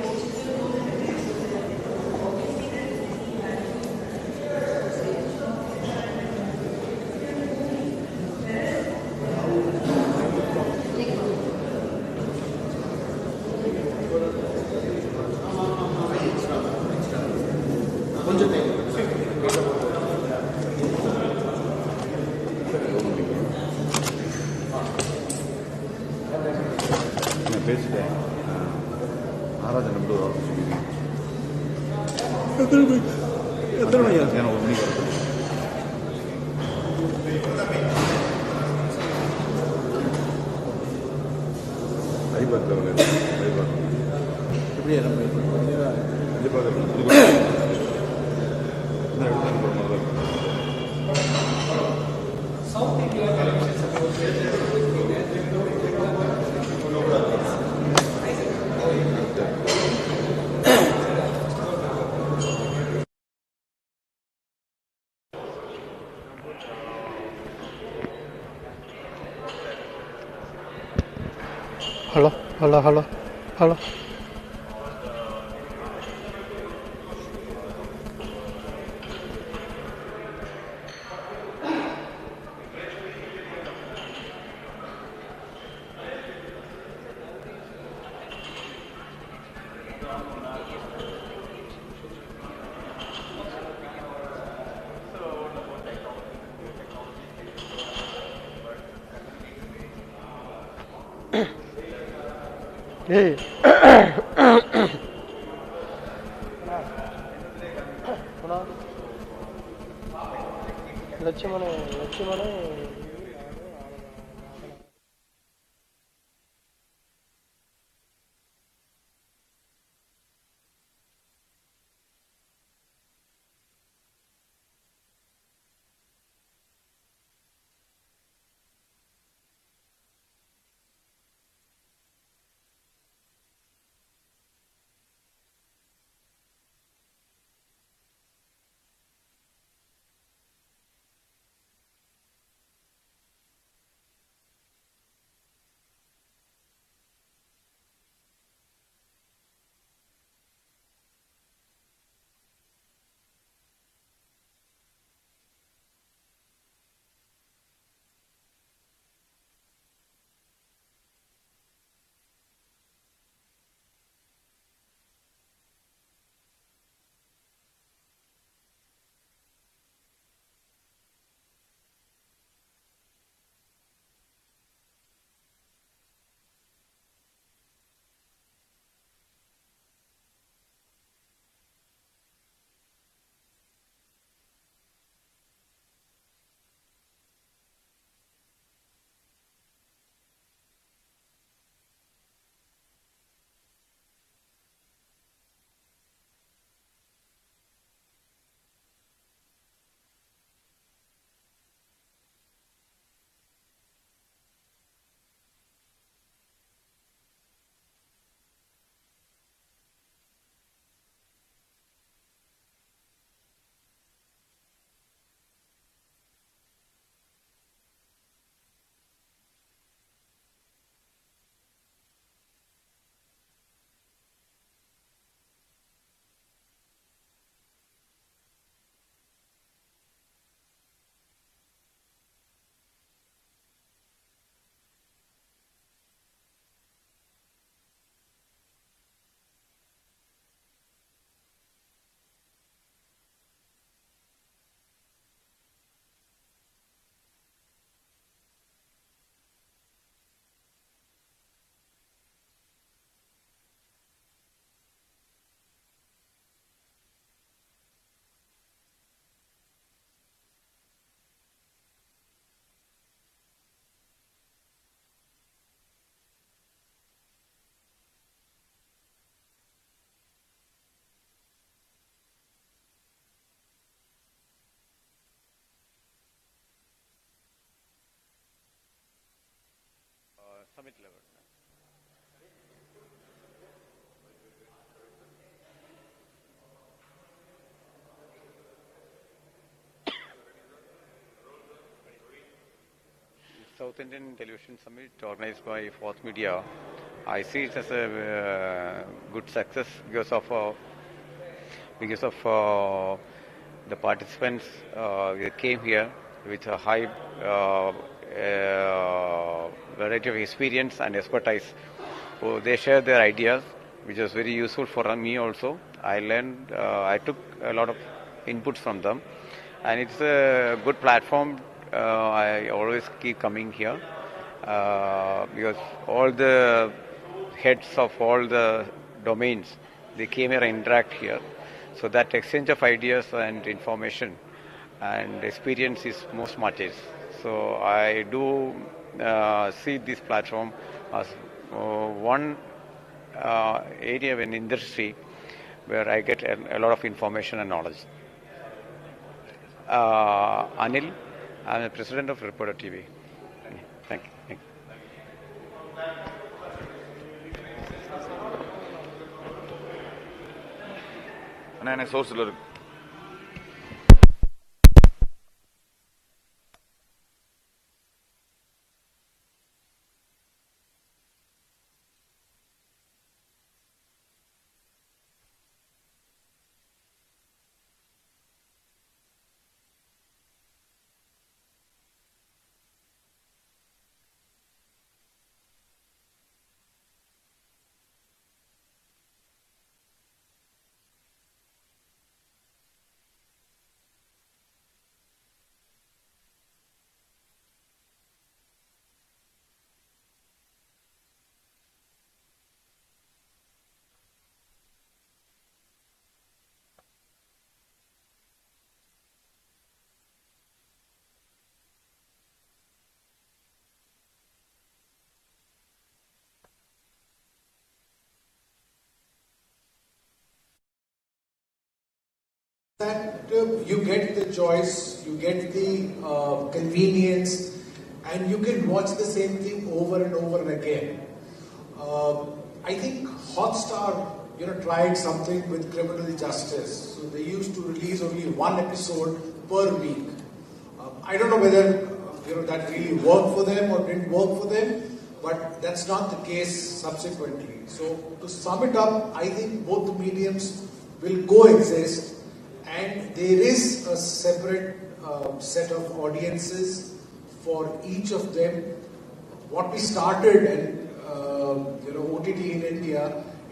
Hello. Hey. லட்சுமணே South Indian Television Summit organized by Fourth Media. I see it as a good success because of the participants came here with a high variety of experience and expertise. So they shared their ideas, which was very useful for me also. I learned, I took a lot of inputs from them, and it's a good platform. I always keep coming here because all the heads of all the domains, they came here and interact here. So that exchange of ideas and information and experience is most matters. So I do see this platform as one area in industry where I get a lot of information and knowledge. Anil, I'm the president of Reporter TV. Thank you. Thank you. அண்ணா சோர்ஸில் இருக்கு. That you get the choice, you get the convenience, and you can watch the same thing over and over and again. I think Hotstar, tried something with criminal justice. So they used to release only one episode per week. I don't know whether that really worked for them or didn't work for them, but that's not the case subsequently. So to sum it up, I think both the mediums will coexist. And there is a separate set of audiences for each of them. What we started and OTT in India,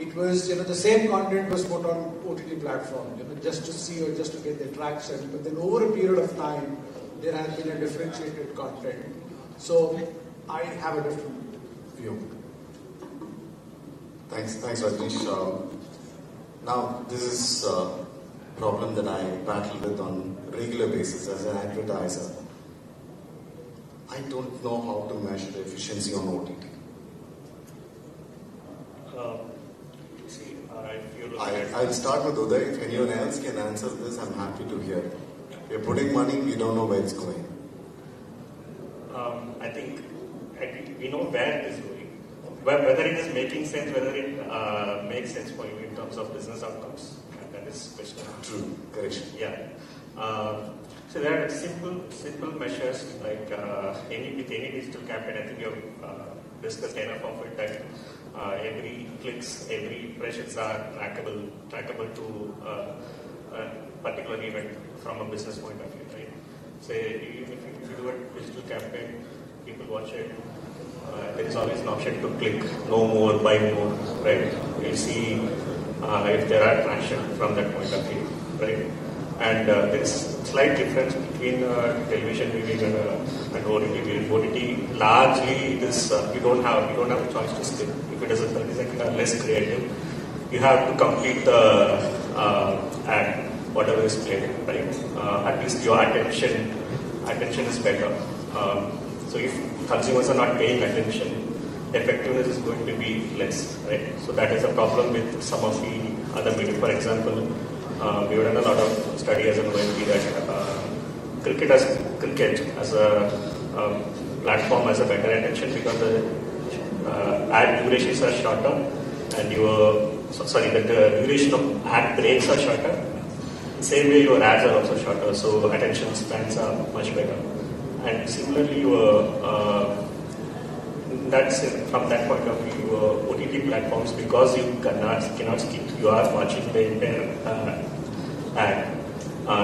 it was the same content was put on OTT platform just to see or just to get the traction. But then over a period of time, there has been a differentiated content. So I have a different view. Thanks, Rajneesh. Now this is problem that I battle with on regular basis as an advertiser. I don't know how to measure efficiency on OTT. I'll start with Uday. If anyone else can answer this, I'm happy to hear. We're putting money, we don't know where it's going. I think we know where it is going. Whether it is making sense, whether it makes sense for you in terms of business outcomes. That is question. True, correction. Yeah. So there are simple measures like with any digital campaign. I think you have discussed enough of it that every clicks, every impressions are trackable to a particular event from a business point of view, right? Say if you do a digital campaign, people watch it. There is always an option to click no more, buy more, right? You see if there are traction from that point of view, right? And there is slight difference between television viewing and OTT viewing. OTT largely this you don't have a choice to skip. If it is a 30 second or less creative, you have to complete the ad, whatever is played, right? At least your attention is better. So if consumers are not paying attention, effectiveness is going to be less, right? So that is a problem with some of the other media. For example, we have done a lot of study as an OMP that cricket as a platform has a better attention because the ad durations are shorter, and the duration of ad breaks are shorter. Same way your ads are also shorter, so attention spans are much better. And similarly, from that point of view, OTT platforms, because you cannot skip, you are watching the entire ad.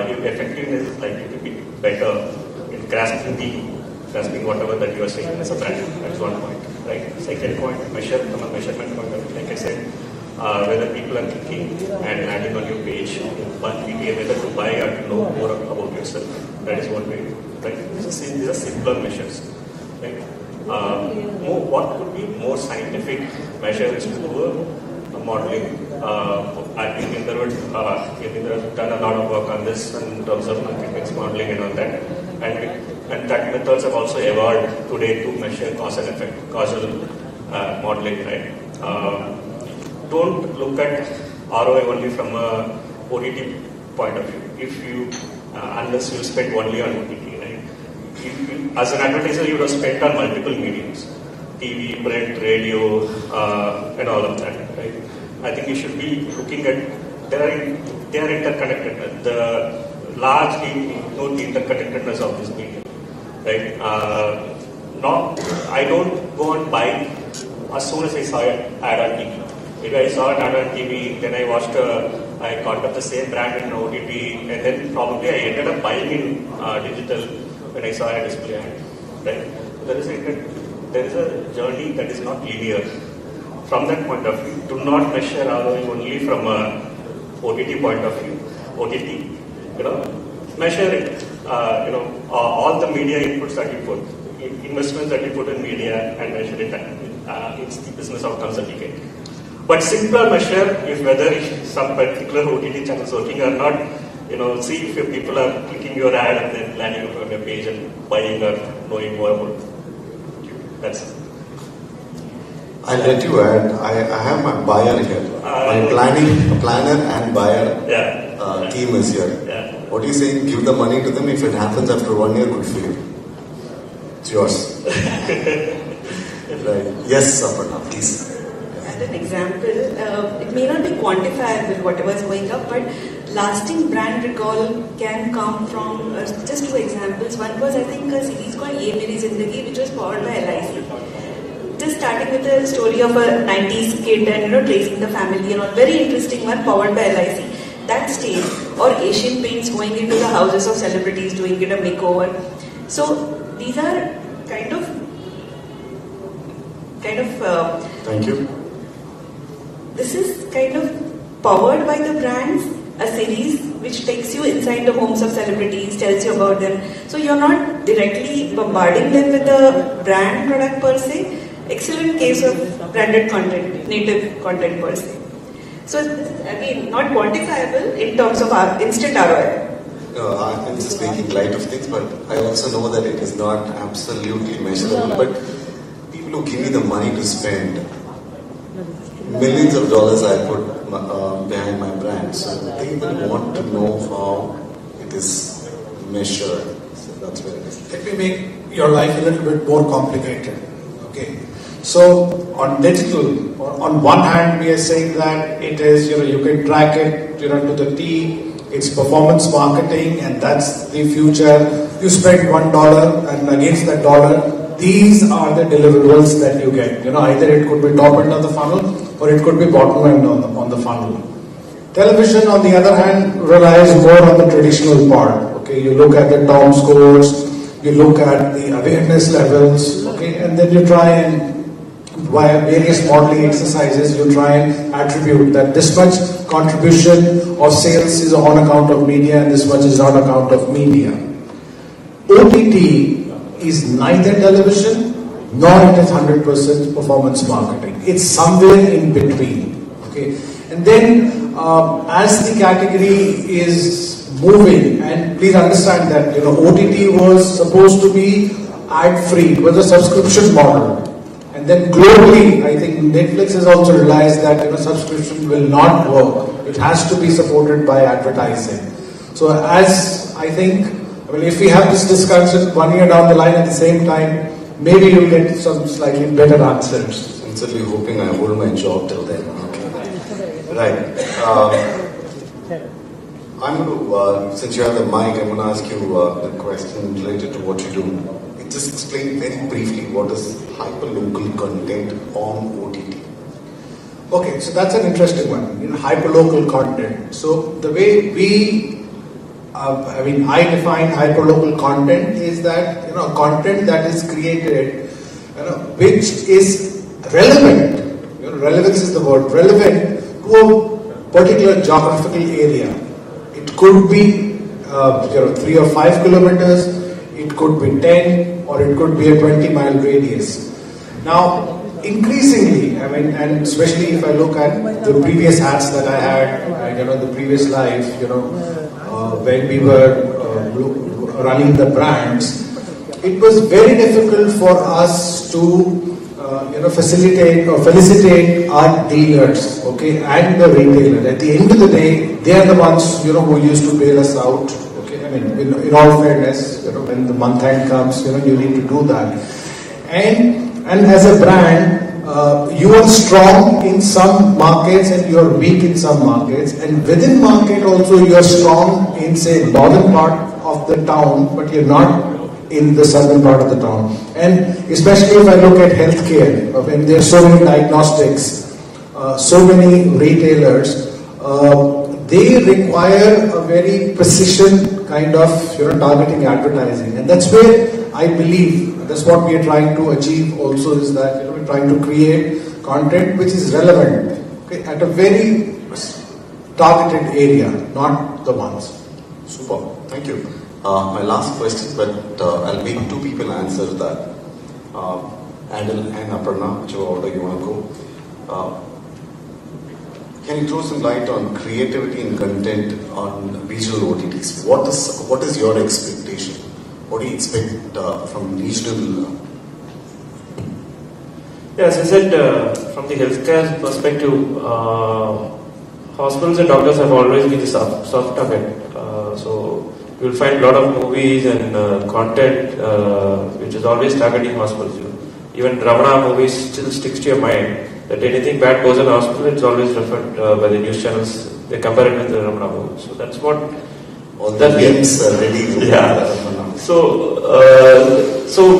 Your effectiveness is likely to be better in grasping whatever that you are saying as a brand. That's one point, right? Second point, from a measurement point of view, like I said, whether people are clicking and landing on your page, whether to buy or to know more about yourself. That is one way, right? These are simpler measures, right? What could be more scientific measures to do a modeling? I think Inder has done a lot of work on this in terms of market mix modeling and all that. And that methods have also evolved today to measure cause and effect, causal modeling, right? Don't look at ROI only from a OTT point of view. Unless you spend only on OTT, right? As an advertiser, you would have spent on multiple mediums, TV, print, radio, and all of that, right? I think you should be looking at, they are interconnected. The largely note the interconnectedness of this medium, right? I don't go and buy as soon as I saw an ad on TV. If I saw an ad on TV, then I got up the same brand in OTT, and then probably I ended up buying in digital when I saw a display ad, right? There is a journey that is not linear. From that point of view, do not measure ROI only from a OTT point of view. OTT, measure it. All the media inputs that you put, investments that you put in media, and measure it. It's the business outcomes that you get. But simpler measure if whether some particular OTT channel is working or not. See if your people are clicking your ad and then landing up on your page and buying or knowing more about it. That's it. I'll let you add. I have my buyer here. My planner and buyer team is here. What are you saying? Give the money to them. If it happens after 1 year, good for you. It's yours. Right. Yes, Aparna, please. An example, it may not be quantifiable whatever is going up, but lasting brand recall can come from just 2 examples. One was, I think, a series called Ye Meri Zindagi, which was powered by LIC. Just starting with the story of a 90s kid and tracing the family and all, very interesting one, powered by LIC. That stayed. Or Asian Paints going into the houses of celebrities, doing it a makeover. So these are kind of. Thank you. This is kind of powered by the brands, a series which takes you inside the homes of celebrities, tells you about them. So you're not directly bombarding them with the brand product per se. Excellent case of branded content, native content per se. So, again, not quantifiable in terms of our instant ROI. No, I'm just making light of things, but I also know that it is not absolutely measurable. But people who give me the money to spend, millions of dollars I put behind my brand, so they will want to know how it is measured. So that's where it is. Let me make your life a little bit more complicated. Okay. So on digital, on one hand, we are saying that it is, you can track it, to the T. It's performance marketing, and that's the future. You spend $1, and against that dollar, these are the deliverables that you get. Either it could be top end of the funnel, or it could be bottom end on the funnel. Television, on the other hand, relies more on the traditional part. Okay, you look at the Tom scores, you look at the awareness levels, okay, and then you try and via various modeling exercises, you try and attribute that this much contribution of sales is on account of media and this much is on account of media. OTT is neither television nor it is 100% performance marketing. It's somewhere in between. Okay, and then as the category is moving, and please understand that OTT was supposed to be ad-free, it was a subscription model. And then globally, I think Netflix has also realized that subscription will not work. It has to be supported by advertising. So as I think, if we have this discussion 1 year down the line at the same time, maybe you'll get some slightly better answers. Sincerely hoping I hold my job till then. Okay. Right. I'm going to, since you have the mic, I'm going to ask you the question related to what you do. Just explain very briefly what is hyperlocal content on OTT. Okay, so that's an interesting one. Hyperlocal content. So the way I define hyperlocal content is that content that is created, which is relevant. Relevance is the word. Relevant to a particular geographical area. It could be 3 or 5 kilometers. It could be 10, or it could be a 20-mile radius. Now, increasingly, and especially if I look at the previous ads that I had, the previous life, when we were running the brands, it was very difficult for us to, facilitate or felicitate our dealers, okay, and the retailers. At the end of the day, they are the ones, who used to bail us out. In all fairness, when the month end comes, you need to do that. And as a brand, you are strong in some markets and you are weak in some markets. And within market also, you are strong in, say, northern part of the town, but you're not in the southern part of the town. And especially if I look at healthcare, when there are so many diagnostics, so many retailers, they require a very precision kind of targeting advertising, and that's where I believe that's what we are trying to achieve. Also, is that we're trying to create content which is relevant, okay, at a very targeted area, not the ones. Super, thank you. My last question, but I'll make 2 people answer that. Adil and Aparna, whichever order you want to go. Can you throw some light on creativity and content on regional OTTs? What is your expectation? What do you expect from regional? Yeah, as I said, from the healthcare perspective, hospitals and doctors have always been the soft target. So you'll find a lot of movies and content which is always targeting hospitals. Even Ramana movies still sticks to your mind. That anything bad goes in the hospital, it's always referred by the news channels. They compare it with the Ramana movie. So that's what. All the games are ready. Yeah. So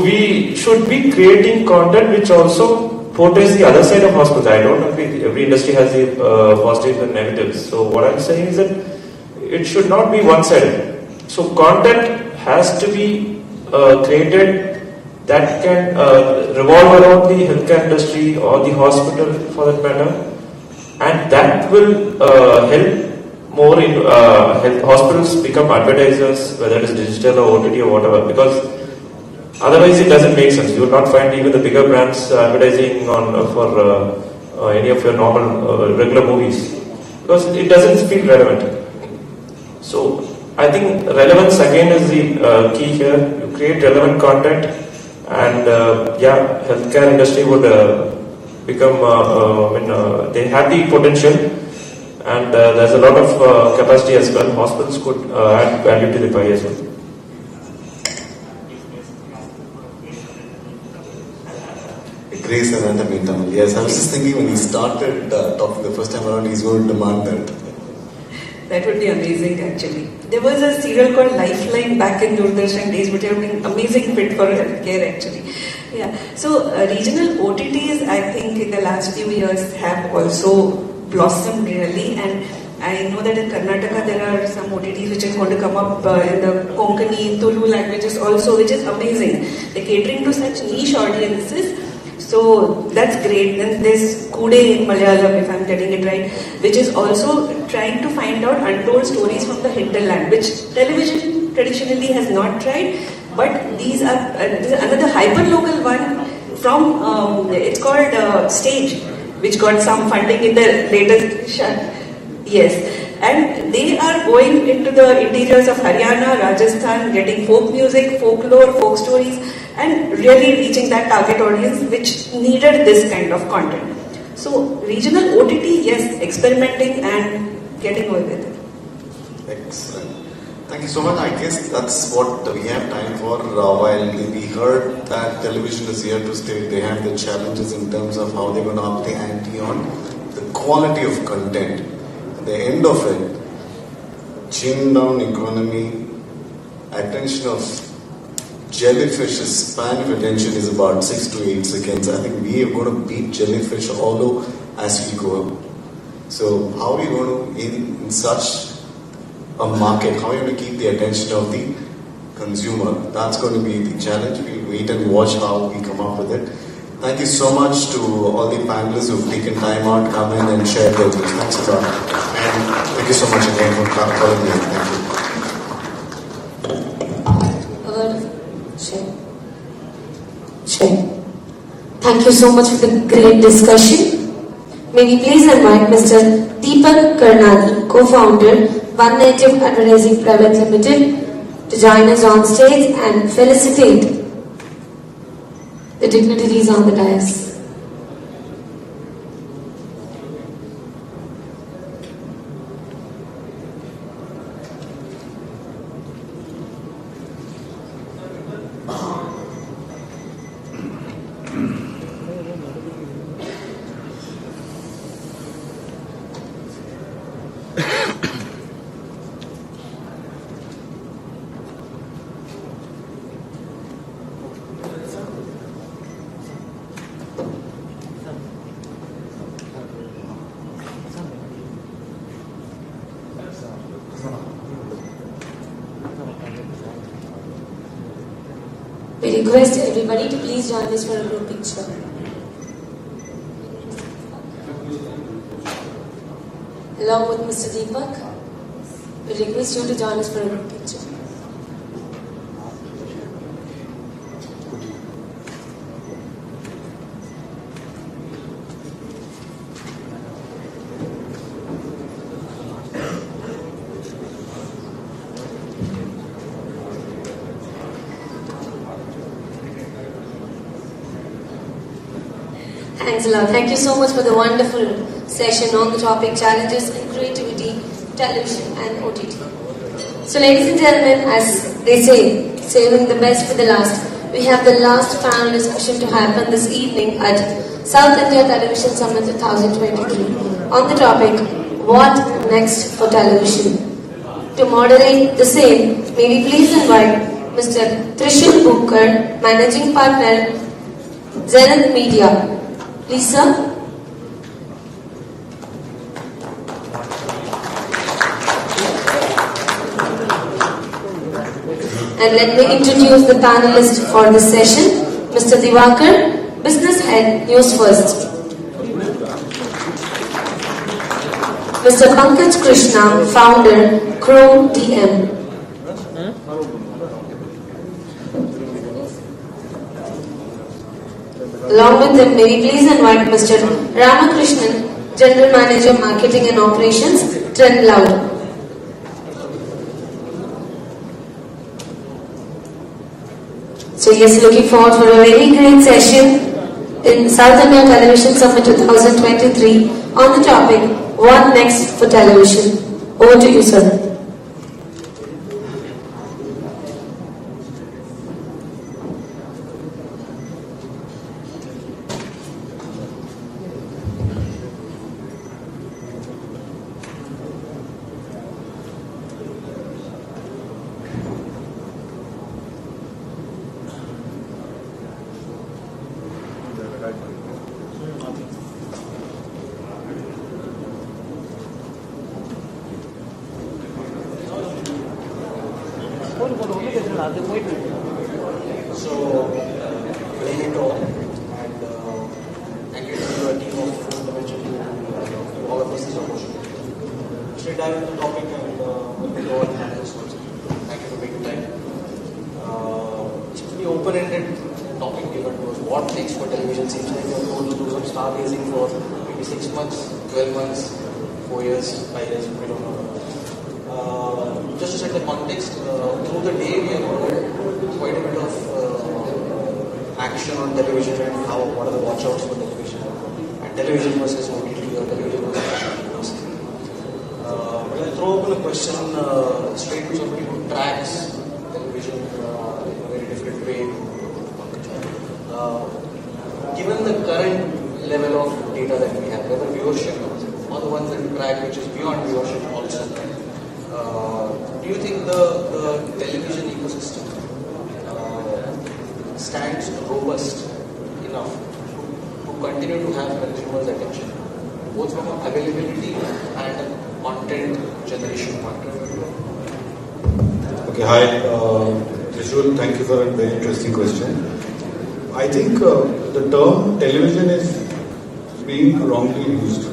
we should be creating content which also portrays the other side of hospitals. I don't agree. Every industry has the positives and negatives. So what I'm saying is that it should not be one-sided. So content has to be created that can revolve around the healthcare industry or the hospital for that matter, and that will help more in help hospitals become advertisers, whether it is digital or OTT or whatever, because otherwise it doesn't make sense. You will not find even the bigger brands advertising on for any of your normal regular movies, because it doesn't feel relevant. So I think relevance again is the key here. You create relevant content. And healthcare industry would become, they have the potential, and there's a lot of capacity as well. Hospitals could add value to the pie as well. Grace and Antamita. Yes, I was just thinking when he started talking the first time around, he's going to demand that. That would be amazing, actually. There was a serial called Lifeline back in Doordarshan days, which have been amazing fit for healthcare, actually. Yeah. So regional OTTs, I think, in the last few years have also blossomed really, and I know that in Karnataka there are some OTTs which are going to come up in the Konkani, Tulu languages also, which is amazing. They're catering to such niche audiences. So that's great. Then there's Kude in Malayalam, if I'm getting it right, which is also trying to find out untold stories from the hinterland, which television traditionally has not tried. But these are another hyper-local one from, it's called Stage, which got some funding in the latest Yes. And they are going into the interiors of Haryana, Rajasthan, getting folk music, folklore, folk stories, and really reaching that target audience which needed this kind of content. So regional OTT, yes, experimenting and getting away with it. Excellent. Thank you so much. I guess that's what we have time for. While we heard that television is here to stay, they have the challenges in terms of how they're going to up the ante on the quality of content. At the end of it, chin down economy, attention of jellyfish's span of attention is about 6 to 8 seconds. I think we are going to beat jellyfish although as we go. So how are we going to, in such a market, how are you going to keep the attention of the consumer? That's going to be the challenge. We'll wait and watch how we come up with it. Thank you so much to all the panelists who've taken time out, come in and share their views. Thanks a lot. And thank you so much again for calling me. Thank you. Thank you so much for the great discussion. May we please invite Mr. Deepak Karnani, co-founder, One Native Advertising Private Limited, to join us on stage and felicitate the dignitaries on the dais. We request everybody to please join us for a group picture. Along with Mr. Deepak, we request you to join us for a group picture. Thanks a lot. Thank you so much for the wonderful session on the topic Challenges in Creativity, Television and OTT. So ladies and gentlemen, as they say, saving the best for the last, we have the last panel discussion to happen this evening at South India Television Summit 2023 on the topic, What Next for Television? To moderate the same, may we please invite Mr. Trishul Booker, Managing Partner, Zenith Media. Please, sir. And let me introduce the panelists for this session. Mr. Diwakar, Business Head, News First. Mr. Pankaj Krishna, Founder, Qyou DM. Along with them, may we please invite Mr. Ramakrishnan, General Manager, Marketing and Operations, Trend Loud. So yes, looking forward for a very great session in South India Television Summit 2023 on the topic, What Next for Television? Over to you, sir. couple of questions straight to somebody who tracks television in a very different way. Given the current level of data that we have, whether viewership or the ones that we track, which is beyond viewership also, do you think the television ecosystem stands robust enough to continue to have consumers' attention, both from an availability and a content generation point of view? Okay, hi. Qyou, thank you for a very interesting question. I think the term television is being wrongly used.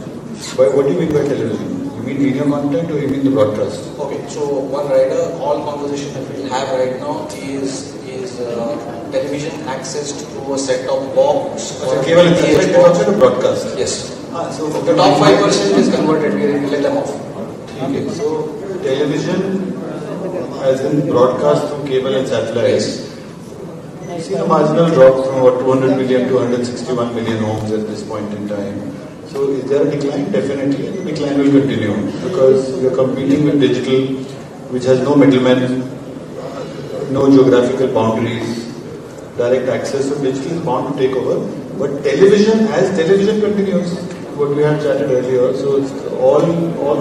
What do you mean by television? You mean video content or you mean the broadcast? Okay, so one rider, all conversation that we have right now is television accessed through a set-top box. So cable and satellite, you're talking about broadcast? Yes. So the top 5% is converted, we let them off. Okay, so television as in broadcast through cable and satellite. Yes. We've seen a marginal drop from about 200 million to 161 million homes at this point in time. So is there a decline? Definitely. And the decline will continue because we are competing with digital, which has no middlemen, no geographical boundaries, direct access. So digital is bound to take over. But television, as television continues, what we had chatted earlier, so it's all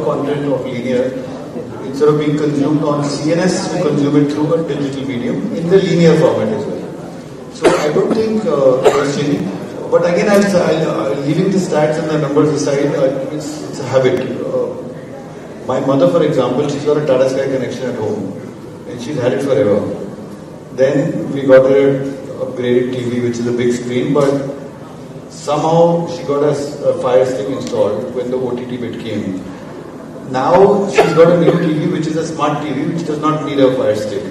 content of linear, instead of being consumed on CNS, we consume it through a digital medium in the linear format as well. So I don't think it's changing. But again, leaving the stats and the numbers aside, it's a habit. My mother, for example, she's got a Tata Sky connection at home, and she's had it forever. Then we got her upgraded TV, which is a big screen, but somehow she got a Fire Stick installed when the OTT bit came. Now she's got a new TV, which is a smart TV, which does not need a Fire Stick.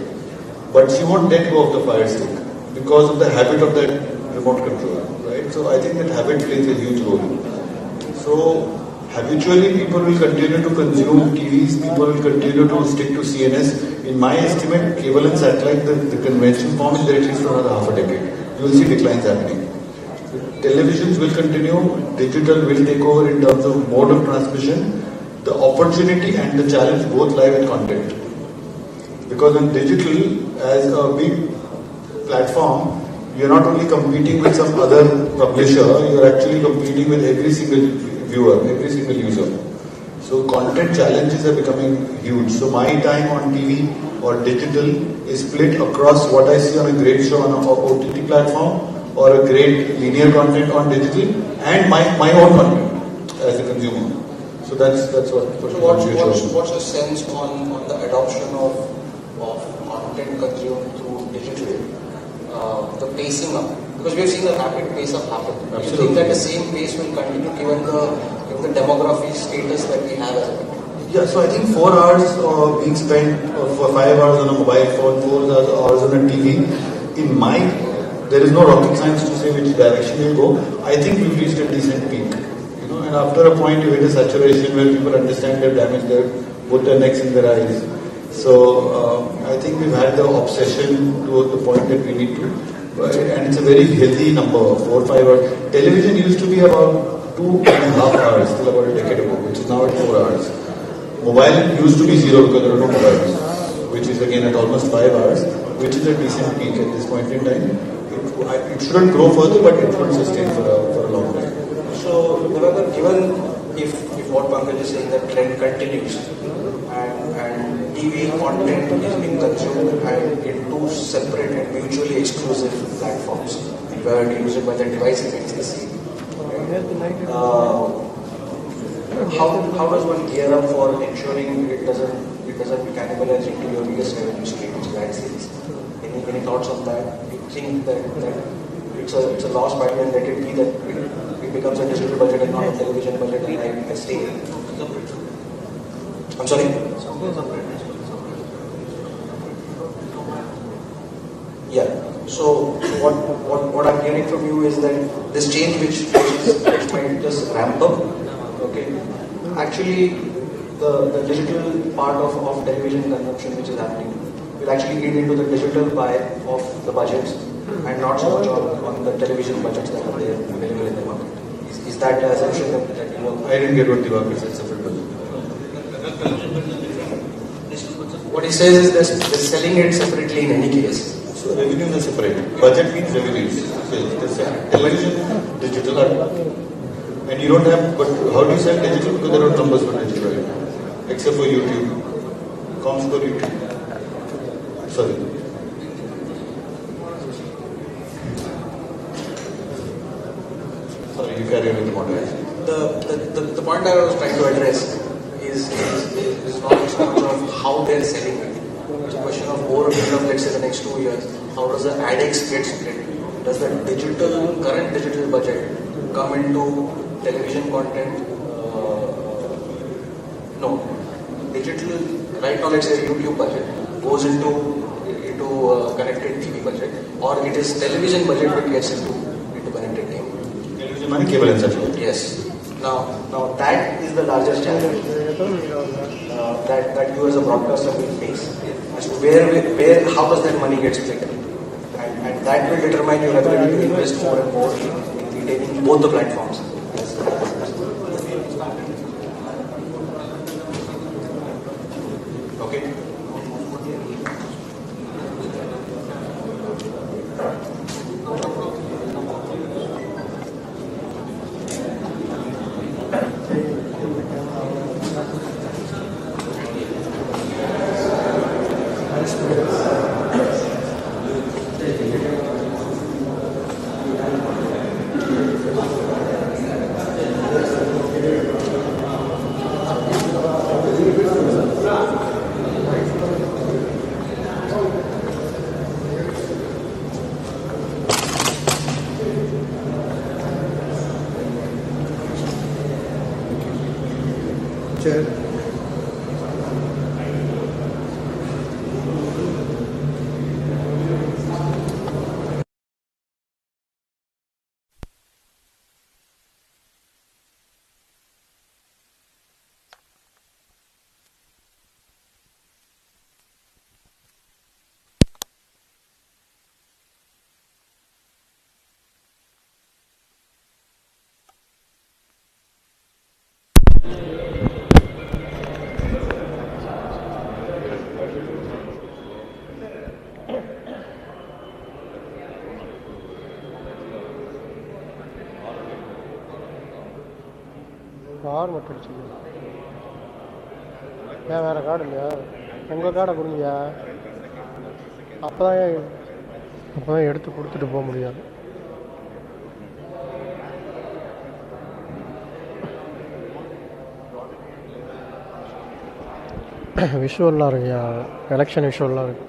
But she won't let go of the Fire Stick because of the habit of that remote control, right? So I think that habit plays a huge role. So habitually people will continue to consume TVs, people will continue to stick to CNS. In my estimate, cable and satellite, the convention form is there at least for another half a decade. You will see declines happening. Televisions will continue, digital will take over in terms of mode of transmission. The opportunity and the challenge both lie with content. Because on digital, as a big platform, you're not only competing with some other publisher, you're actually competing with every single viewer, every single user. So content challenges are becoming huge. So my time on TV or digital is split across what I see on a great show on an OTT platform or a great linear content on digital and my own content as a consumer. So that's what what's your sense on the adoption of content consumed through digital, the pacing up? Because we've seen a rapid pace up happen. Do you think that the same pace will continue given the demography status that we have as a country? Yeah, so I think 4 hours being spent for 5 hours on a mobile phone, 4 hours on a TV. In my, there is no rocket science to say which direction we'll go. I think we've reached a decent peak. And after a point you hit a saturation where people understand they've damaged both their necks and their eyes. So I think we've had the obsession to the point that we need to, and it's a very healthy number, 4 or 5 hours. Television used to be about 2.5 hours till about a decade ago, which is now at 4 hours. Mobile used to be 0 because there are no mobiles, which is again at almost 5 hours, which is a decent peak at this point in time. It shouldn't grow further, but it should sustain for a long time. So, given if what Pankaj is saying, that trend continues and TV content is being consumed and in two separate and mutually exclusive platforms where you use it by the device remains the same. How does one gear up for ensuring it doesn't cannibalize into your biggest revenue stream, which is ad sales? Any thoughts on that? You think that it's a lost battle and let it be that it becomes a digital budget and not a television budget, and I stay. I'm sorry? Yeah. So what I'm hearing from you is that this change which might just ramp up, okay, actually the digital part of television consumption which is happening will actually eat into the digital pie of the budgets and not so much on the television budgets that are there available in the market. Is that the assumption that you know? I didn't get what the market said separate budget. What he says is that they're selling it separately in any case. So revenues are separate. Budget means revenues. So television, digital, and you don't have. But how do you sell digital? Because there are numbers for digital, right? Except for YouTube. Comes for YouTube. Sorry. Sorry, you carry on with the model. The point I was trying to address is not so much of how they're selling it. It's a question of over a period of, let's say, the next 2 years. How does the ADEX get split? Does the current digital budget come into television content? No. Digital, right now, let's say YouTube budget goes into connected TV budget, or it is television budget that gets into connected TV. Television money, cable and such. Yes. Now that is the largest challenge that you as a broadcaster will face. As to how does that money get split? And that will determine your ability to invest more and more in retaining both the platforms. Okay. Chair. Car மட்டும் அடிச்சுக்கோ. ஏன் வேறு card இல்லையா? உங்கள் கார்டை கொடுங்கயா. அப்போ தான் எடுத்து கொடுத்துட்டு போக முடியாது. விஷுவல்லாம் இருக்குயா, எலெக்ஷன் விஷுவல்லாம் இருக்கு.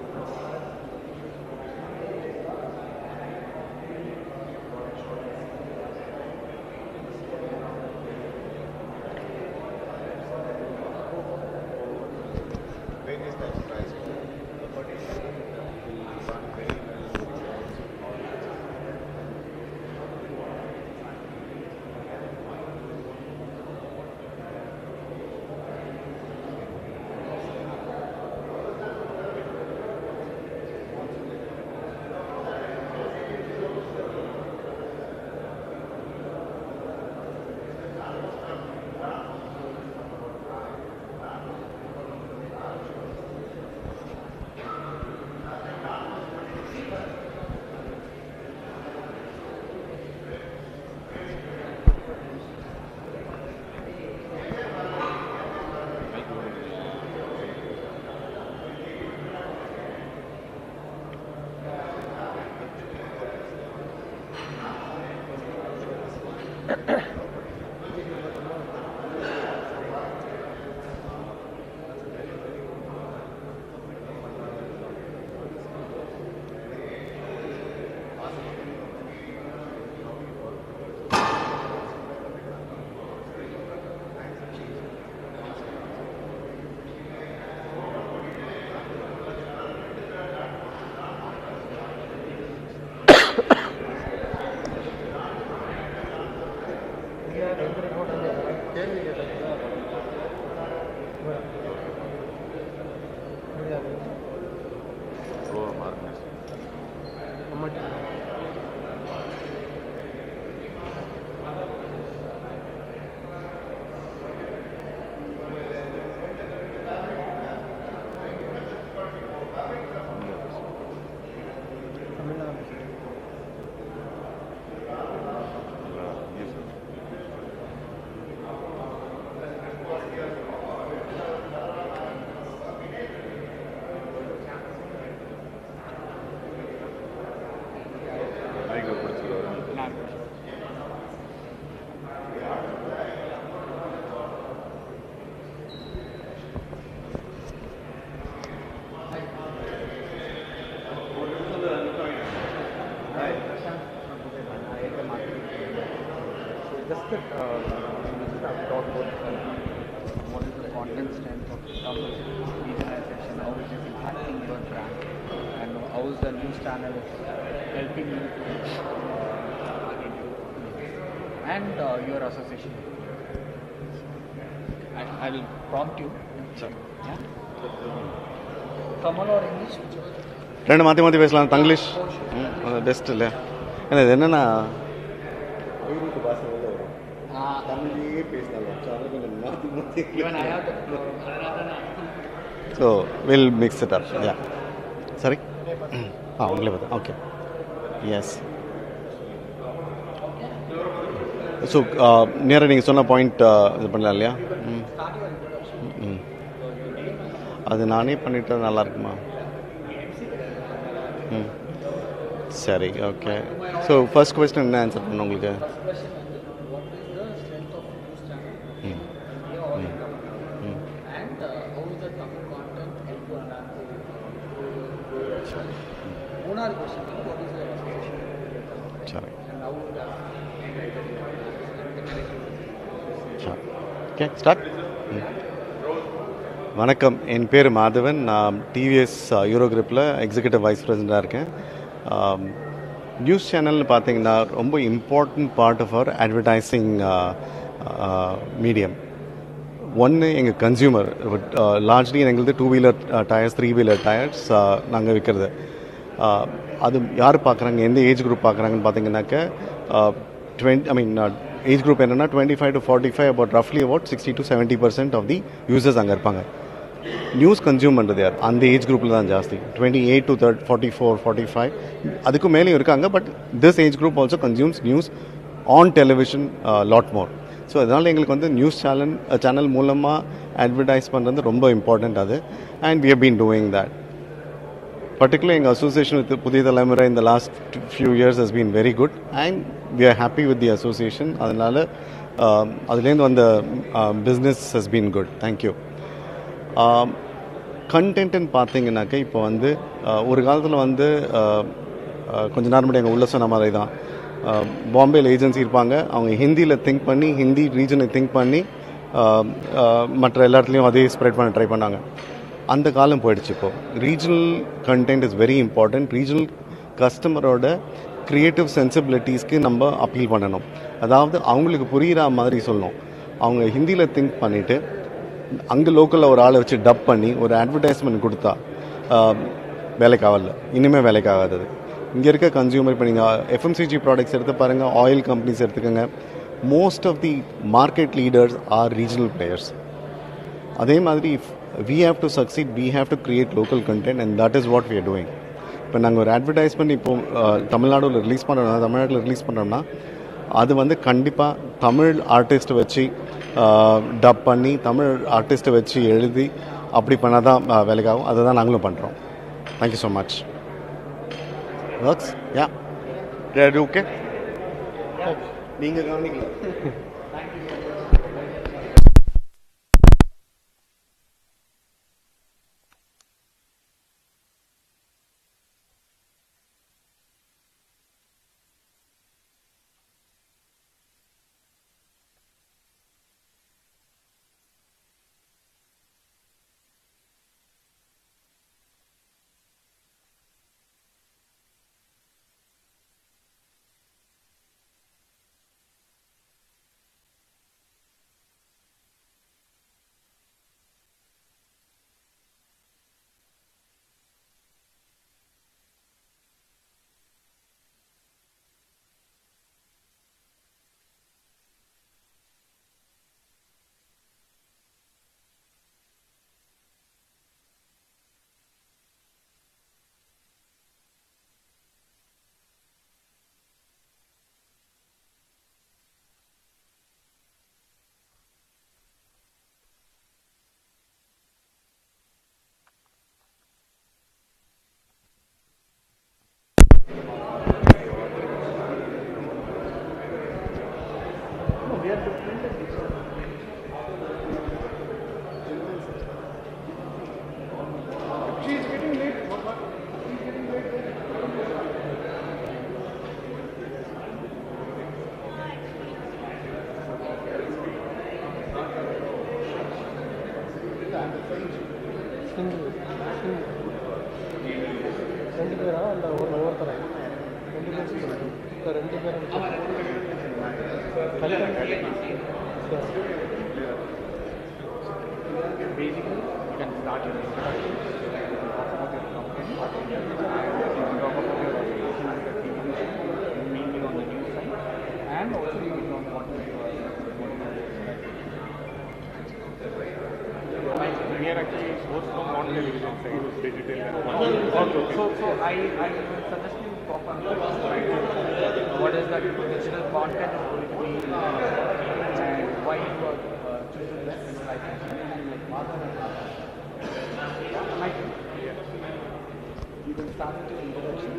content strength of Tamil regionalization, how it is impacting your brand, and how is the news channel helping you to target you, and your association. I will prompt you. Sure. Yeah? Tamil or English? ரெண்டு மாற்றி மாற்றி பேசலாம். Tanglish best இல்லை. ஏன்னா இது என்னென்னா தமிழ்லேயே பேசலாம். Even I have the floor. So will mix it up. Yeah சரி. உங்களே பார்த்தா ஓகே. எஸ். ஸோ நேராக நீங்கள் சொன்ன பாயிண்ட் இது பண்ணலாம் இல்லையா? அது நானே பண்ணிட்டா நல்லா இருக்குமா? சரி, ஓகே. ஸோ ஃபர்ஸ்ட் கொஸ்டின் என்ன ஆன்சர் பண்ண உங்களுக்கு? சரி. Okay, start. வணக்கம், என் பேர் மாதவன். நான் டிவிஎஸ் யூரோ குரூப்பில் எக்ஸிக்யூட்டிவ் வைஸ் பிரசிடெண்ட்டாக இருக்கேன். நியூஸ் சேனல்னு பார்த்தீங்கன்னா ரொம்ப important part of our advertising medium. ஒன்று எங்கள் கன்சியூமர், லார்ஜ்லி எங்களுக்கு 2 வீலர் டயர்ஸ் 3 வீலர் டயர்ஸ் நாங்கள் விற்கிறது. அது யார் பார்க்குறாங்க, எந்த ஏஜ் குரூப் பார்க்குறாங்கன்னு பார்த்தீங்கன்னாக்க ஏஜ் குரூப் என்னென்னா 25 to 45, about 60 to 70% of the users அங்கே இருப்பாங்க. நியூஸ் கன்சியூம் பண்ணுறது யார், அந்த ஏஜ் குரூப்பில் தான் ஜாஸ்தி. 28 to 44, 45 அதுக்கும் மேலேயும் இருக்காங்க. But this age group also consumes news on television lot more. So அதனால் எங்களுக்கு வந்து நியூஸ் சேனல் மூலமாக அட்வர்டைஸ் பண்ணுறது ரொம்ப இம்பார்ட்டண்ட் அது. And we have been doing that. Particularly in association with Puthuyu Thalaimurai in the last few years has been very good, and we are happy with the association. அதனால அதுலேருந்து வந்த business has been good. Thank you. கண்டென்ட்னு பார்த்தீங்கன்னாக்க இப்போ வந்து ஒரு காலத்தில் வந்து கொஞ்ச நேரம் முன்னாடி எங்கள் உள்ள சொன்ன மாதிரி தான் பாம்பேயில் ஏஜென்சி இருப்பாங்க. அவங்க ஹிந்தியில் திங்க் பண்ணி, ஹிந்தி ரீஜனை திங்க் பண்ணி மற்ற எல்லா இடத்துலையும் அதே ஸ்ப்ரெட் பண்ண ட்ரை பண்ணாங்க. அந்த காலம் போயிடுச்சு. இப்போது regional content is very important. Regional கஸ்டமரோட க்ரியேட்டிவ் சென்சிபிலிட்டிஸ்க்கு நம்ம அப்பீல் பண்ணணும். அதாவது அவங்களுக்கு புரிகிற மாதிரி சொல்லணும். அவங்க ஹிந்தியில் திங்க் பண்ணிவிட்டு அங்கே லோக்கலில் ஒரு ஆளை வச்சு டப் பண்ணி ஒரு அட்வர்டைஸ்மெண்ட் கொடுத்தா வேலைக்காகல, இனிமேல் வேலைக்காகாதது. இங்கே இருக்க கன்சியூமர், இப்போ நீங்கள் எஃப்எம்சிஜி ப்ராடக்ட்ஸ் எடுத்து பாருங்கள், ஆயில் கம்பெனிஸ் எடுத்துக்கோங்க, most of the market leaders are regional players. அதே மாதிரி we have to succeed, we have to create local content, and that is what we are doing. இப்போ நாங்கள் ஒரு அட்வர்டைஸ்மெண்ட் இப்போது தமிழ்நாடுல ரிலீஸ் பண்ணுறோம்னா, தமிழ்நாட்டில் ரிலீஸ் பண்ணுறோம்னா அது வந்து கண்டிப்பாக தமிழ் ஆர்டிஸ்ட்டை வச்சு டப் பண்ணி, தமிழ் ஆர்டிஸ்ட்டை வச்சு எழுதி அப்படி பண்ணால் தான் வேலைக்காகும். அதை தான் நாங்களும் பண்ணுறோம். Thank you so much. ஒர்க்ஸ்? யா, ஓகே. நீங்கள் கவனிக்கல. ரெண்டு பேரா இல்லை ஒவ்வொருத்தரா ரெண்டு பேரும் basically you can start your introduction, talk about your company, and you can talk about your operation and your TV, mainly on the news side, and also you will talk what you are we are actually both from non-television side, digital and so I will suggest you talk on what is the digital content is going to be and why you are choosing this like you can start with your introduction.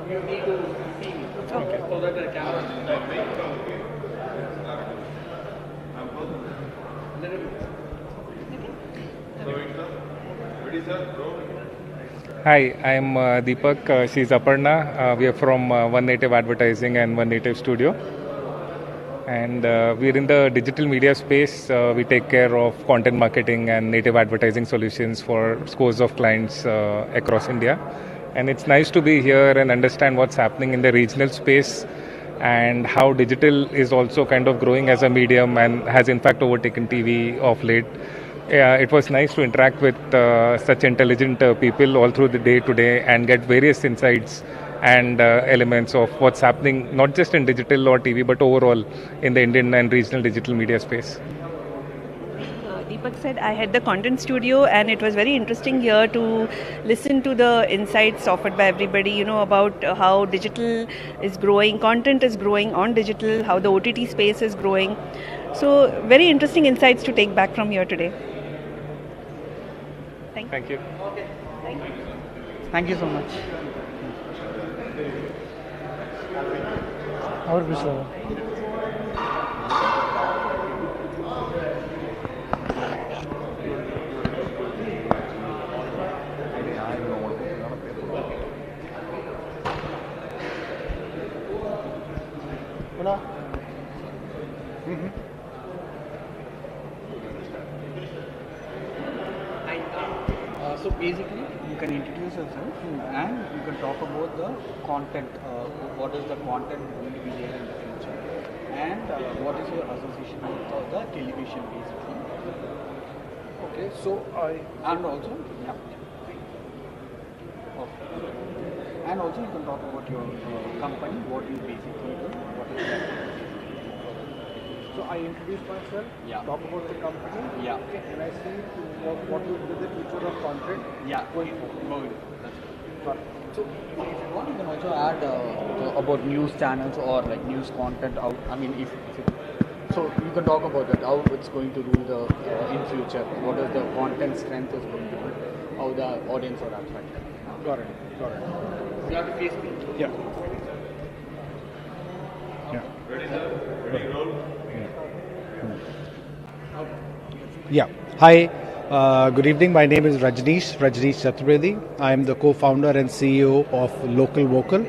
You need to see so that the camera Hi, I'm Deepak. She's Aparna. We are from One Native Advertising and One Native Studio. And we're in the digital media space. We take care of content marketing and native advertising solutions for scores of clients across India. And it's nice to be here and understand what's happening in the regional space and how digital is also kind of growing as a medium and has in fact overtaken TV of late. It was nice to interact with such intelligent people all through the day today and get various insights and elements of what's happening not just in digital or TV but overall in the Indian and regional digital media space. Deepak said I had the content studio and it was very interesting here to listen to the insights offered by everybody, about how digital is growing, content is growing on digital, how the OTT space is growing. So very interesting insights to take back from here today. Thank you. Okay. Thank you. Thank you so much. Our Bishala. So basically, you can introduce yourself and you can talk about the content. What is the content going to be there in the future, and what is your association with the television, basically. Okay, so and also and also you can talk about your company, what you basically do, what is that. So I introduce myself, talk about the company, okay, and I see what will be the future of content going forward. So if you want, you can also add about news channels or like news content out. I mean, if so, you can talk about that, how it's going to rule the in future. What is the content strength is going to be, how the audience are attracted. Got it. You have to face me. Yeah. Ready, sir? Ready, roll. Yeah. Hi. Good evening. My name is Rajneesh Chaturvedi. I am the co-founder and CEO of Local Vocal.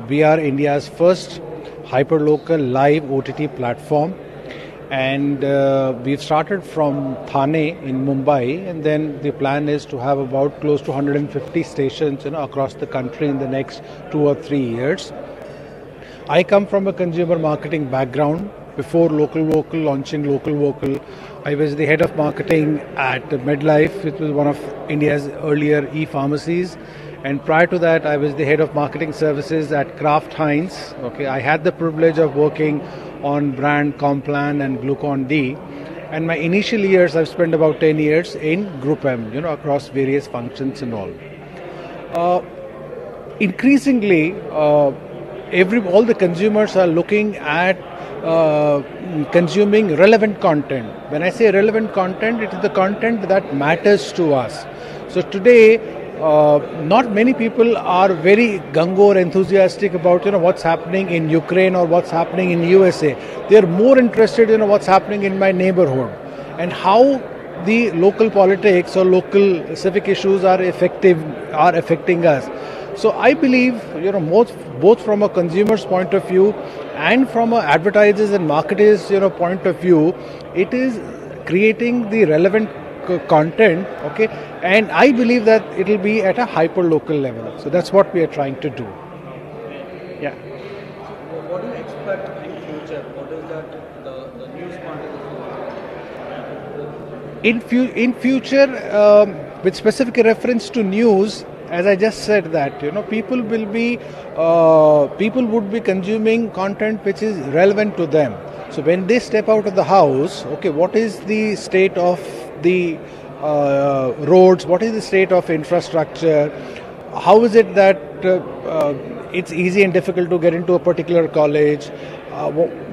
We are India's first hyperlocal live OTT platform, and we've started from Thane in Mumbai, and then the plan is to have about close to 150 stations across the country in the next 2 or 3 years. I come from a consumer marketing background. Before launching Local Vocal, I was the head of marketing at MedLife, which was one of India's earlier e-pharmacies. And prior to that, I was the head of marketing services at Kraft Heinz. Okay, I had the privilege of working on brand Complan and Glucon-D. And my initial years, I've spent about 10 years in Group M, across various functions and all. Increasingly, all the consumers are looking at consuming relevant content. When I say relevant content, it is the content that matters to us. So today, not many people are very gung-ho or enthusiastic about what's happening in Ukraine or what's happening in USA. They are more interested in what's happening in my neighborhood and how the local politics or local civic issues are affecting us. So I believe, both from a consumer's point of view and from a advertisers and marketers, point of view, it is creating the relevant content, okay, and I believe that it will be at a hyper local level. So that's what we are trying to do. Yeah. So what do you expect in future? What is the news content? In future, with specific reference to news, as I just said that people would be consuming content which is relevant to them. So when they step out of the house, okay, what is the state of the roads? What is the state of infrastructure? How is it that it's easy and difficult to get into a particular college?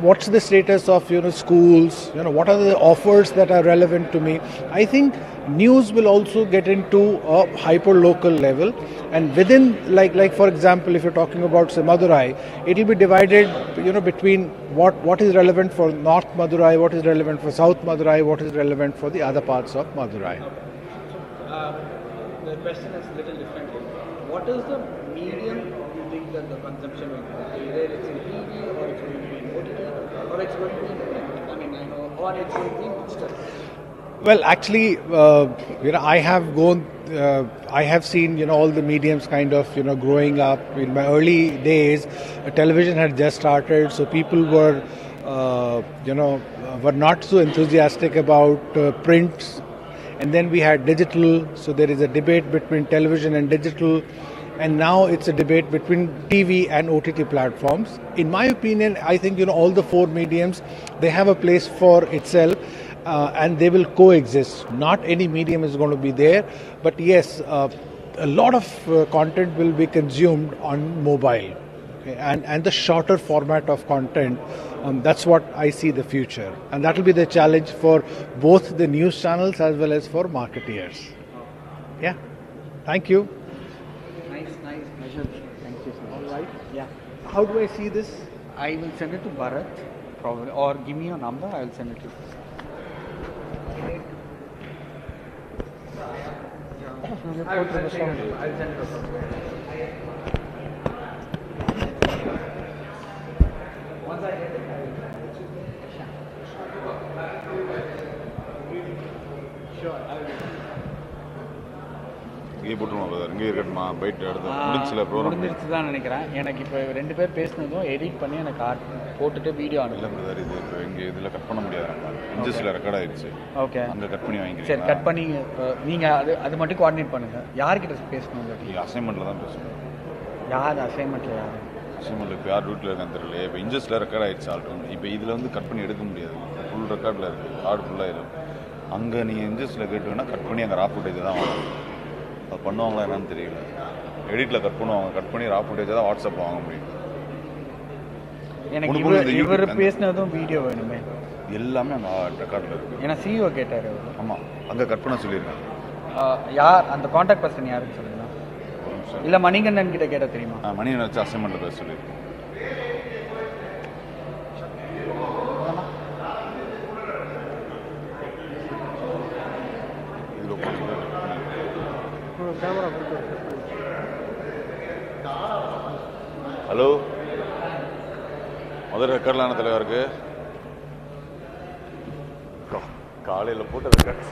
What's the status of schools? What are the offers that are relevant to me? I think news will also get into a hyper local level, and within, like for example, if you're talking about say Madurai, it will be divided between what is relevant for North Madurai, what is relevant for South Madurai, what is relevant for the other parts of Madurai. The question is a little different. What is the medium you think that the consumption will go? Either it's in TV or it's going to be in OTT or it's going to be in print. I mean, I know, or it's going to be in digital. Well, actually, I have seen all the mediums kind of growing up. In my early days, television had just started, so people were were not so enthusiastic about print. And then we had digital, so there is a debate between television and digital, and now it's a debate between TV and OTT platforms. In my opinion, I think all the four mediums, they have a place for itself, and they will coexist. Not any medium is going to be there, but yes, a lot of content will be consumed on mobile, okay? and the shorter format of content. That's what I see the future, and that will be the challenge for both the news channels as well as for marketeers. Yeah, thank you. Nice measure. Thank you, sir. All right. Yeah. How do I see this? I will send it to Bharat, probably, or give me your number. I will send it to you. I will send it to you. Once I get it, I will. Sure, I will. இங்கே போட்டுருவோம் brother, இங்கே இருக்கட்டுமா? Byte எடுத்து முடிஞ்சில program முடிஞ்சிருச்சு தான் நினைக்கிறேன். எனக்கு இப்போ 2 பேர் பேசினதும் எடிட் பண்ணி எனக்கு போட்டுட்டு வீடியோ அனுப்பல. இல்லை பிரதர், இது இப்போ இங்கே இதில் கட் பண்ண முடியாது. இன்ஜஸ்டில் ரெக்கார்ட் ஆயிடுச்சு. ஓகே, அங்கே கட் பண்ணி வாங்கிக்கிறீங்க. சரி, கட் பண்ணி நீங்கள் அது மட்டும் கோஆர்டினேட் பண்ணுங்கள். யார்கிட்ட பேசணும்? நீங்கள் அசைன்மெண்ட்டில் தான் பேசணும். யார் அசைன்மெண்ட்டில்? யார் அசைன்மெண்ட்டில் இப்போ யார் ரூட்டில் இருக்கான்னு தெரியல. இப்போ இன்ஜஸ்டில் ரெக்கார்ட் ஆயிடுச்சு ஆல்ரெடி. இப்போ இதில் வந்து கட் பண்ணி எடுக்க முடியாது. ஃபுல் ரெக்கார்டில் இருக்குது, கார்டு ஃபுல்லாக இருக்கும். அங்கே நீங்கள் இன்ஜஸ்டில் கேட்டுங்கன்னா கட் பண்ணி அங்கே ரா ஃபுட்டேஜ் தான் வாங்கணும். அது பண்ணுவாங்களா என்னன்னு தெரியல. எடிட்டில் கட் பண்ணுவாங்க, கட் பண்ணி ரா ஃபுட்டேஜ் தான் வாட்ஸ்அப்பில் வாங்க முடியும். எனக்கு இவர் பேசினதும் வீடியோ வேணுமே. எல்லாமே அங்கே ரெக்கார்டில் இருக்குது. ஏன்னா சிஇஓ கேட்டார். ஆமாம், அங்கே கட் பண்ண சொல்லியிருக்கேன். யார் அந்த கான்டாக்ட் பர்சன் யாருன்னு சொல்லுங்க. இல்லை மணிகண்டன் கிட்ட கேட்டால் தெரியுமா? மணிகண்டன் வச்சு அசைன்மெண்ட்டில் பேச சொல்லியிருக்கேன். ஹலோ, முதல் ரெக்கார்ட்லான தலைவருக்கு காலையில் போட்டு ரெக்கார்ட்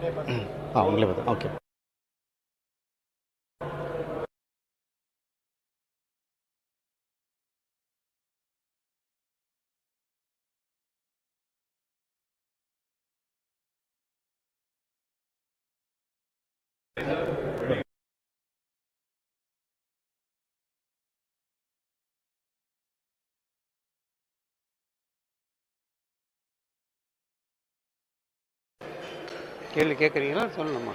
உங்களே பார்த்து ஓகே. கேள்வி கேட்குறீங்களா சொல்லணுமா?